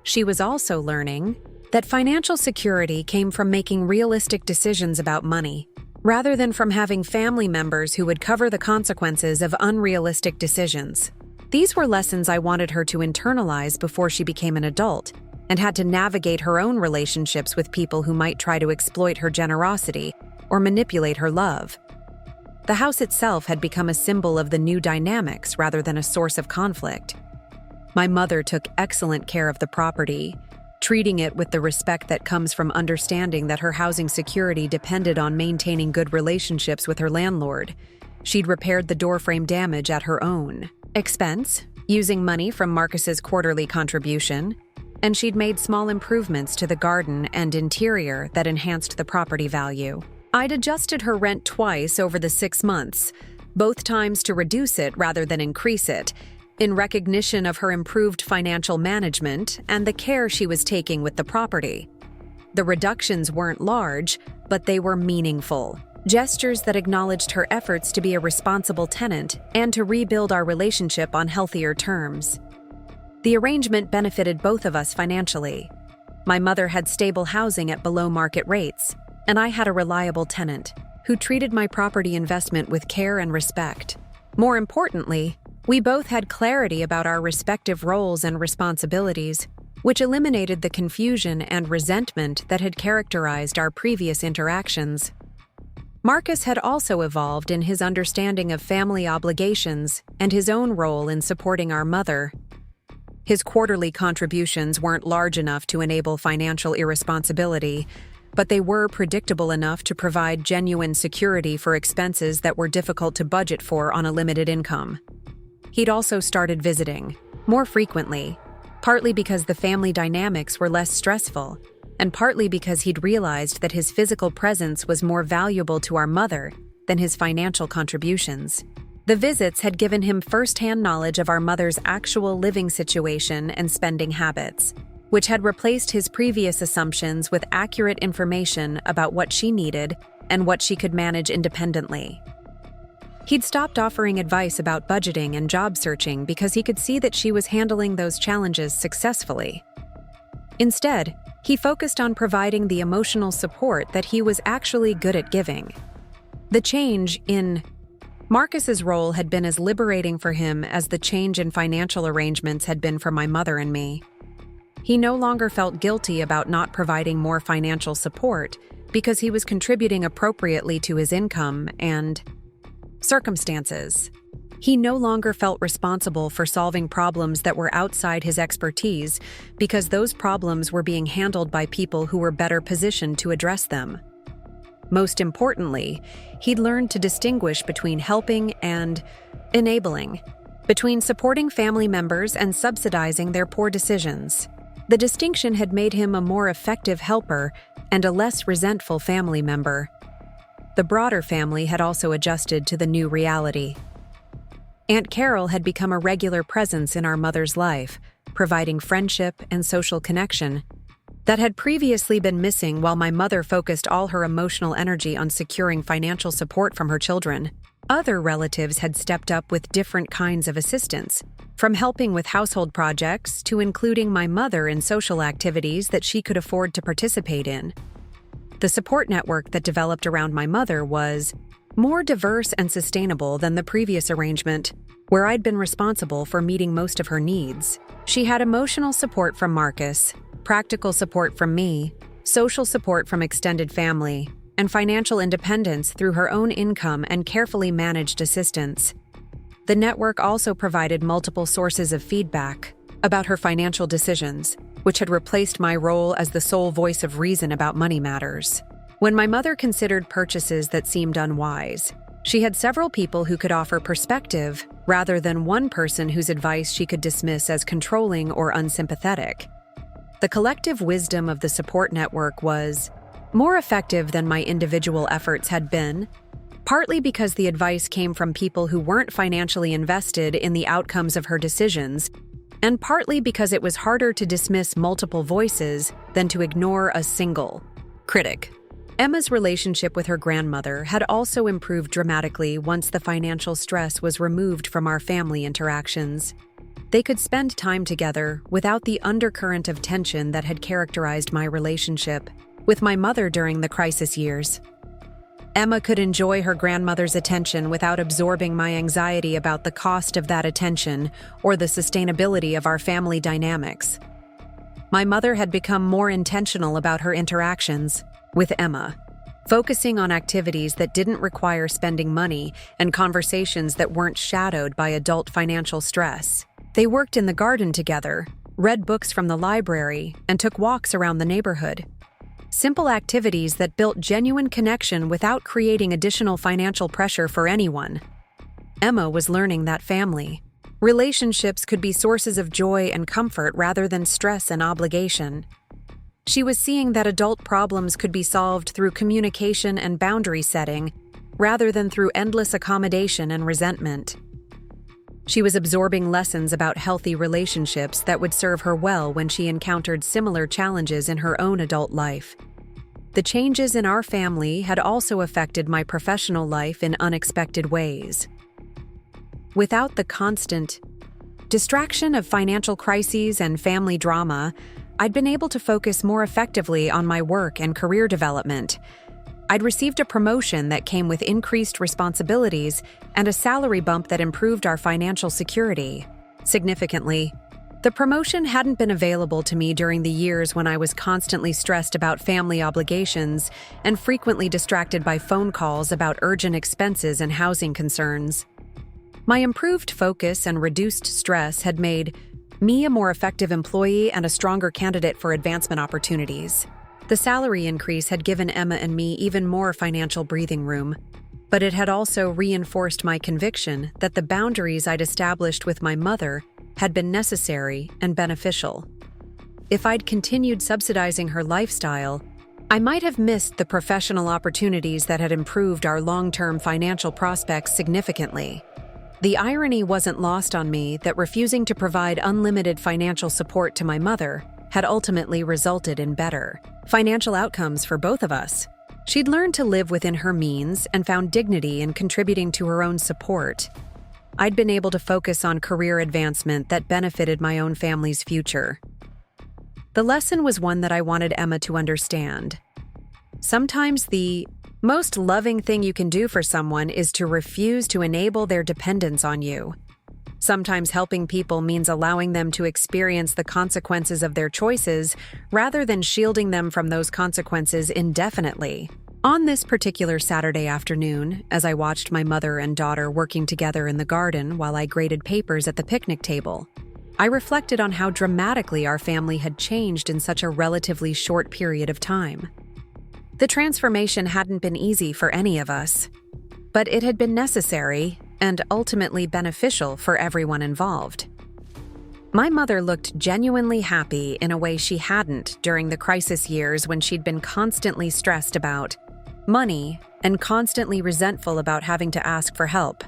She was also learning that financial security came from making realistic decisions about money, rather than from having family members who would cover the consequences of unrealistic decisions. These were lessons I wanted her to internalize before she became an adult, and had to navigate her own relationships with people who might try to exploit her generosity or manipulate her love. The house itself had become a symbol of the new dynamics rather than a source of conflict. My mother took excellent care of the property, treating it with the respect that comes from understanding that her housing security depended on maintaining good relationships with her landlord. She'd repaired the doorframe damage at her own expense, using money from Marcus's quarterly contribution, and she'd made small improvements to the garden and interior that enhanced the property value. I'd adjusted her rent twice over the 6 months, both times to reduce it rather than increase it, in recognition of her improved financial management and the care she was taking with the property. The reductions weren't large, but they were meaningful. Gestures that acknowledged her efforts to be a responsible tenant and to rebuild our relationship on healthier terms. The arrangement benefited both of us financially. My mother had stable housing at below-market rates, and I had a reliable tenant who treated my property investment with care and respect. More importantly, we both had clarity about our respective roles and responsibilities, which eliminated the confusion and resentment that had characterized our previous interactions. Marcus had also evolved in his understanding of family obligations and his own role in supporting our mother. His quarterly contributions weren't large enough to enable financial irresponsibility, but they were predictable enough to provide genuine security for expenses that were difficult to budget for on a limited income. He'd also started visiting, more frequently, partly because the family dynamics were less stressful, and partly because he'd realized that his physical presence was more valuable to our mother than his financial contributions. The visits had given him first-hand knowledge of our mother's actual living situation and spending habits, which had replaced his previous assumptions with accurate information about what she needed and what she could manage independently. He'd stopped offering advice about budgeting and job searching because he could see that she was handling those challenges successfully. Instead, he focused on providing the emotional support that he was actually good at giving. The change in Marcus's role had been as liberating for him as the change in financial arrangements had been for my mother and me. He no longer felt guilty about not providing more financial support because he was contributing appropriately to his income and circumstances. He no longer felt responsible for solving problems that were outside his expertise because those problems were being handled by people who were better positioned to address them. Most importantly, he'd learned to distinguish between helping and enabling, between supporting family members and subsidizing their poor decisions. The distinction had made him a more effective helper and a less resentful family member. The broader family had also adjusted to the new reality. Aunt Carol had become a regular presence in our mother's life, providing friendship and social connection that had previously been missing while my mother focused all her emotional energy on securing financial support from her children. Other relatives had stepped up with different kinds of assistance, from helping with household projects to including my mother in social activities that she could afford to participate in. The support network that developed around my mother was more diverse and sustainable than the previous arrangement, where I'd been responsible for meeting most of her needs. She had emotional support from Marcus, practical support from me, social support from extended family, and financial independence through her own income and carefully managed assistance. The network also provided multiple sources of feedback about her financial decisions, which had replaced my role as the sole voice of reason about money matters. When my mother considered purchases that seemed unwise, she had several people who could offer perspective rather than one person whose advice she could dismiss as controlling or unsympathetic. The collective wisdom of the support network was more effective than my individual efforts had been, partly because the advice came from people who weren't financially invested in the outcomes of her decisions, and partly because it was harder to dismiss multiple voices than to ignore a single critic. Emma's relationship with her grandmother had also improved dramatically once the financial stress was removed from our family interactions. They could spend time together without the undercurrent of tension that had characterized my relationship with my mother during the crisis years. Emma could enjoy her grandmother's attention without absorbing my anxiety about the cost of that attention or the sustainability of our family dynamics. My mother had become more intentional about her interactions with Emma, focusing on activities that didn't require spending money and conversations that weren't shadowed by adult financial stress. They worked in the garden together, read books from the library, and took walks around the neighborhood. Simple activities that built genuine connection without creating additional financial pressure for anyone. Emma was learning that family relationships could be sources of joy and comfort rather than stress and obligation. She was seeing that adult problems could be solved through communication and boundary setting rather than through endless accommodation and resentment. She was absorbing lessons about healthy relationships that would serve her well when she encountered similar challenges in her own adult life. The changes in our family had also affected my professional life in unexpected ways. Without the constant distraction of financial crises and family drama, I'd been able to focus more effectively on my work and career development. I'd received a promotion that came with increased responsibilities and a salary bump that improved our financial security. Significantly, the promotion hadn't been available to me during the years when I was constantly stressed about family obligations and frequently distracted by phone calls about urgent expenses and housing concerns. My improved focus and reduced stress had made me a more effective employee and a stronger candidate for advancement opportunities. The salary increase had given Emma and me even more financial breathing room, but it had also reinforced my conviction that the boundaries I'd established with my mother had been necessary and beneficial. If I'd continued subsidizing her lifestyle, I might have missed the professional opportunities that had improved our long-term financial prospects significantly. The irony wasn't lost on me that refusing to provide unlimited financial support to my mother had ultimately resulted in better financial outcomes for both of us. She'd learned to live within her means and found dignity in contributing to her own support. I'd been able to focus on career advancement that benefited my own family's future. The lesson was one that I wanted Emma to understand. Sometimes the most loving thing you can do for someone is to refuse to enable their dependence on you. Sometimes helping people means allowing them to experience the consequences of their choices rather than shielding them from those consequences indefinitely. On this particular Saturday afternoon, as I watched my mother and daughter working together in the garden while I graded papers at the picnic table, I reflected on how dramatically our family had changed in such a relatively short period of time. The transformation hadn't been easy for any of us, but it had been necessary and ultimately beneficial for everyone involved. My mother looked genuinely happy in a way she hadn't during the crisis years when she'd been constantly stressed about money and constantly resentful about having to ask for help.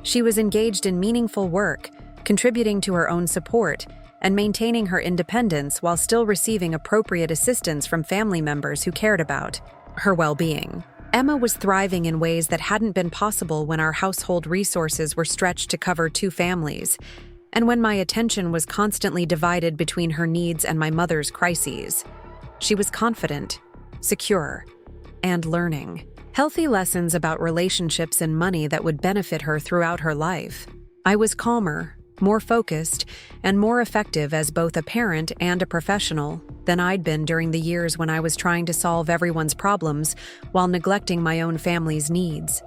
She was engaged in meaningful work, contributing to her own support and maintaining her independence while still receiving appropriate assistance from family members who cared about her well-being. Emma was thriving in ways that hadn't been possible when our household resources were stretched to cover 2 families, and when my attention was constantly divided between her needs and my mother's crises. She was confident, secure, and learning healthy lessons about relationships and money that would benefit her throughout her life. I was calmer, more focused, and more effective as both a parent and a professional than I'd been during the years when I was trying to solve everyone's problems while neglecting my own family's needs.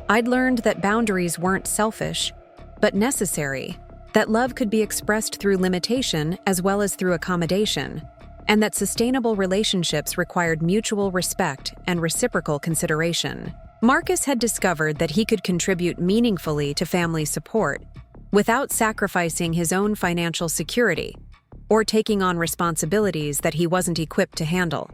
I'd learned that boundaries weren't selfish, but necessary, that love could be expressed through limitation as well as through accommodation, and that sustainable relationships required mutual respect and reciprocal consideration. Marcus had discovered that he could contribute meaningfully to family support without sacrificing his own financial security or taking on responsibilities that he wasn't equipped to handle.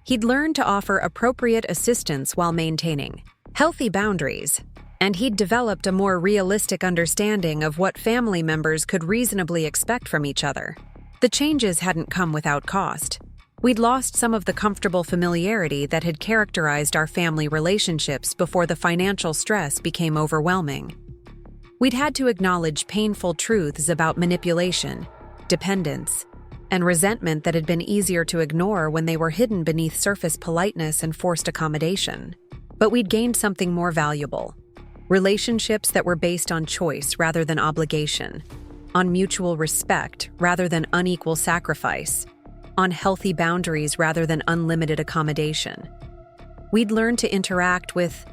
He'd learned to offer appropriate assistance while maintaining healthy boundaries, and he'd developed a more realistic understanding of what family members could reasonably expect from each other. The changes hadn't come without cost. We'd lost some of the comfortable familiarity that had characterized our family relationships before the financial stress became overwhelming. We'd had to acknowledge painful truths about manipulation, dependence, and resentment that had been easier to ignore when they were hidden beneath surface politeness and forced accommodation. But we'd gained something more valuable: relationships that were based on choice rather than obligation, on mutual respect rather than unequal sacrifice, on healthy boundaries rather than unlimited accommodation. We'd learned to interact with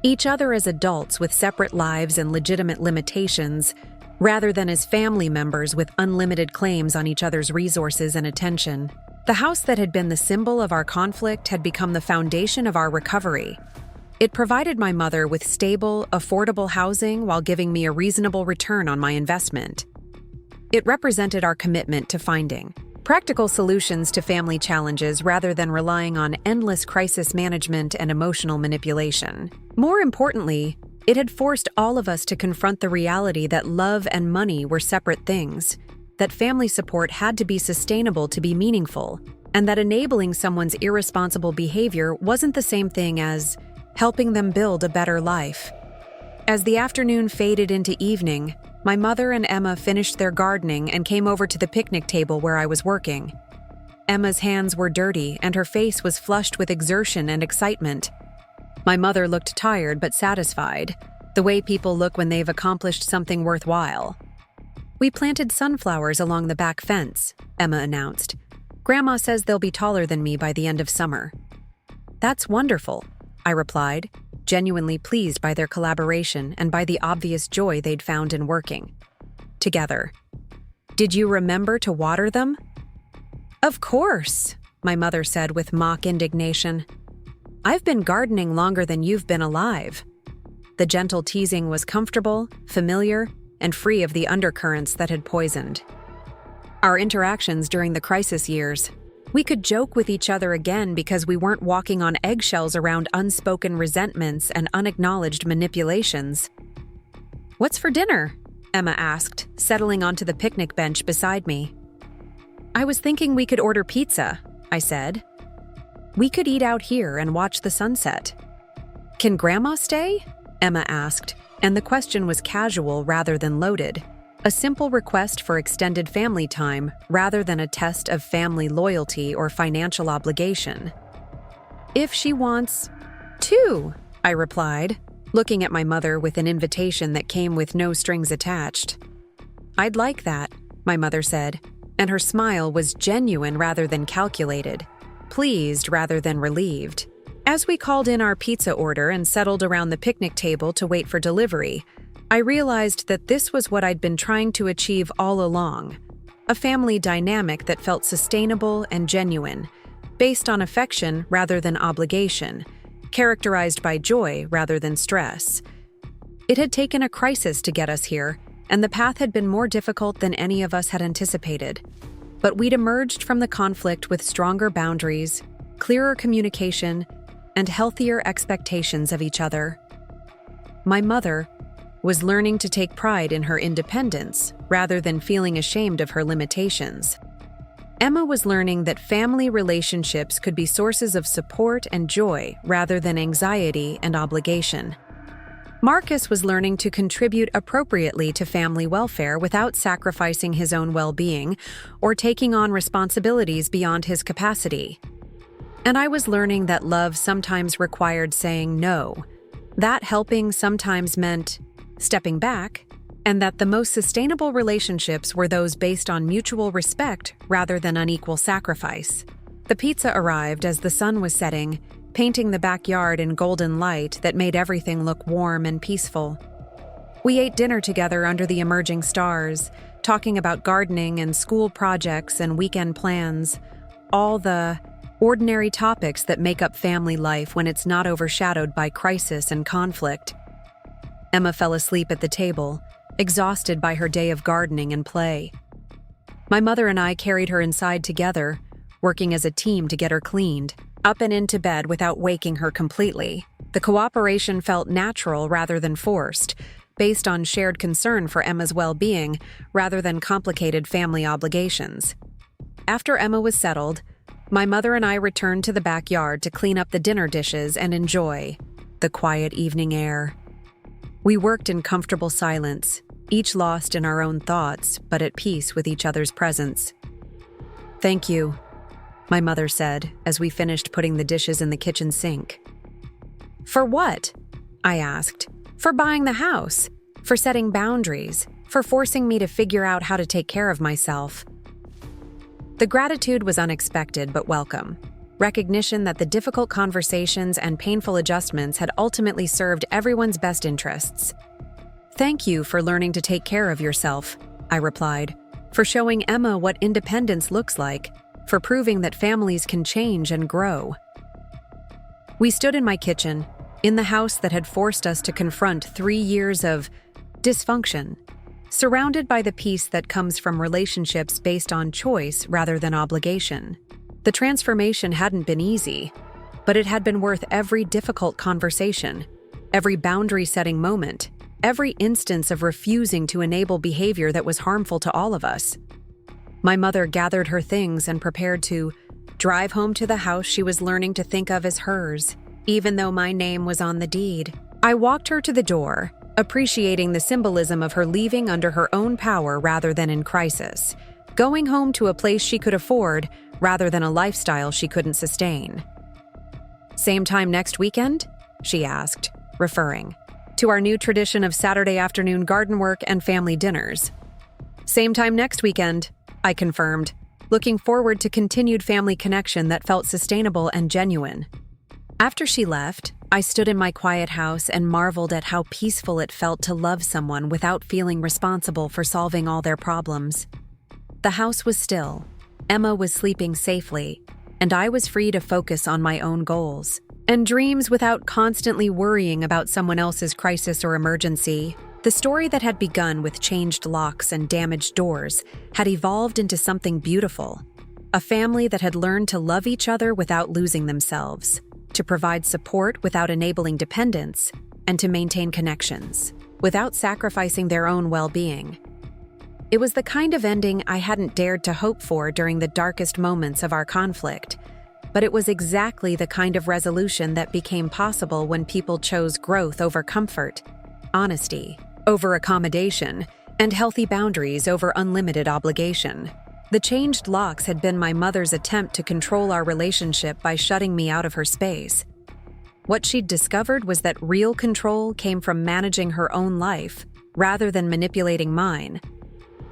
each other as adults with separate lives and legitimate limitations, rather than as family members with unlimited claims on each other's resources and attention. The house that had been the symbol of our conflict had become the foundation of our recovery. It provided my mother with stable, affordable housing while giving me a reasonable return on my investment. It represented our commitment to finding practical solutions to family challenges rather than relying on endless crisis management and emotional manipulation. More importantly, it had forced all of us to confront the reality that love and money were separate things, that family support had to be sustainable to be meaningful, and that enabling someone's irresponsible behavior wasn't the same thing as helping them build a better life. As the afternoon faded into evening, my mother and Emma finished their gardening and came over to the picnic table where I was working. Emma's hands were dirty and her face was flushed with exertion and excitement. My mother looked tired but satisfied, the way people look when they've accomplished something worthwhile. "We planted sunflowers along the back fence," Emma announced. "Grandma says they'll be taller than me by the end of summer." "That's wonderful," I replied, genuinely pleased by their collaboration and by the obvious joy they'd found in working together. "Did you remember to water them?" "Of course," my mother said with mock indignation. "I've been gardening longer than you've been alive." The gentle teasing was comfortable, familiar, and free of the undercurrents that had poisoned our interactions during the crisis years. We could joke with each other again because we weren't walking on eggshells around unspoken resentments and unacknowledged manipulations. "What's for dinner?" Emma asked, settling onto the picnic bench beside me. "I was thinking we could order pizza," I said. "We could eat out here and watch the sunset." "Can Grandma stay?" Emma asked, and the question was casual rather than loaded. A simple request for extended family time rather than a test of family loyalty or financial obligation. "If she wants to," I replied, looking at my mother with an invitation that came with no strings attached. "I'd like that," my mother said, and her smile was genuine rather than calculated, pleased rather than relieved. As we called in our pizza order and settled around the picnic table to wait for delivery, I realized that this was what I'd been trying to achieve all along: a family dynamic that felt sustainable and genuine, based on affection rather than obligation, characterized by joy rather than stress. It had taken a crisis to get us here, and the path had been more difficult than any of us had anticipated. But we'd emerged from the conflict with stronger boundaries, clearer communication, and healthier expectations of each other. My mother was learning to take pride in her independence rather than feeling ashamed of her limitations. Emma was learning that family relationships could be sources of support and joy rather than anxiety and obligation. Marcus was learning to contribute appropriately to family welfare without sacrificing his own well-being or taking on responsibilities beyond his capacity. And I was learning that love sometimes required saying no, that helping sometimes meant stepping back, and that the most sustainable relationships were those based on mutual respect rather than unequal sacrifice. The pizza arrived as the sun was setting, painting the backyard in golden light that made everything look warm and peaceful. We ate dinner together under the emerging stars, talking about gardening and school projects and weekend plans, all the ordinary topics that make up family life when it's not overshadowed by crisis and conflict. Emma fell asleep at the table, exhausted by her day of gardening and play. My mother and I carried her inside together, working as a team to get her cleaned, up and into bed without waking her completely. The cooperation felt natural rather than forced, based on shared concern for Emma's well-being rather than complicated family obligations. After Emma was settled, my mother and I returned to the backyard to clean up the dinner dishes and enjoy the quiet evening air. We worked in comfortable silence, each lost in our own thoughts, but at peace with each other's presence. "Thank you," my mother said as we finished putting the dishes in the kitchen sink. "For what?" I asked. "For buying the house, for setting boundaries, for forcing me to figure out how to take care of myself." The gratitude was unexpected but welcome. Recognition that the difficult conversations and painful adjustments had ultimately served everyone's best interests. "Thank you for learning to take care of yourself," I replied, "for showing Emma what independence looks like, for proving that families can change and grow." We stood in my kitchen, in the house that had forced us to confront 3 years of dysfunction, surrounded by the peace that comes from relationships based on choice rather than obligation. The transformation hadn't been easy, but it had been worth every difficult conversation, every boundary-setting moment, every instance of refusing to enable behavior that was harmful to all of us. My mother gathered her things and prepared to drive home to the house she was learning to think of as hers, even though my name was on the deed. I walked her to the door, appreciating the symbolism of her leaving under her own power rather than in crisis, going home to a place she could afford rather than a lifestyle she couldn't sustain. "Same time next weekend?" she asked, referring to our new tradition of Saturday afternoon garden work and family dinners. "Same time next weekend," I confirmed, looking forward to continued family connection that felt sustainable and genuine. After she left, I stood in my quiet house and marveled at how peaceful it felt to love someone without feeling responsible for solving all their problems. The house was still, Emma was sleeping safely, and I was free to focus on my own goals and dreams without constantly worrying about someone else's crisis or emergency. The story that had begun with changed locks and damaged doors had evolved into something beautiful, a family that had learned to love each other without losing themselves, to provide support without enabling dependence, and to maintain connections without sacrificing their own well-being. It was the kind of ending I hadn't dared to hope for during the darkest moments of our conflict, but it was exactly the kind of resolution that became possible when people chose growth over comfort, honesty over accommodation, and healthy boundaries over unlimited obligation. The changed locks had been my mother's attempt to control our relationship by shutting me out of her space. What she'd discovered was that real control came from managing her own life rather than manipulating mine,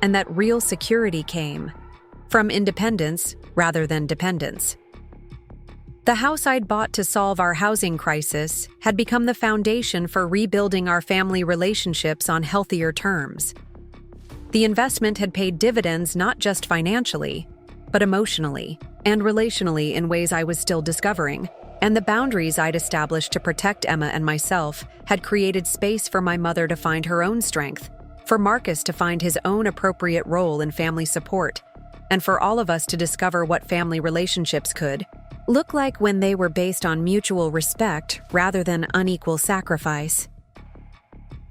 and that real security came from independence rather than dependence. The house I'd bought to solve our housing crisis had become the foundation for rebuilding our family relationships on healthier terms. The investment had paid dividends not just financially, but emotionally and relationally in ways I was still discovering, and the boundaries I'd established to protect Emma and myself had created space for my mother to find her own strength, for Marcus to find his own appropriate role in family support, and for all of us to discover what family relationships could look like when they were based on mutual respect rather than unequal sacrifice.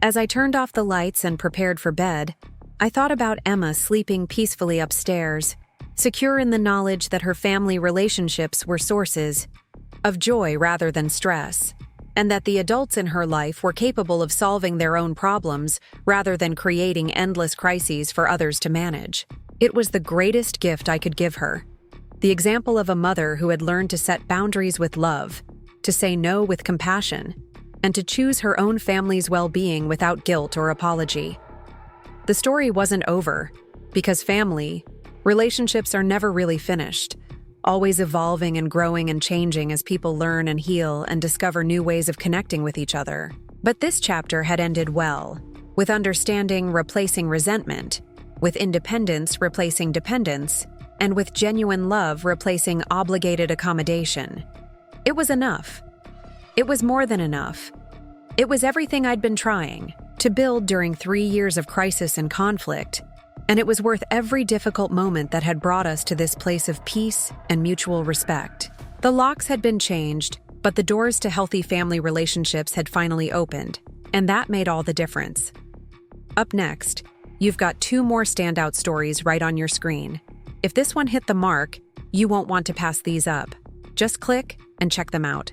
As I turned off the lights and prepared for bed, I thought about Emma sleeping peacefully upstairs, secure in the knowledge that her family relationships were sources of joy rather than stress, and that the adults in her life were capable of solving their own problems rather than creating endless crises for others to manage. It was the greatest gift I could give her. The example of a mother who had learned to set boundaries with love, to say no with compassion, and to choose her own family's well-being without guilt or apology. The story wasn't over, because relationships are never really finished, always evolving and growing and changing as people learn and heal and discover new ways of connecting with each other. But this chapter had ended well, with understanding replacing resentment, with independence replacing dependence, and with genuine love replacing obligated accommodation. It was enough. It was more than enough. It was everything I'd been trying to build during 3 years of crisis and conflict, and it was worth every difficult moment that had brought us to this place of peace and mutual respect. The locks had been changed, but the doors to healthy family relationships had finally opened, and that made all the difference. Up next, you've got 2 more standout stories right on your screen. If this one hit the mark, you won't want to pass these up. Just click and check them out.